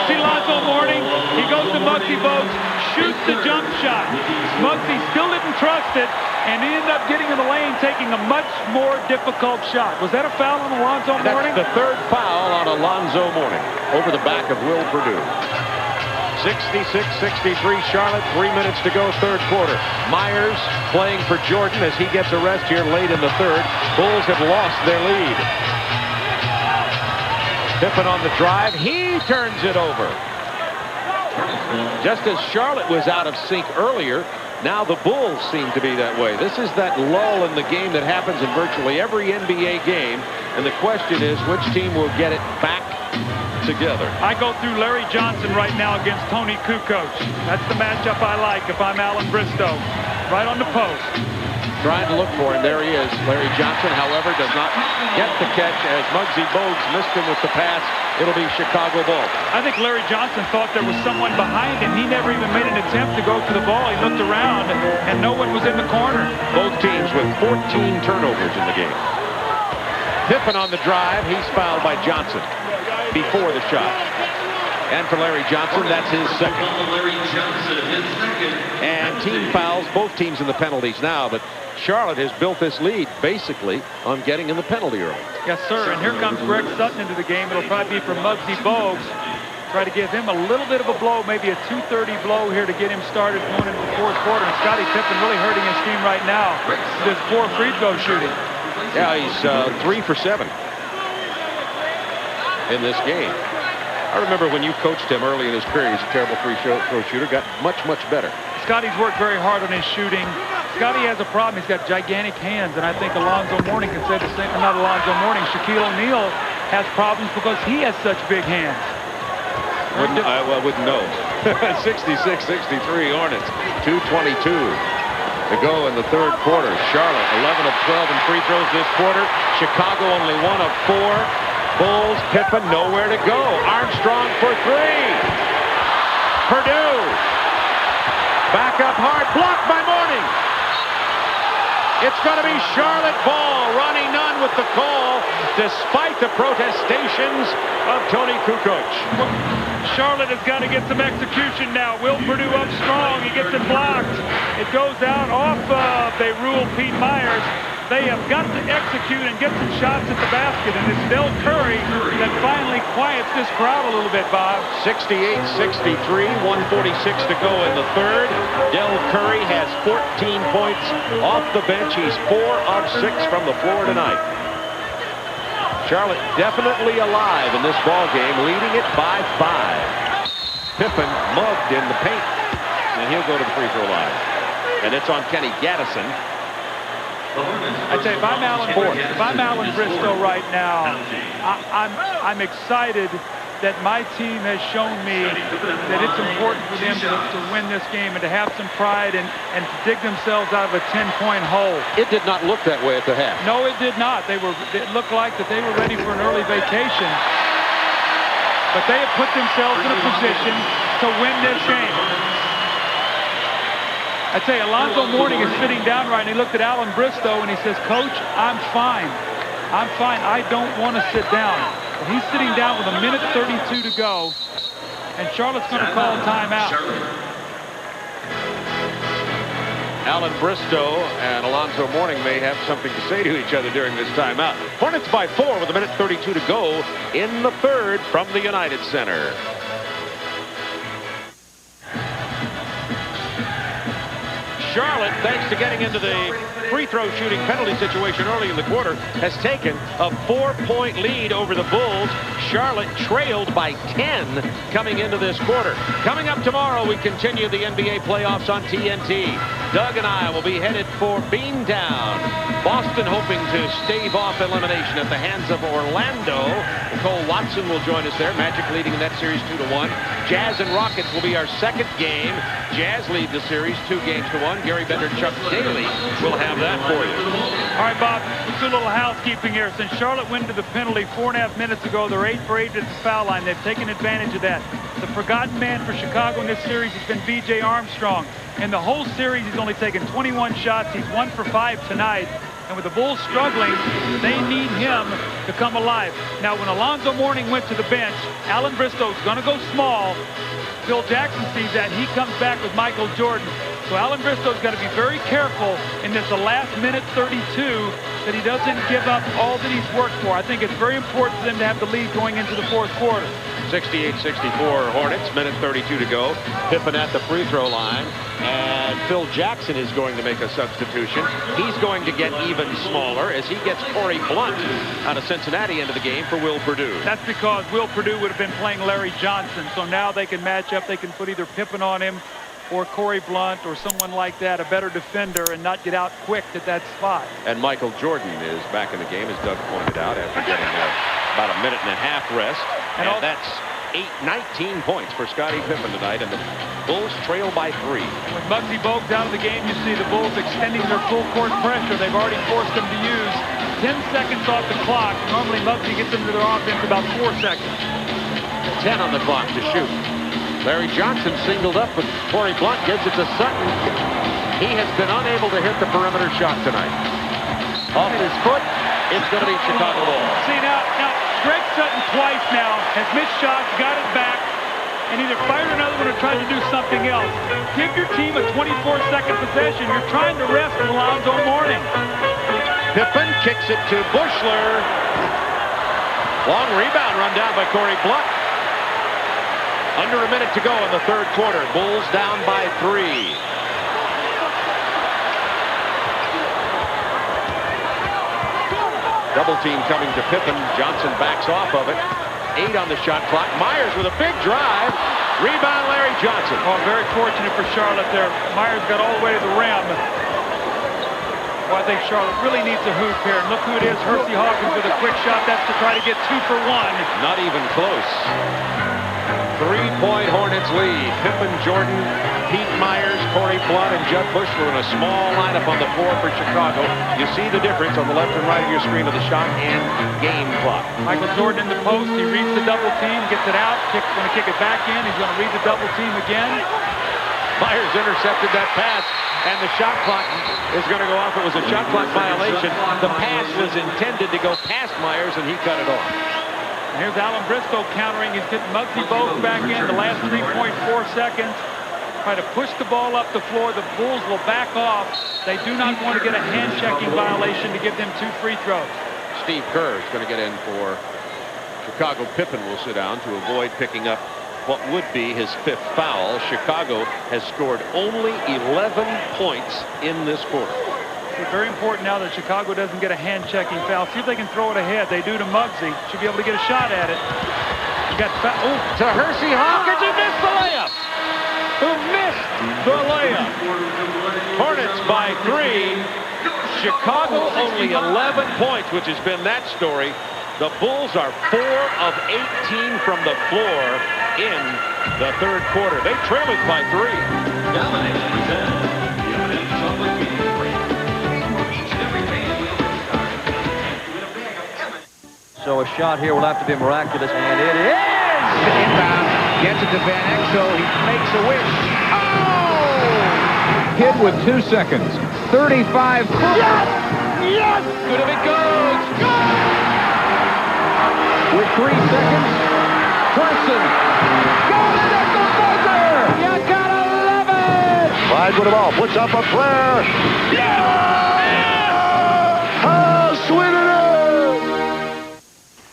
See Alonzo Mourning. He goes to Muggsy Bogues. Shoots the jump shot. Muggsy still didn't trust it, and he ended up getting in the lane, taking a much more difficult shot. Was that a foul on Alonzo Mourning? That's the third foul on Alonzo Mourning over the back of Will Perdue. 66-63 Charlotte, 3 minutes to go, third quarter. Myers playing for Jordan as he gets a rest here late in the third. Bulls have lost their lead. Pippen on the drive. He turns it over. Just as Charlotte was out of sync earlier, now the Bulls seem to be that way. This is that lull in the game that happens in virtually every NBA game. And the question is, which team will get it back together? I go through Larry Johnson right now against Tony Kukoc. That's the matchup I like if I'm Alan Bristow. Right on the post. Trying to look for him. There he is. Larry Johnson, however, does not get the catch as Muggsy Bogues missed him with the pass. It'll be Chicago ball. I think Larry Johnson thought there was someone behind him. He never even made an attempt to go to the ball. He looked around and no one was in the corner. Both teams with 14 turnovers in the game. Pippen on the drive. He's fouled by Johnson before the shot. And for Larry Johnson, that's his second. And team fouls, both teams in the penalties now, but Charlotte has built this lead basically on getting in the penalty early. Yes, sir. And here comes Greg Sutton into the game. It'll probably be for Muggsy Bogues. Try to give him a little bit of a blow, maybe a 2:30 blow here to get him started going into the fourth quarter. And Scottie Pippen really hurting his team right now with his poor free throw shooting. Yeah, he's 3 for 7 in this game. I remember when you coached him early in his career, he's a terrible free throw shooter, got much, much better. Scottie's worked very hard on his shooting. Scottie has a problem. He's got gigantic hands, and I think Alonzo Mourning can say the same. Not Alonzo Mourning. Shaquille O'Neal has problems because he has such big hands. Wouldn't know. 66-63 Hornets. 2:22 to go in the third quarter. Charlotte 11 of 12 in free throws this quarter. Chicago only 1 of 4. Bulls, Pippen, nowhere to go. Armstrong for 3. Perdue. Back up hard. Blocked by Mourning. It's going to be Charlotte ball. Ronnie Nunn with the call, despite the protestations of Tony Kukoc. Charlotte has got to get some execution now. Will Perdue up strong. He gets it blocked. It goes out off of, they rule Pete Myers. They have got to execute and get some shots at the basket, and it's Del Curry that finally quiets this crowd a little bit, Bob. 68-63, 146 to go in the third. Del Curry has 14 points off the bench. He's 4 of 6 from the floor tonight. Charlotte definitely alive in this ball game, leading it by 5. Pippen mugged in the paint, and he'll go to the free throw line. And it's on Kenny Gaddison. I'd say if I'm Alan Bristow right now, I'm excited that my team has shown me that it's important for them to win this game and to have some pride and to dig themselves out of a 10-point hole. It did not look that way at the half. No, it did not. It looked like that they were ready for an early vacation. But they have put themselves in a position to win this game. I'd say Alonzo Mourning is sitting down right, and he looked at Alan Bristow, and he says, Coach, I'm fine. I'm fine. I don't want to sit down. But he's sitting down with 1:32 to go, and Charlotte's going to call a timeout. Alan Bristow and Alonzo Mourning may have something to say to each other during this timeout. Hornets by 4 with 1:32 to go in the third from the United Center. Charlotte, thanks to getting into the free throw shooting penalty situation early in the quarter, has taken a 4-point lead over the Bulls. Charlotte trailed by 10 coming into this quarter. Coming up tomorrow, we continue the NBA playoffs on TNT. Doug and I will be headed for Beantown. Boston hoping to stave off elimination at the hands of Orlando. Nicole Watson will join us there. Magic leading in that series 2-1. Jazz and Rockets will be our second game. Jazz lead the series 2-1. Gary Bender, Chuck Daly will have that for you. All right, Bob, let's do a little housekeeping here. Since Charlotte went to the penalty 4.5 minutes ago, they're 8 for 8 at the foul line. They've taken advantage of that. The forgotten man for Chicago in this series has been B.J. Armstrong. In the whole series, he's only taken 21 shots. He's 1 for 5 tonight. And with the Bulls struggling, they need him to come alive. Now, when Alonzo Mourning went to the bench, Alan Bristow's going to go small. Phil Jackson sees that. He comes back with Michael Jordan. So Alan Bristow's got to be very careful in this last minute 32 that he doesn't give up all that he's worked for. I think it's very important for them to have the lead going into the fourth quarter. 68-64 Hornets, 1:32 to go. Pippen at the free throw line, and Phil Jackson is going to make a substitution. He's going to get even smaller as he gets Corey Blunt out of Cincinnati into the game for Will Perdue. That's because Will Perdue would have been playing Larry Johnson, so now they can match up. They can put either Pippen on him or Corey Blunt or someone like that, a better defender, and not get out quick at that spot. And Michael Jordan is back in the game, as Doug pointed out, after getting about a minute and a half rest. And that's 19 points for Scottie Pippen tonight, and the Bulls trail by 3. And with Muggsy Bogues out of the game, you see the Bulls extending their full court pressure. They've already forced them to use 10 seconds off the clock. Normally Muggsy gets into their offense about 4 seconds. 10 on the clock to shoot. Larry Johnson singled up, but Corey Blunt gives it to Sutton. He has been unable to hit the perimeter shot tonight. Off his foot, it's going to be Chicago ball. See, now Greg Sutton twice now has missed shots, got it back, and either fired another one or tried to do something else. Give your team a 24-second possession. You're trying to rest Alonzo Mourning. Pippen kicks it to Bushler. Long rebound run down by Corey Blunt. Under a minute to go in the third quarter. Bulls down by 3. Double team coming to Pippen. Johnson backs off of it. 8 on the shot clock. Myers with a big drive. Rebound Larry Johnson. Oh, very fortunate for Charlotte there. Myers got all the way to the rim. Well, I think Charlotte really needs a hoop here. And look who it is, Hersey Hawkins with a quick shot. That's to try to get 2 for 1. Not even close. 3-point Hornets lead. Pippen, Jordan, Pete Myers, Corey Blunt, and Judd Bushler in a small lineup on the floor for Chicago. You see the difference on the left and right of your screen of the shot and game clock. Michael Jordan in the post. He reads the double team, gets it out, going to kick it back in. He's going to read the double team again. Myers intercepted that pass, and the shot clock is going to go off. It was a shot clock violation. The pass was intended to go past Myers, and he cut it off. Here's Alan Bristow countering. He's getting Muggsy Bogues back in the last 3.4 seconds. Try to push the ball up the floor. The Bulls will back off. They do not want to get a hand-checking violation to give them 2 free throws. Steve Kerr is going to get in for Chicago. Pippen will sit down to avoid picking up what would be his 5th foul. Chicago has scored only 11 points in this quarter. It's very important now that Chicago doesn't get a hand-checking foul. See if they can throw it ahead. They do to Muggsy. Should be able to get a shot at it. You got to Hersey Hawkins, who missed the layup. Hornets by 3. Chicago only 11 points, which has been that story. The Bulls are 4 of 18 from the floor in the 3rd quarter. They trail it by 3. So a shot here will have to be miraculous, and it is! Inbound, gets it to Van Exel, he makes a wish. Oh! Kid with 2 seconds, 35 foot. Yes! Yes! Good if it goes! With 3 seconds, Carson. Got it at the buzzer! You gotta love it! Clyde with the ball, puts up a flare. Yeah! Oh, sweet it is!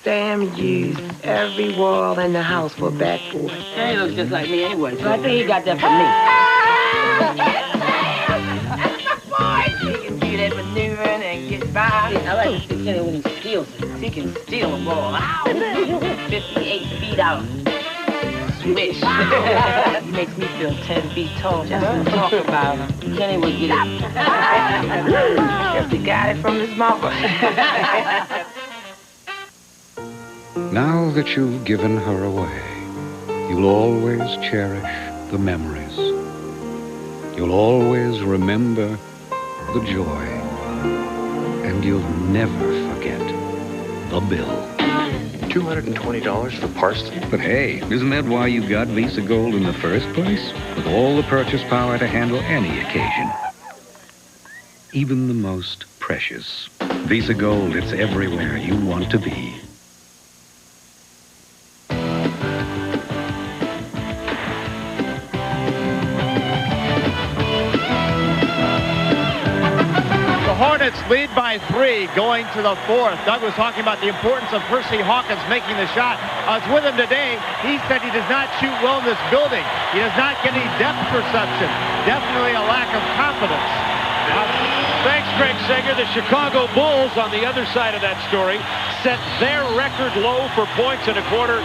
Sam used every wall in the house for a backboard. Yeah, he looks just like me anyway, so I think he got that from me. Boy, he can do that maneuvering and get by. I like to see Kenny when he steals it. He can steal a ball. Ow! 58 feet out. Swish. He makes me feel 10 feet tall just to talk about him. Kenny would get it. Guess he got it from his mother. Now that you've given her away, you'll always cherish the memories. You'll always remember the joy. And you'll never forget the bill. $220 for Parsons? But hey, isn't that why you got Visa Gold in the first place? With all the purchase power to handle any occasion. Even the most precious. Visa Gold, it's everywhere you want to be. Hornets lead by 3 going to the 4th. Doug was talking about the importance of Hersey Hawkins making the shot. I was with him today. He said he does not shoot well in this building. He does not get any depth perception. Definitely a lack of confidence. Thanks, Greg Sager. The Chicago Bulls, on the other side of that story, set their record low for points in a quarter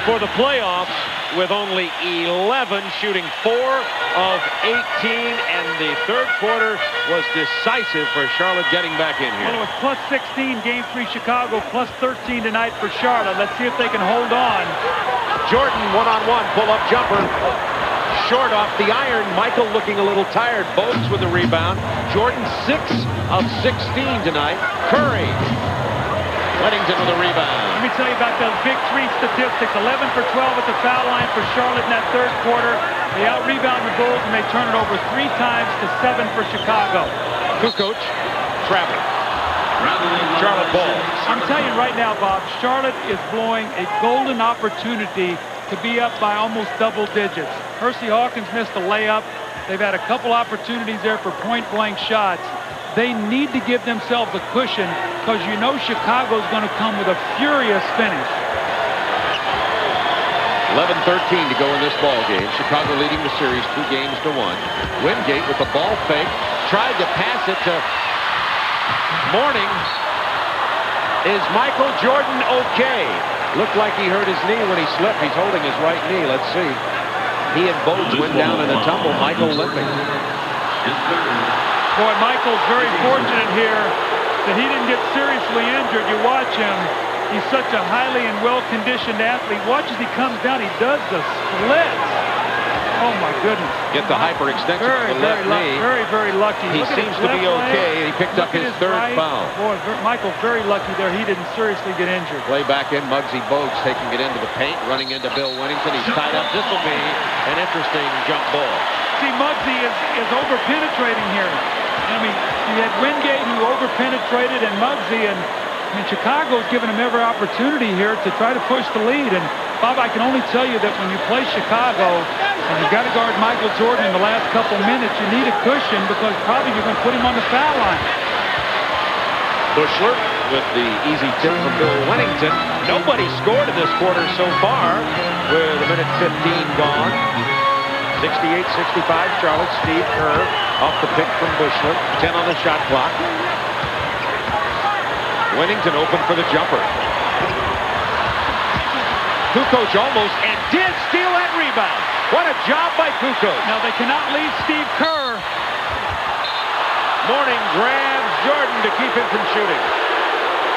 for the playoffs with only 11, shooting 4 of 18, and the 3rd quarter was decisive for Charlotte getting back in here. Well, it was plus 16, Game 3 Chicago, plus 13 tonight for Charlotte. Let's see if they can hold on. Jordan, one-on-one, pull-up jumper. Short off the iron. Michael looking a little tired. Bogues with the rebound. Jordan 6 of 16 tonight. Curry. Weddington with a rebound. Let me tell you about those big 3 statistics. 11 for 12 at the foul line for Charlotte in that 3rd quarter. They out-rebound the Bulls, and they turn it over 3 times to 7 for Chicago. Kukoc traveling. Charlotte ball. I'm telling you right now, Bob, Charlotte is blowing a golden opportunity to be up by almost double digits. Hersey Hawkins missed a layup. They've had a couple opportunities there for point-blank shots. They need to give themselves a cushion because you know Chicago's going to come with a furious finish. 11-13 to go in this ball game. Chicago leading the series 2-1. Wingate with the ball fake. Tried to pass it to Mourning. Is Michael Jordan okay? Looked like he hurt his knee when he slipped. He's holding his right knee. Let's see. He and Bogues went down in a tumble. Michael limping. Boy, Michael's very fortunate here that he didn't get seriously injured. You watch him. He's such a highly and well-conditioned athlete. Watch as he comes down. He does the splits. Oh, my goodness. Get the hyperextension to the left knee. Very lucky. He seems to be okay. He picked up his 3rd foul. Boy, Michael's very lucky there. He didn't seriously get injured. Play back in. Muggsy Bogues taking it into the paint, running into Bill Wennington. He's tied up. This will be an interesting jump ball. See, Muggsy is over-penetrating here. I mean, you had Wingate who over-penetrated and Muggsy, and I mean, Chicago's given him every opportunity here to try to push the lead. And, Bob, I can only tell you that when you play Chicago and you've got to guard Michael Jordan in the last couple minutes, you need a cushion because probably you're going to put him on the foul line. Bushler with the easy tip from Bill Wennington. Nobody scored in this quarter so far with a minute 15 gone. 68-65, Charlotte. Steve Kerr off the pick from Bushler. 10 on the shot clock. Wennington open for the jumper. Kukoc almost and did steal that rebound. What a job by Kukoc. Now they cannot leave Steve Kerr. Mourning grabs Jordan to keep him from shooting.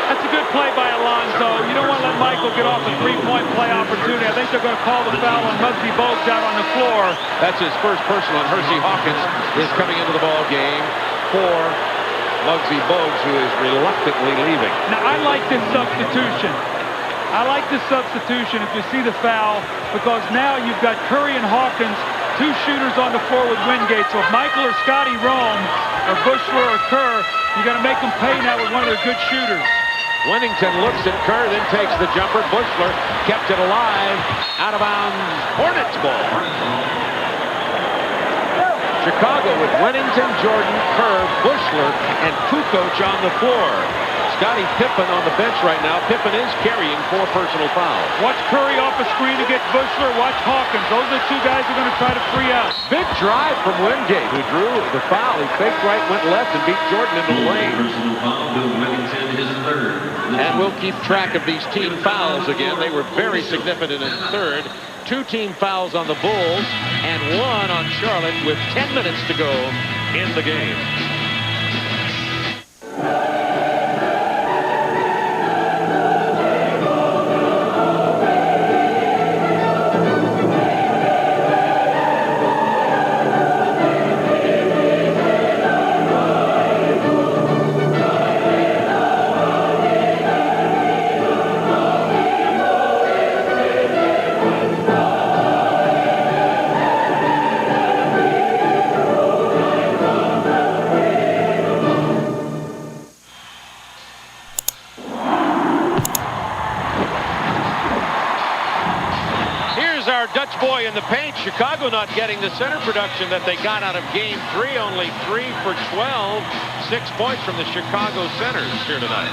That's a good play by Alonzo. You don't want to let Michael get off a three-point play opportunity. I think they're going to call the foul on Muggsy Bogues out on the floor. That's his first personal, and Hersey Hawkins is coming into the ball game for Muggsy Bogues, who is reluctantly leaving. Now, I like this substitution. I like this substitution if you see the foul, because now you've got Curry and Hawkins, two shooters on the floor with Wingate. So if Michael or Scotty roam, or Bushler or Kerr, you got to make them pay now with one of their good shooters. Wennington looks at Kerr, then takes the jumper. Bushler kept it alive. Out of bounds. Hornets ball. Chicago with Wennington, Jordan, Kerr, Bushler, and Kukoc on the floor. Scottie Pippen on the bench right now. Pippen is carrying 4 personal fouls. Watch Curry off a screen to get Bushler. Watch Hawkins. Those are the two guys who are going to try to free out. Big drive from Wingate, who drew the foul. He faked right, went left, and beat Jordan into the lane. Personal foul, Bill Wennington, his third. And we'll keep track of these team fouls again. They were very significant in the third. 2 team fouls on the Bulls and 1 on Charlotte with 10 minutes to go in the game. Dutch boy in the paint. Chicago not getting the center production that they got out of game 3. Only 3 for 12. 6 points from the Chicago centers here tonight.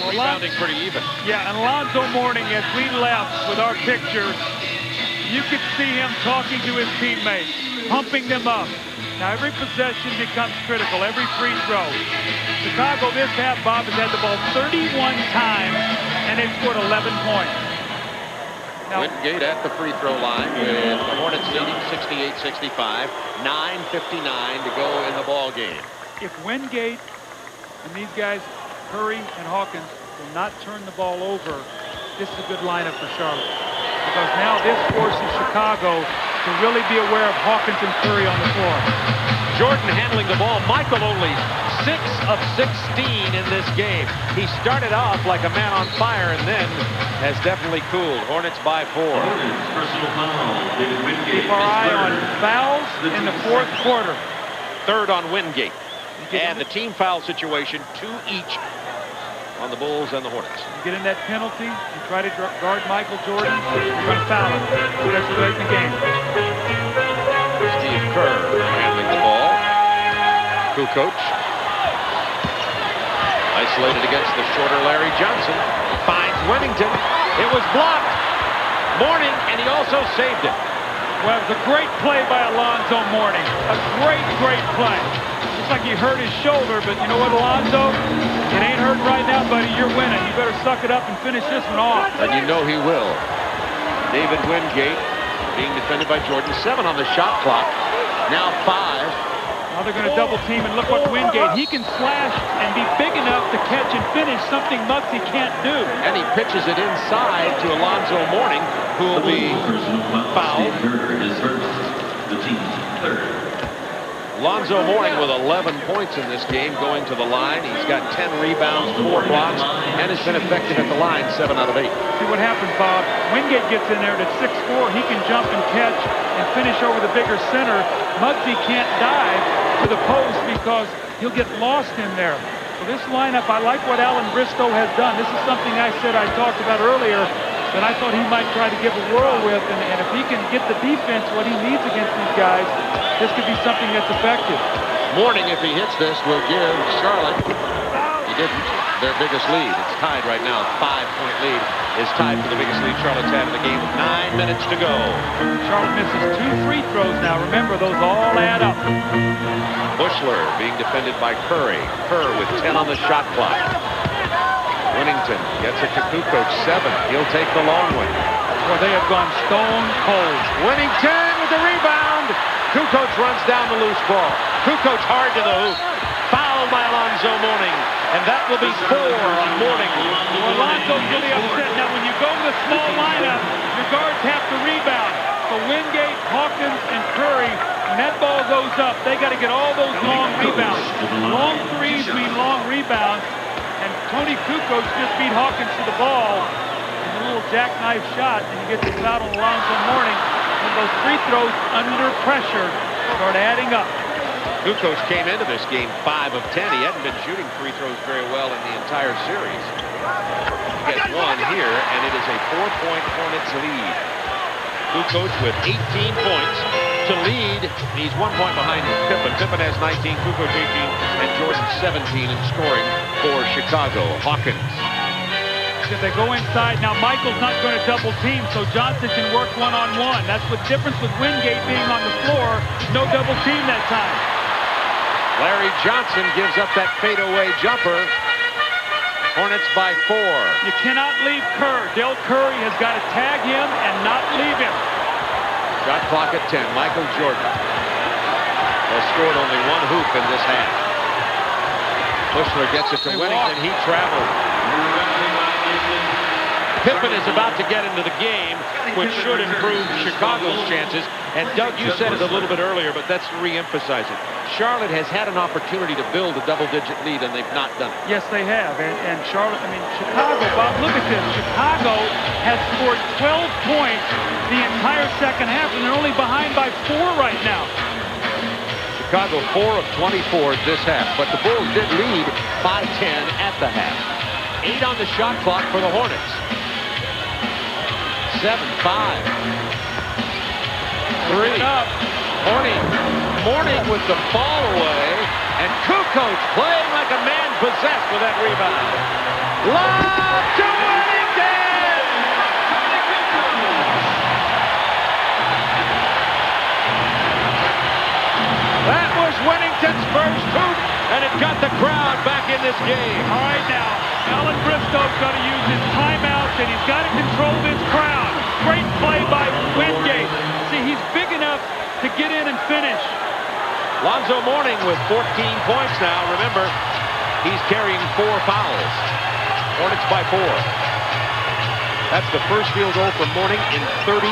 Well, rebounding pretty even. Yeah, and Alonzo Mourning, as we left with our picture, you could see him talking to his teammates, pumping them up. Now every possession becomes critical, every free throw. Chicago this half, Bob, has had the ball 31 times, and they've scored 11 points. Now, Wingate at the free throw line with the Hornets leading 68-65. 9:59 to go in the ball game. If Wingate and these guys, Curry and Hawkins, will not turn the ball over, this is a good lineup for Charlotte. Because now this forces Chicago to really be aware of Hawkins and Curry on the floor. Jordan handling the ball. Michael only 6 of 16 in this game. He started off like a man on fire and then has definitely cooled. Hornets by 4. Keep our eye on fouls in the 4th quarter. 3rd on Wingate. And the team foul situation, 2 each on the Bulls and the Hornets. You get in that penalty, you try to guard Michael Jordan, you're going to foul him. That's the way in the game. Steve Kerr handling the ball. Kukoc. Isolated against the shorter Larry Johnson. Finds Wennington. It was blocked. Mourning, and he also saved it. Well, it was a great play by Alonzo Mourning. A great, great play. Looks like he hurt his shoulder, but you know what, Alonzo? It ain't hurting right now, buddy. You're winning. You better suck it up and finish this one off. And you know he will. David Wingate being defended by Jordan. 7 on the shot clock. Now 5. Now they're going to double team, and look what Wingate, he can slash and be big enough to catch and finish, something Muggsy can't do. And he pitches it inside to Alonzo Mourning, who will be fouled. Alonzo Mourning with 11 points in this game, going to the line. He's got 10 rebounds, 4 blocks, and has been effective at the line 7 out of 8. See what happens, Bob. Wingate gets in there at 6'4". He can jump and catch and finish over the bigger center. Muggsy can't dive to the post because he'll get lost in there. So this lineup, I like what Alan Bristow has done. This is something I said I talked about earlier that I thought he might try to give a whirl with, and if he can get the defense what he needs against these guys, this could be something that's effective. Mourning, if he hits this, will give Charlotte, he didn't, their biggest lead. It's tied right now. 5-point lead is tied for the biggest lead Charlotte's had in the game with 9 minutes to go. Charlotte misses 2 free throws now. Remember, those all add up. Bushler being defended by Curry. Kerr with 10 on the shot clock. Winnington gets it to Kukoc, 7. He'll take the long one. Well, they have gone stone cold. Winnington with the rebound. Kukoc runs down the loose ball. Kukoc hard to the hoop. Fouled by Alonzo Mourning. And that will be 4 on Mourning. Well, Alonzo's really upset. Now, when you go to the small lineup, your guards have to rebound. So Wingate, Hawkins, and Curry, when that ball goes up, they got to get all those long rebounds. Long threes mean long rebounds. And Tony Kukoc just beat Hawkins to the ball. It's a little jackknife shot, and he gets it out on Alonzo Mourning. And those free throws under pressure start adding up. Kukoc came into this game 5 of 10. He hadn't been shooting free throws very well in the entire series. He gets one here, and it is a 4-point Hornets lead. Kukoc with 18 points to lead. He's 1 point behind Pippen. Pippen has 19, Kukoc 18, and Jordan 17 in scoring for Chicago. Hawkins. If they go inside, now Michael's not going to double team, so Johnson can work one-on-one. That's the difference with Wingate being on the floor. No double team that time. Larry Johnson gives up that fadeaway jumper. Hornets by 4. You cannot leave Kerr. Del Curry has got to tag him and not leave him. Shot clock at 10. Michael Jordan has scored only 1 hoop in this half. Bushler gets it to Winnington. He traveled. Pippen is about to get into the game, which should improve Chicago's chances. And Doug, you said it a little bit earlier, but that's to re-emphasize it. Charlotte has had an opportunity to build a double-digit lead, and they've not done it. Yes, they have. And Charlotte, I mean, Chicago, Bob, look at this. Chicago has scored 12 points the entire second half, and they're only behind by 4 right now. Chicago 4 of 24 this half, but the Bulls did lead by 10 at the half. 8 on the shot clock for the Hornets. 7-5. 3 up. Mourning with the ball away, and Kukoc playing like a man possessed with that rebound. Lob to Winnington! That was Winnington's first hoop, and it got the crowd back in this game. All right, now, Alan Bristow's got to use his timeouts, and he's got to control this crowd. Great play by Wingate. See, he's big enough to get in and finish. Lonzo Mourning with 14 points now. Remember, he's carrying 4 fouls. Hornets by 4. That's the first field goal from Mourning in 35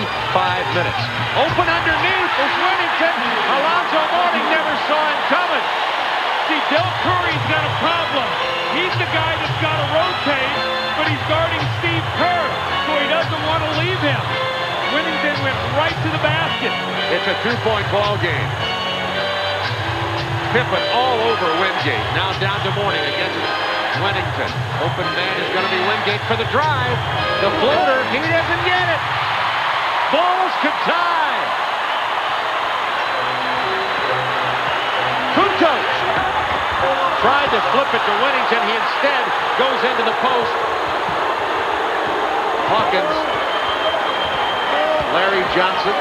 minutes. Open underneath is Winnington. Alonzo Mourning never saw him coming. See, Del Curry's got a problem. He's the guy that's got to rotate, but he's guarding Steve Kerr, so he doesn't want to leave him. Winnington went right to the basket. It's a 2-point ball game. Pippen all over Wingate. Now down to Mourning against Winnington. Open man is going to be Wingate for the drive. The floater, he doesn't get it. Bulls could tie. Kukoc tried to flip it to Winnington. He instead goes into the post. Hawkins. Larry Johnson.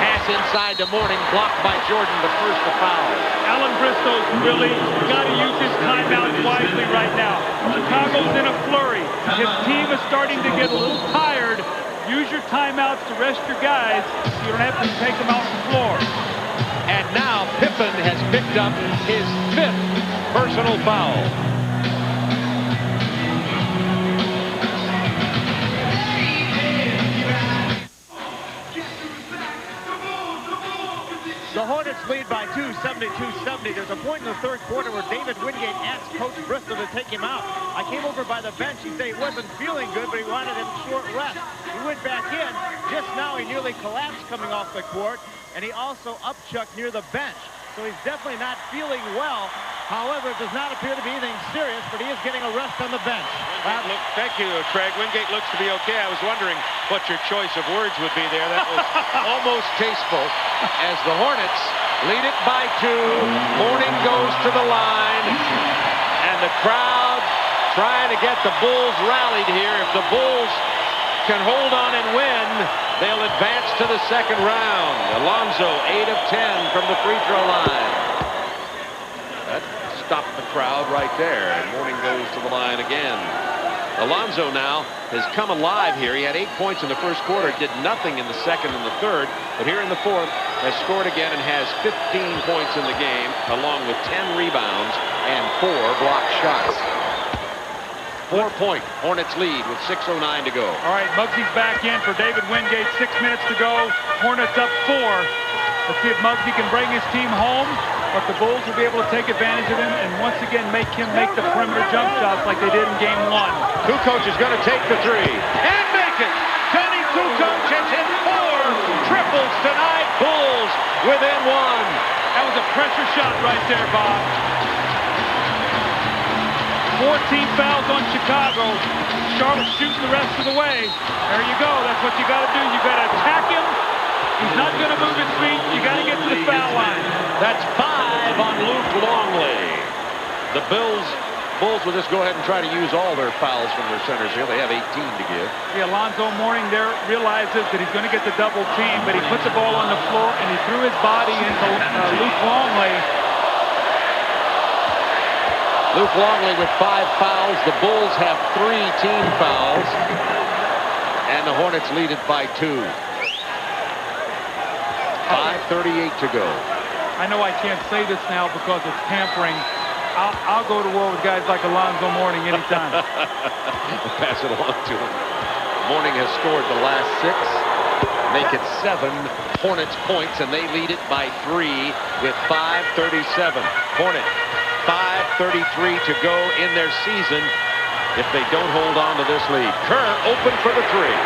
Pass inside to Mourning, blocked by Jordan, the first to foul. Alan Bristow's really got to use his timeout wisely right now. Chicago's in a flurry. His team is starting to get a little tired. Use your timeouts to rest your guys so you don't have to take them out the floor. And now Pippen has picked up his 5th personal foul. The Hornets lead by 2, 72-70. There's a point in the third quarter where David Wingate asked Coach Bristow to take him out. I came over by the bench. He said he wasn't feeling good, but he wanted him short rest. He went back in. Just now he nearly collapsed coming off the court, and he also upchucked near the bench. So he's definitely not feeling well. However, it does not appear to be anything serious, but he is getting a rest on the bench. Thank you, Craig. Wingate looks to be okay. I was wondering what your choice of words would be there. That was almost tasteful as the Hornets lead it by 2. Mourning goes to the line, and the crowd trying to get the Bulls rallied here. If the Bulls can hold on and win, they'll advance to the second round. Alonzo, 8 of 10 from the free throw line. That stopped the crowd right there, and Mourning goes to the line again. Alonzo now has come alive here. He had 8 points in the first quarter, did nothing in the second and the third, but here in the fourth has scored again and has 15 points in the game, along with 10 rebounds and 4 blocked shots. 4-point Hornets lead with 6:09 to go. All right, Muggsy's back in for David Wingate. 6 minutes to go. Hornets up 4. Let's see if Muggsy can bring his team home, but the Bulls will be able to take advantage of him and once again make him make the perimeter jump shots like they did in game 1. Kukoc is going to take the 3 and make it. Tony Kukoc has hit 4 triples tonight. Bulls within 1. That was a pressure shot right there, Bob. 14 fouls on Chicago. Charlotte shooting the rest of the way. There you go. That's what you got to do. You got to attack him. He's not going to move his feet. You got to get to the foul line. That's 5 on Luke Longley. The Bulls will just go ahead and try to use all their fouls from their centers here. They have 18 to give. See, Alonzo Mourning there realizes that he's going to get the double team, but he put the ball on the floor and he threw his body into Luke Longley. Luke Longley with 5 fouls. The Bulls have 3 team fouls. And the Hornets lead it by 2. 5:38 to go. I know I can't say this now because it's tampering. I'll go to war with guys like Alonzo Mourning anytime. Pass it along to him. Mourning has scored the last 6. Make it 7 Hornets points, and they lead it by 3 with 5:37. Hornet 5:33 to go in their season if they don't hold on to this lead. Kerr open for the 3.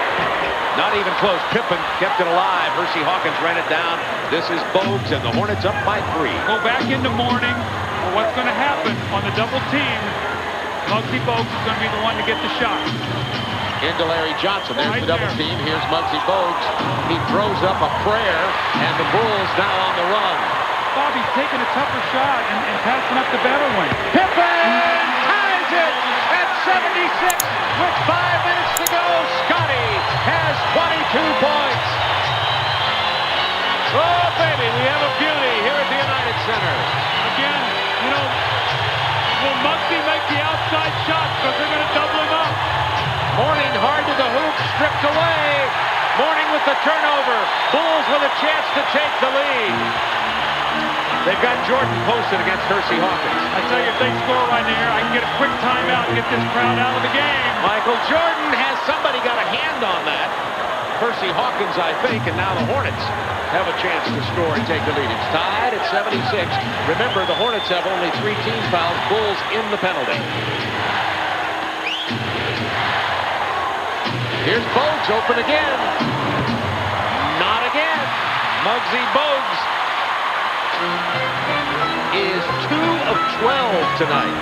Not even close. Pippen kept it alive. Hersey Hawkins ran it down. This is Bogues, and the Hornets up by 3. Go back into Mourning. Well, what's going to happen on the double team? Muggsy Bogues is going to be the one to get the shot. Into Larry Johnson. There's the double team. Here's Muggsy Bogues. He throws up a prayer, and the Bulls now on the run. Bobby's taking a tougher shot and passing up the better one. Pippen ties it at 76 with 5 minutes to go. Scotty has 22 points. Oh, baby, we have a beauty here at the United Center. Again, you know, will Muggsy make the outside shots because they're going to double him up? Mourning hard to the hoop, stripped away. Mourning with the turnover. Bulls with a chance to take the lead. They've got Jordan posted against Hersey Hawkins. I tell you, if they score right here, I can get a quick timeout and get this crowd out of the game. Michael Jordan has somebody got a hand on that. Hersey Hawkins, I think, and now the Hornets have a chance to score and take the lead. It's tied at 76. Remember, the Hornets have only 3 team fouls. Bulls in the penalty. Here's Bogues open again. Not again. Muggsy Bogues is 2 of 12 tonight.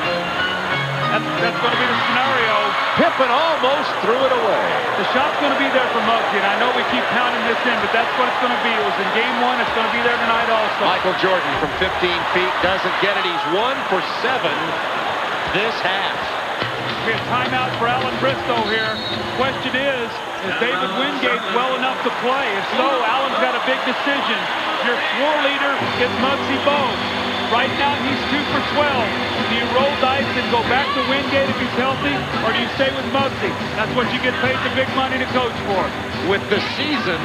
That's going to be the scenario. Pippen almost threw it away. The shot's going to be there for Muggsy, and I know we keep pounding this in, but that's what it's going to be. It was in game 1. It's going to be there tonight also. Michael Jordan from 15 feet doesn't get it. He's 1 for 7 this half. We have timeout for Alan Bristow here. Question is David Wingate well enough to play? If so, Alan's got a big decision. Your floor leader is Muggsy Bogues. Right now, he's 2 for 12. Do you roll dice and go back to Wingate if he's healthy, or do you stay with Muggsy? That's what you get paid the big money to coach for. With the season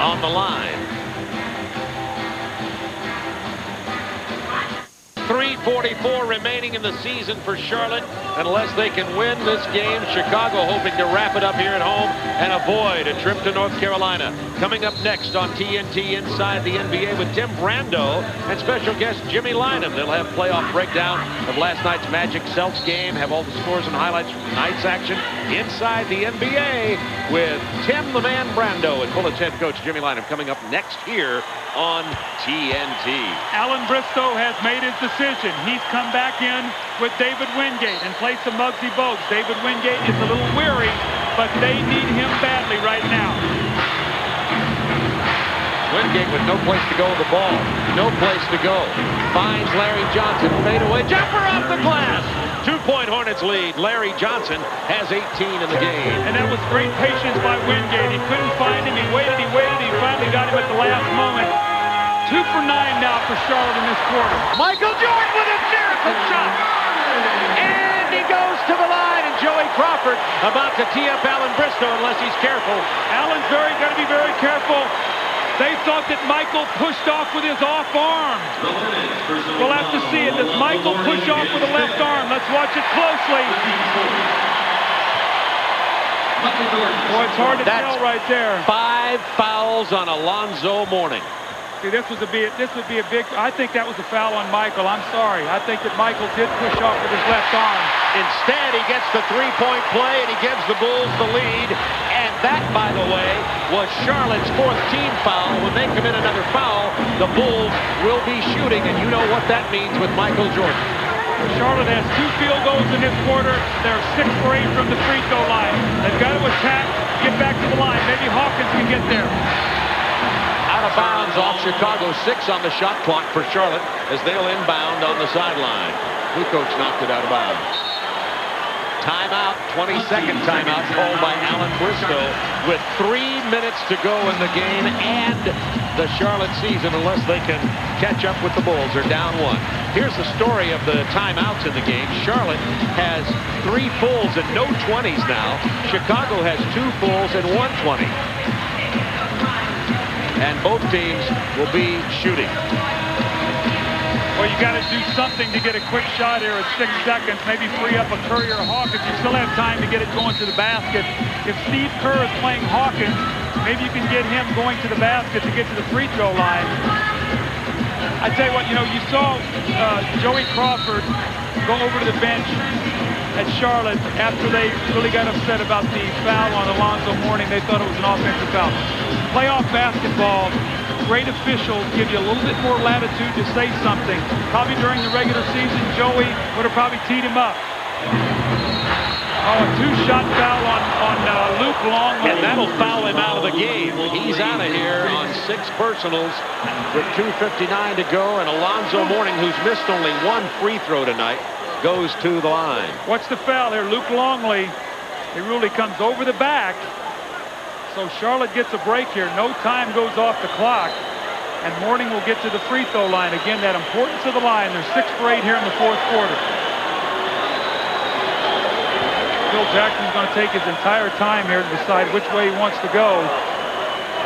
on the line. 3:44 remaining in the season for Charlotte. Unless they can win this game, Chicago hoping to wrap it up here at home and avoid a trip to North Carolina. Coming up next on TNT Inside the NBA with Tim Brando and special guest Jimmy Lynam. They'll have playoff breakdown of last night's Magic Celtics game, have all the scores and highlights from tonight's action inside the NBA with Tim the Man Brando and Bullets head coach Jimmy Lynam coming up next here on TNT. Alan Bristow has made his decision. He's come back in with David Wingate in place of Muggsy Bogues. David Wingate is a little weary, but they need him badly right now. Wingate with no place to go with the ball. No place to go. Finds Larry Johnson. Fade away. Jumper off the glass. 2-point Hornets lead. Larry Johnson has 18 in the game. And that was great patience by Wingate. He couldn't find him. He waited. He finally got him at the last moment. 2 for 9 now for Charlotte in this quarter. Michael Jordan with a miracle shot. And he goes to the line. And Joey Crawford about to tee up Alan Bristow unless he's careful. Alan's got to be very careful. They thought that Michael pushed off with his off arm. We'll have to see it. Does Michael push off with the left arm? Let's watch it closely. Boy, it's hard to tell right there. 5 fouls on Alonzo Mourning. See, this would be a big. I think that was a foul on Michael. I'm sorry. I think that Michael did push off with his left arm. Instead, he gets the 3-point play, and he gives the Bulls the lead. And that, by the way, was Charlotte's 4th team foul. When they commit another foul, the Bulls will be shooting, and you know what that means with Michael Jordan. Charlotte has 2 field goals in this quarter. They're 6 for 8 from the free throw line. They've got to attack, get back to the line. Maybe Hawkins can get there. Out of bounds off Chicago. 6 on the shot clock for Charlotte as they'll inbound on the sideline. Kukoc knocked it out of bounds. Timeout, 22nd timeout called by Alan Bristow with 3 minutes to go in the game and the Charlotte season, unless they can catch up with the Bulls. They're down 1. Here's the story of the timeouts in the game. Charlotte has 3 fulls and no 20s now. Chicago has 2 fulls and 1 20. And both teams will be shooting. Well, you got to do something to get a quick shot here at 6 seconds. Maybe free up a Curry or Hawkins. You still have time to get it going to the basket. If Steve Kerr is playing Hawkins, maybe you can get him going to the basket to get to the free throw line. I tell you what, you saw Joey Crawford go over to the bench at Charlotte after they really got upset about the foul on Alonzo Mourning. They thought it was an offensive foul. Playoff basketball, great officials give you a little bit more latitude to say something. Probably during the regular season, Joey would have probably teed him up. Oh, a 2-shot foul on Luke Longley. And that'll foul him out of the game. He's out of here on 6 personals with 2:59 to go. And Alonzo Mourning, who's missed only 1 free throw tonight, goes to the line. What's the foul here? Luke Longley. He really comes over the back. So Charlotte gets a break here. No time goes off the clock. And Mourning will get to the free throw line. Again, that importance of the line. They're 6 for 8 here in the 4th quarter. Phil Jackson's going to take his entire time here to decide which way he wants to go.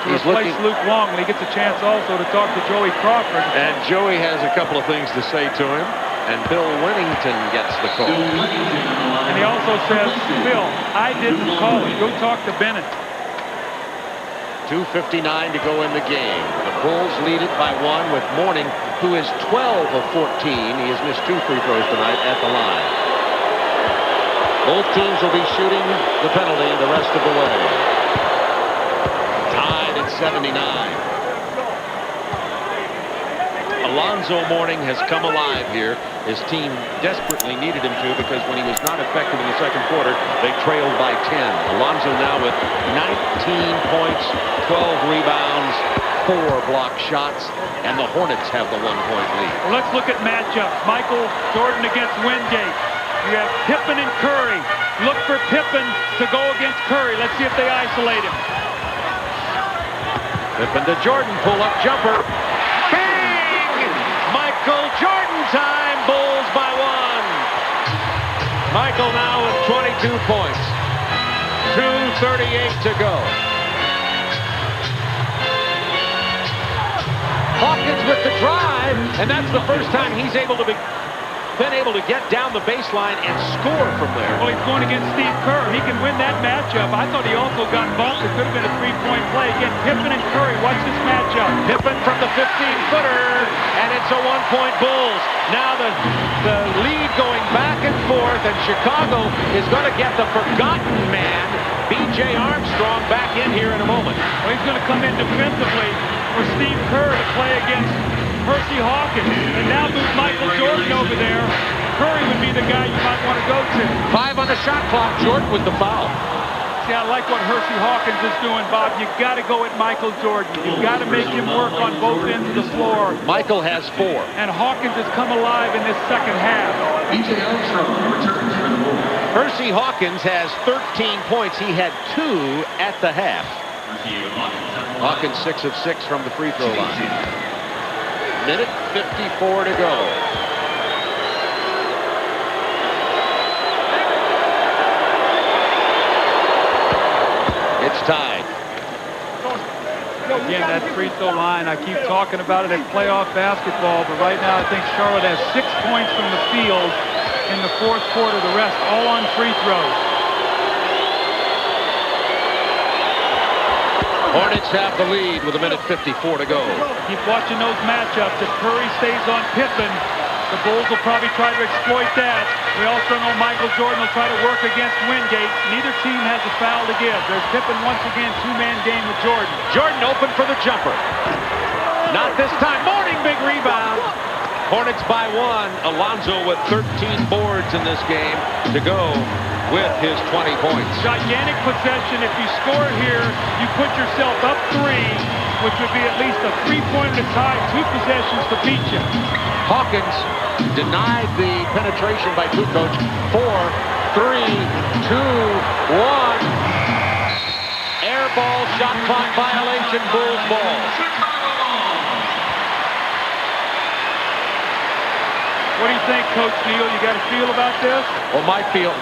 To replace Luke Longley. He gets a chance also to talk to Joey Crawford. And Joey has a couple of things to say to him. And Bill Winnington gets the call. And he also says, Phil, I didn't call it. Go talk to Bennett. 2:59 to go in the game. The Bulls lead it by 1 with Mourning, who is 12 of 14. He has missed 2 free throws tonight at the line. Both teams will be shooting the penalty the rest of the way. Tied at 79. Alonzo Mourning has come alive here. His team desperately needed him to, because when he was not effective in the 2nd quarter, they trailed by 10. Alonzo now with 19 points, 12 rebounds, 4 block shots, and the Hornets have the 1-point lead. Well, let's look at matchups. Michael Jordan against Wingate. You have Pippen and Curry. Look for Pippen to go against Curry. Let's see if they isolate him. Pippen to Jordan, pull-up jumper. Michael Jordan time, Bulls by 1. Michael now with 22 points. 2:38 to go. Hawkins with the drive, and that's the first time he's been able to get down the baseline and score from there. Well, he's going against Steve Kerr. He can win that matchup. I thought he also got bumped. It could have been a 3-point play. Again, Pippen and Curry. Watch this matchup. Pippen from the 15-footer, and it's a 1-point Bulls. Now the lead going back and forth, and Chicago is going to get the forgotten man, B.J. Armstrong, back in here in a moment. Well, he's going to come in defensively. for Steve Kerr to play against Percy Hawkins. And now move Michael Jordan over there. Curry would be the guy you might want to go to. 5 on the shot clock. Jordan with the foul. See, I like what Hersey Hawkins is doing, Bob. You got to go at Michael Jordan. You've got to make him work on both ends of the floor. Michael has 4. And Hawkins has come alive in this second half. B.J. Armstrong returns for the Bulls. Percy Hawkins has 13 points. He had 2 at the half. Hawkins 6 of 6 from the free throw line. Minute 54 to go. It's tied. Again, that free throw line, I keep talking about it as playoff basketball, but right now I think Charlotte has 6 points from the field in the fourth quarter. The rest all on free throws. Hornets have the lead with a minute 54 to go. Keep watching those matchups. If Curry stays on Pippen, the Bulls will probably try to exploit that. We also know Michael Jordan will try to work against Wingate. Neither team has a foul to give. There's Pippen once again, 2-man game with Jordan. Jordan open for the jumper. Not this time. Mourning, big rebound. Hornets by 1. Alonzo with 13 boards in this game to go with his 20 points. Gigantic possession. If you score here, you put yourself up 3, which would be at least a 3-point to tie, 2 possessions to beat you. Hawkins denied the penetration by Kukoc. 4, 3, 2, 1. Air ball, shot clock violation, Bulls ball. What do you think, Coach Neal? You got a feel about this? Well, my feel,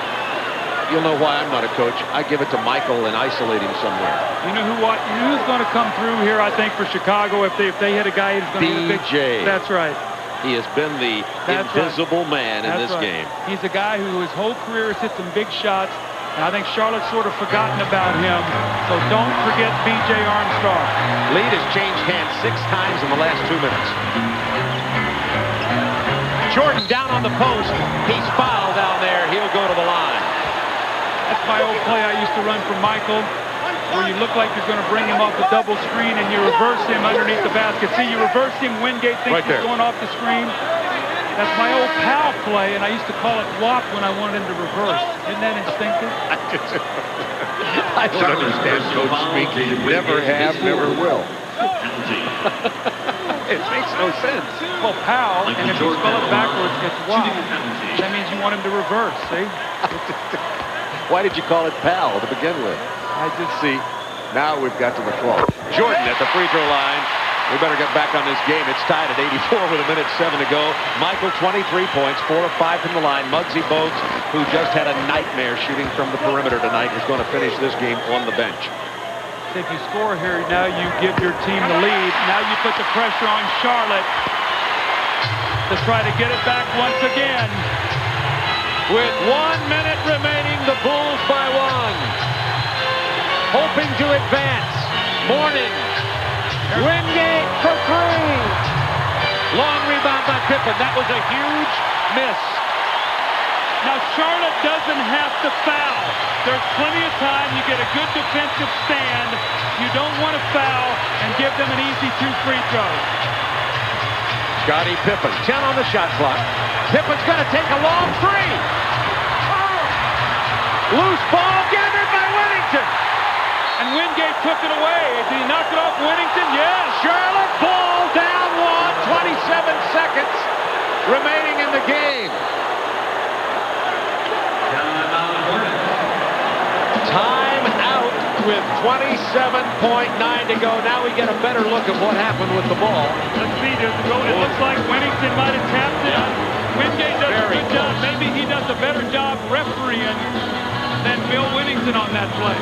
you'll know why I'm not a coach. I give it to Michael and isolate him somewhere. You know who's going to come through here, I think, for Chicago if they hit a guy who's going to hit a big... BJ. That's right. He has been the invisible man in this game. He's a guy who his whole career has hit some big shots, and I think Charlotte's sort of forgotten about him. So don't forget B.J. Armstrong. Lead has changed hands 6 times in the last 2 minutes. Jordan down on the post. He's fouled down there. He'll go to the line. That's my old play I used to run for Michael, where you look like you're going to bring him off the double screen and you reverse him underneath the basket. See, you reverse him, Wingate thinks he's going off the screen. That's my old pal play, and I used to call it WAP when I wanted him to reverse. Isn't that instinctive? I don't understand coach speak. Never have, never will. It makes no sense. Well, pal, and if you spell it backwards, it's WAP. That means you want him to reverse, see? Why did you call it pal to begin with? I just see. Now we've got to the clock. Jordan at the free throw line. We better get back on this game. It's tied at 84 with a minute 7 to go. Michael 23 points, 4 of 5 from the line. Muggsy Bogues, who just had a nightmare shooting from the perimeter tonight, is going to finish this game on the bench. If you score here, now you give your team the lead. Now you put the pressure on Charlotte to try to get it back once again. With 1 minute remaining, the Bulls by 1. Hoping to advance. Mourning. Wingate for 3. Long rebound by Pippen. That was a huge miss. Now Charlotte doesn't have to foul. There's plenty of time. You get a good defensive stand. You don't want to foul and give them an easy 2 free throws. Scottie Pippen, 10 on the shot clock. Pippen's going to take a long 3. Loose ball gathered by Whittington. And Wingate took it away. Did he knock it off Whittington? Yes. Charlotte ball down 1. 27 seconds remaining in the game. Time out with 27.9 to go. Now we get a better look at what happened with the ball. Let's see. It looks like Whittington might have tapped it. Wingate does a good job. Maybe he does a better job refereeing than Bill Whittington on that play.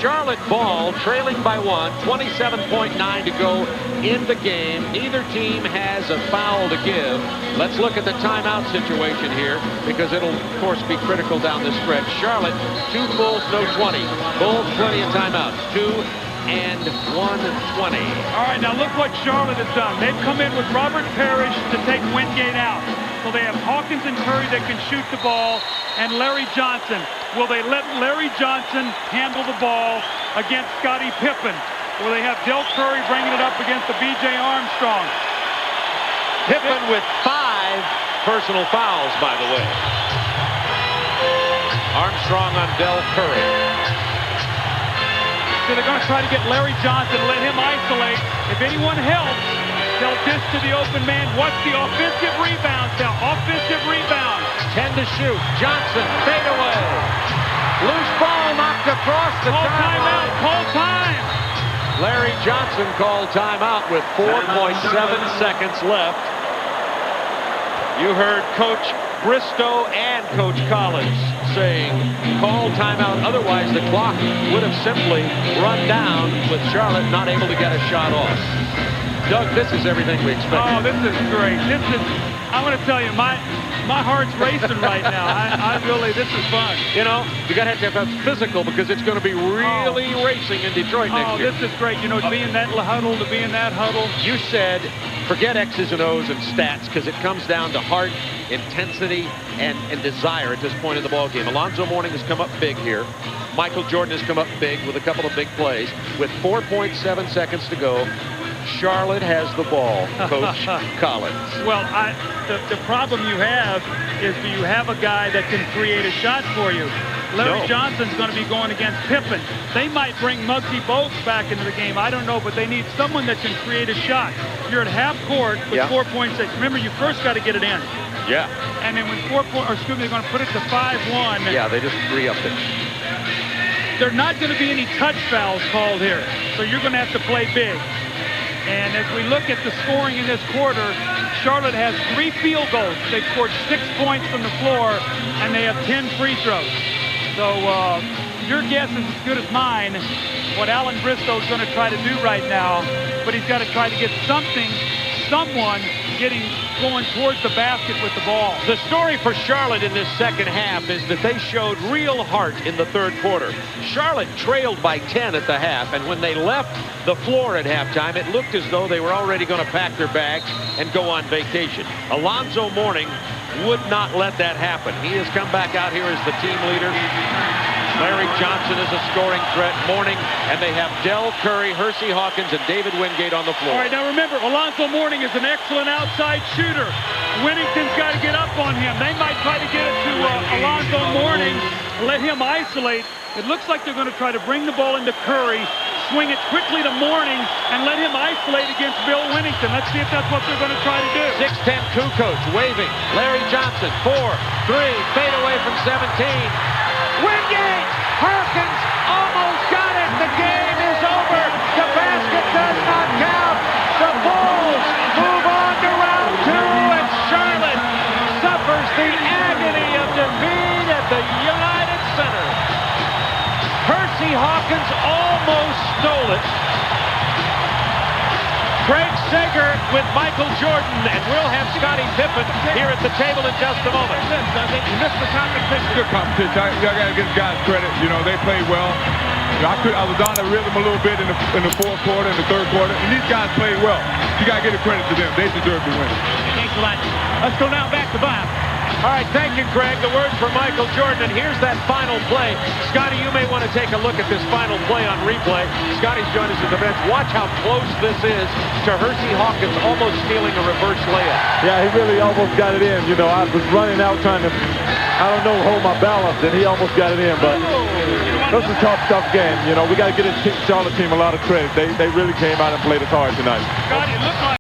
Charlotte ball trailing by 1, 27.9 to go in the game. Neither team has a foul to give. Let's look at the timeout situation here because it'll, of course, be critical down the stretch. Charlotte, 2 Bulls, no 20. Bulls, plenty of timeouts. 2 and 1:20. All right, now look what Charlotte has done. They've come in with Robert Parrish to take Wingate out. So they have Hawkins and Curry that can shoot the ball, and Larry Johnson. Will they let Larry Johnson handle the ball against Scottie Pippen? Will they have Del Curry bringing it up against the B.J. Armstrong? Pippen with 5 personal fouls, by the way. Armstrong on Del Curry. So they're going to try to get Larry Johnson, let him isolate. If anyone helps, they'll dish to the open man. What's the offensive rebound now? Offensive rebound. 10 to shoot. Johnson, fade away. Loose ball knocked across the timeout. Call time. Larry Johnson called timeout with 4.7 seconds left. You heard Coach Bristow and Coach Collins saying call timeout, otherwise the clock would have simply run down with Charlotte not able to get a shot off. Doug, this is everything we expected. Oh, this is great. I'm going to tell you, my heart's racing right now. I really, this is fun. You know, you got to have physical because it's going to be really racing in Detroit next year. Oh, this is great. You know, to be in that huddle, to be in that huddle. You said forget X's and O's and stats because it comes down to heart, intensity, and desire at this point in the ball game. Alonzo Mourning has come up big here. Michael Jordan has come up big with a couple of big plays. With 4.7 seconds to go, Charlotte has the ball, Coach Collins. Well, the problem you have is, do you have a guy that can create a shot for you? Larry Johnson's going to be going against Pippen. They might bring Muggsy Bogues back into the game. I don't know, but they need someone that can create a shot. You're at half court with 4.6. Remember, you first got to get it in. Yeah. And then when they're going to put it to 5-1. Yeah, they just re-upped it. There's not going to be any touch fouls called here, so you're going to have to play big. And as we look at the scoring in this quarter, Charlotte has 3 field goals. They've scored 6 points from the floor, and they have 10 free throws. So your guess is as good as mine what Alan Bristow is going to try to do right now, but he's got to try to get someone going towards the basket with the ball. The story for Charlotte in this second half is that they showed real heart in the third quarter. Charlotte trailed by 10 at the half, and when they left the floor at halftime, it looked as though they were already going to pack their bags and go on vacation. Alonzo Mourning would not let that happen. He has come back out here as the team leader. Larry Johnson is a scoring threat. Mourning, and they have Del Curry, Hersey Hawkins, and David Wingate on the floor. All right, now remember, Alonzo Mourning is an excellent outside shooter. Whittington's got to get up on him. They might try to get it to Alonzo Mourning, let him isolate. It looks like they're going to try to bring the ball into Curry, swing it quickly to Mourning, and let him isolate against Bill Whittington. Let's see if that's what they're going to try to do. 6'10" Kukoc waving. Larry Johnson, 4-3, fade away from 17. Wingate! Harkins almost got it. The game is over. The basket does not count. The Bulls move on to round 2, and Charlotte suffers the agony of defeat at the United Center. Hersey Hawkins almost stole it. Craig Sager with Michael Jordan, and we'll have Scottie Pippen here at the table in just a moment. You missed the competition. Good competition. I got to give guys credit. You know, they played well. I was on the rhythm a little bit in the fourth quarter, in the third quarter, and these guys played well. You got to give the credit to them. They deserve to win. Thanks a lot. Let's go now back to Bob. All right, thank you, Craig. The words for Michael Jordan, and here's that final play. Scotty, you may want to take a look at this final play on replay. Scotty's joined us at the bench. Watch how close this is to Hersey Hawkins almost stealing a reverse layup. Yeah, he really almost got it in. You know, I was running out trying to, hold my balance, and he almost got it in, but this is a tough game. You know, we got to give this Charlotte team a lot of credit. They really came out and played us hard tonight. Scotty, it looked like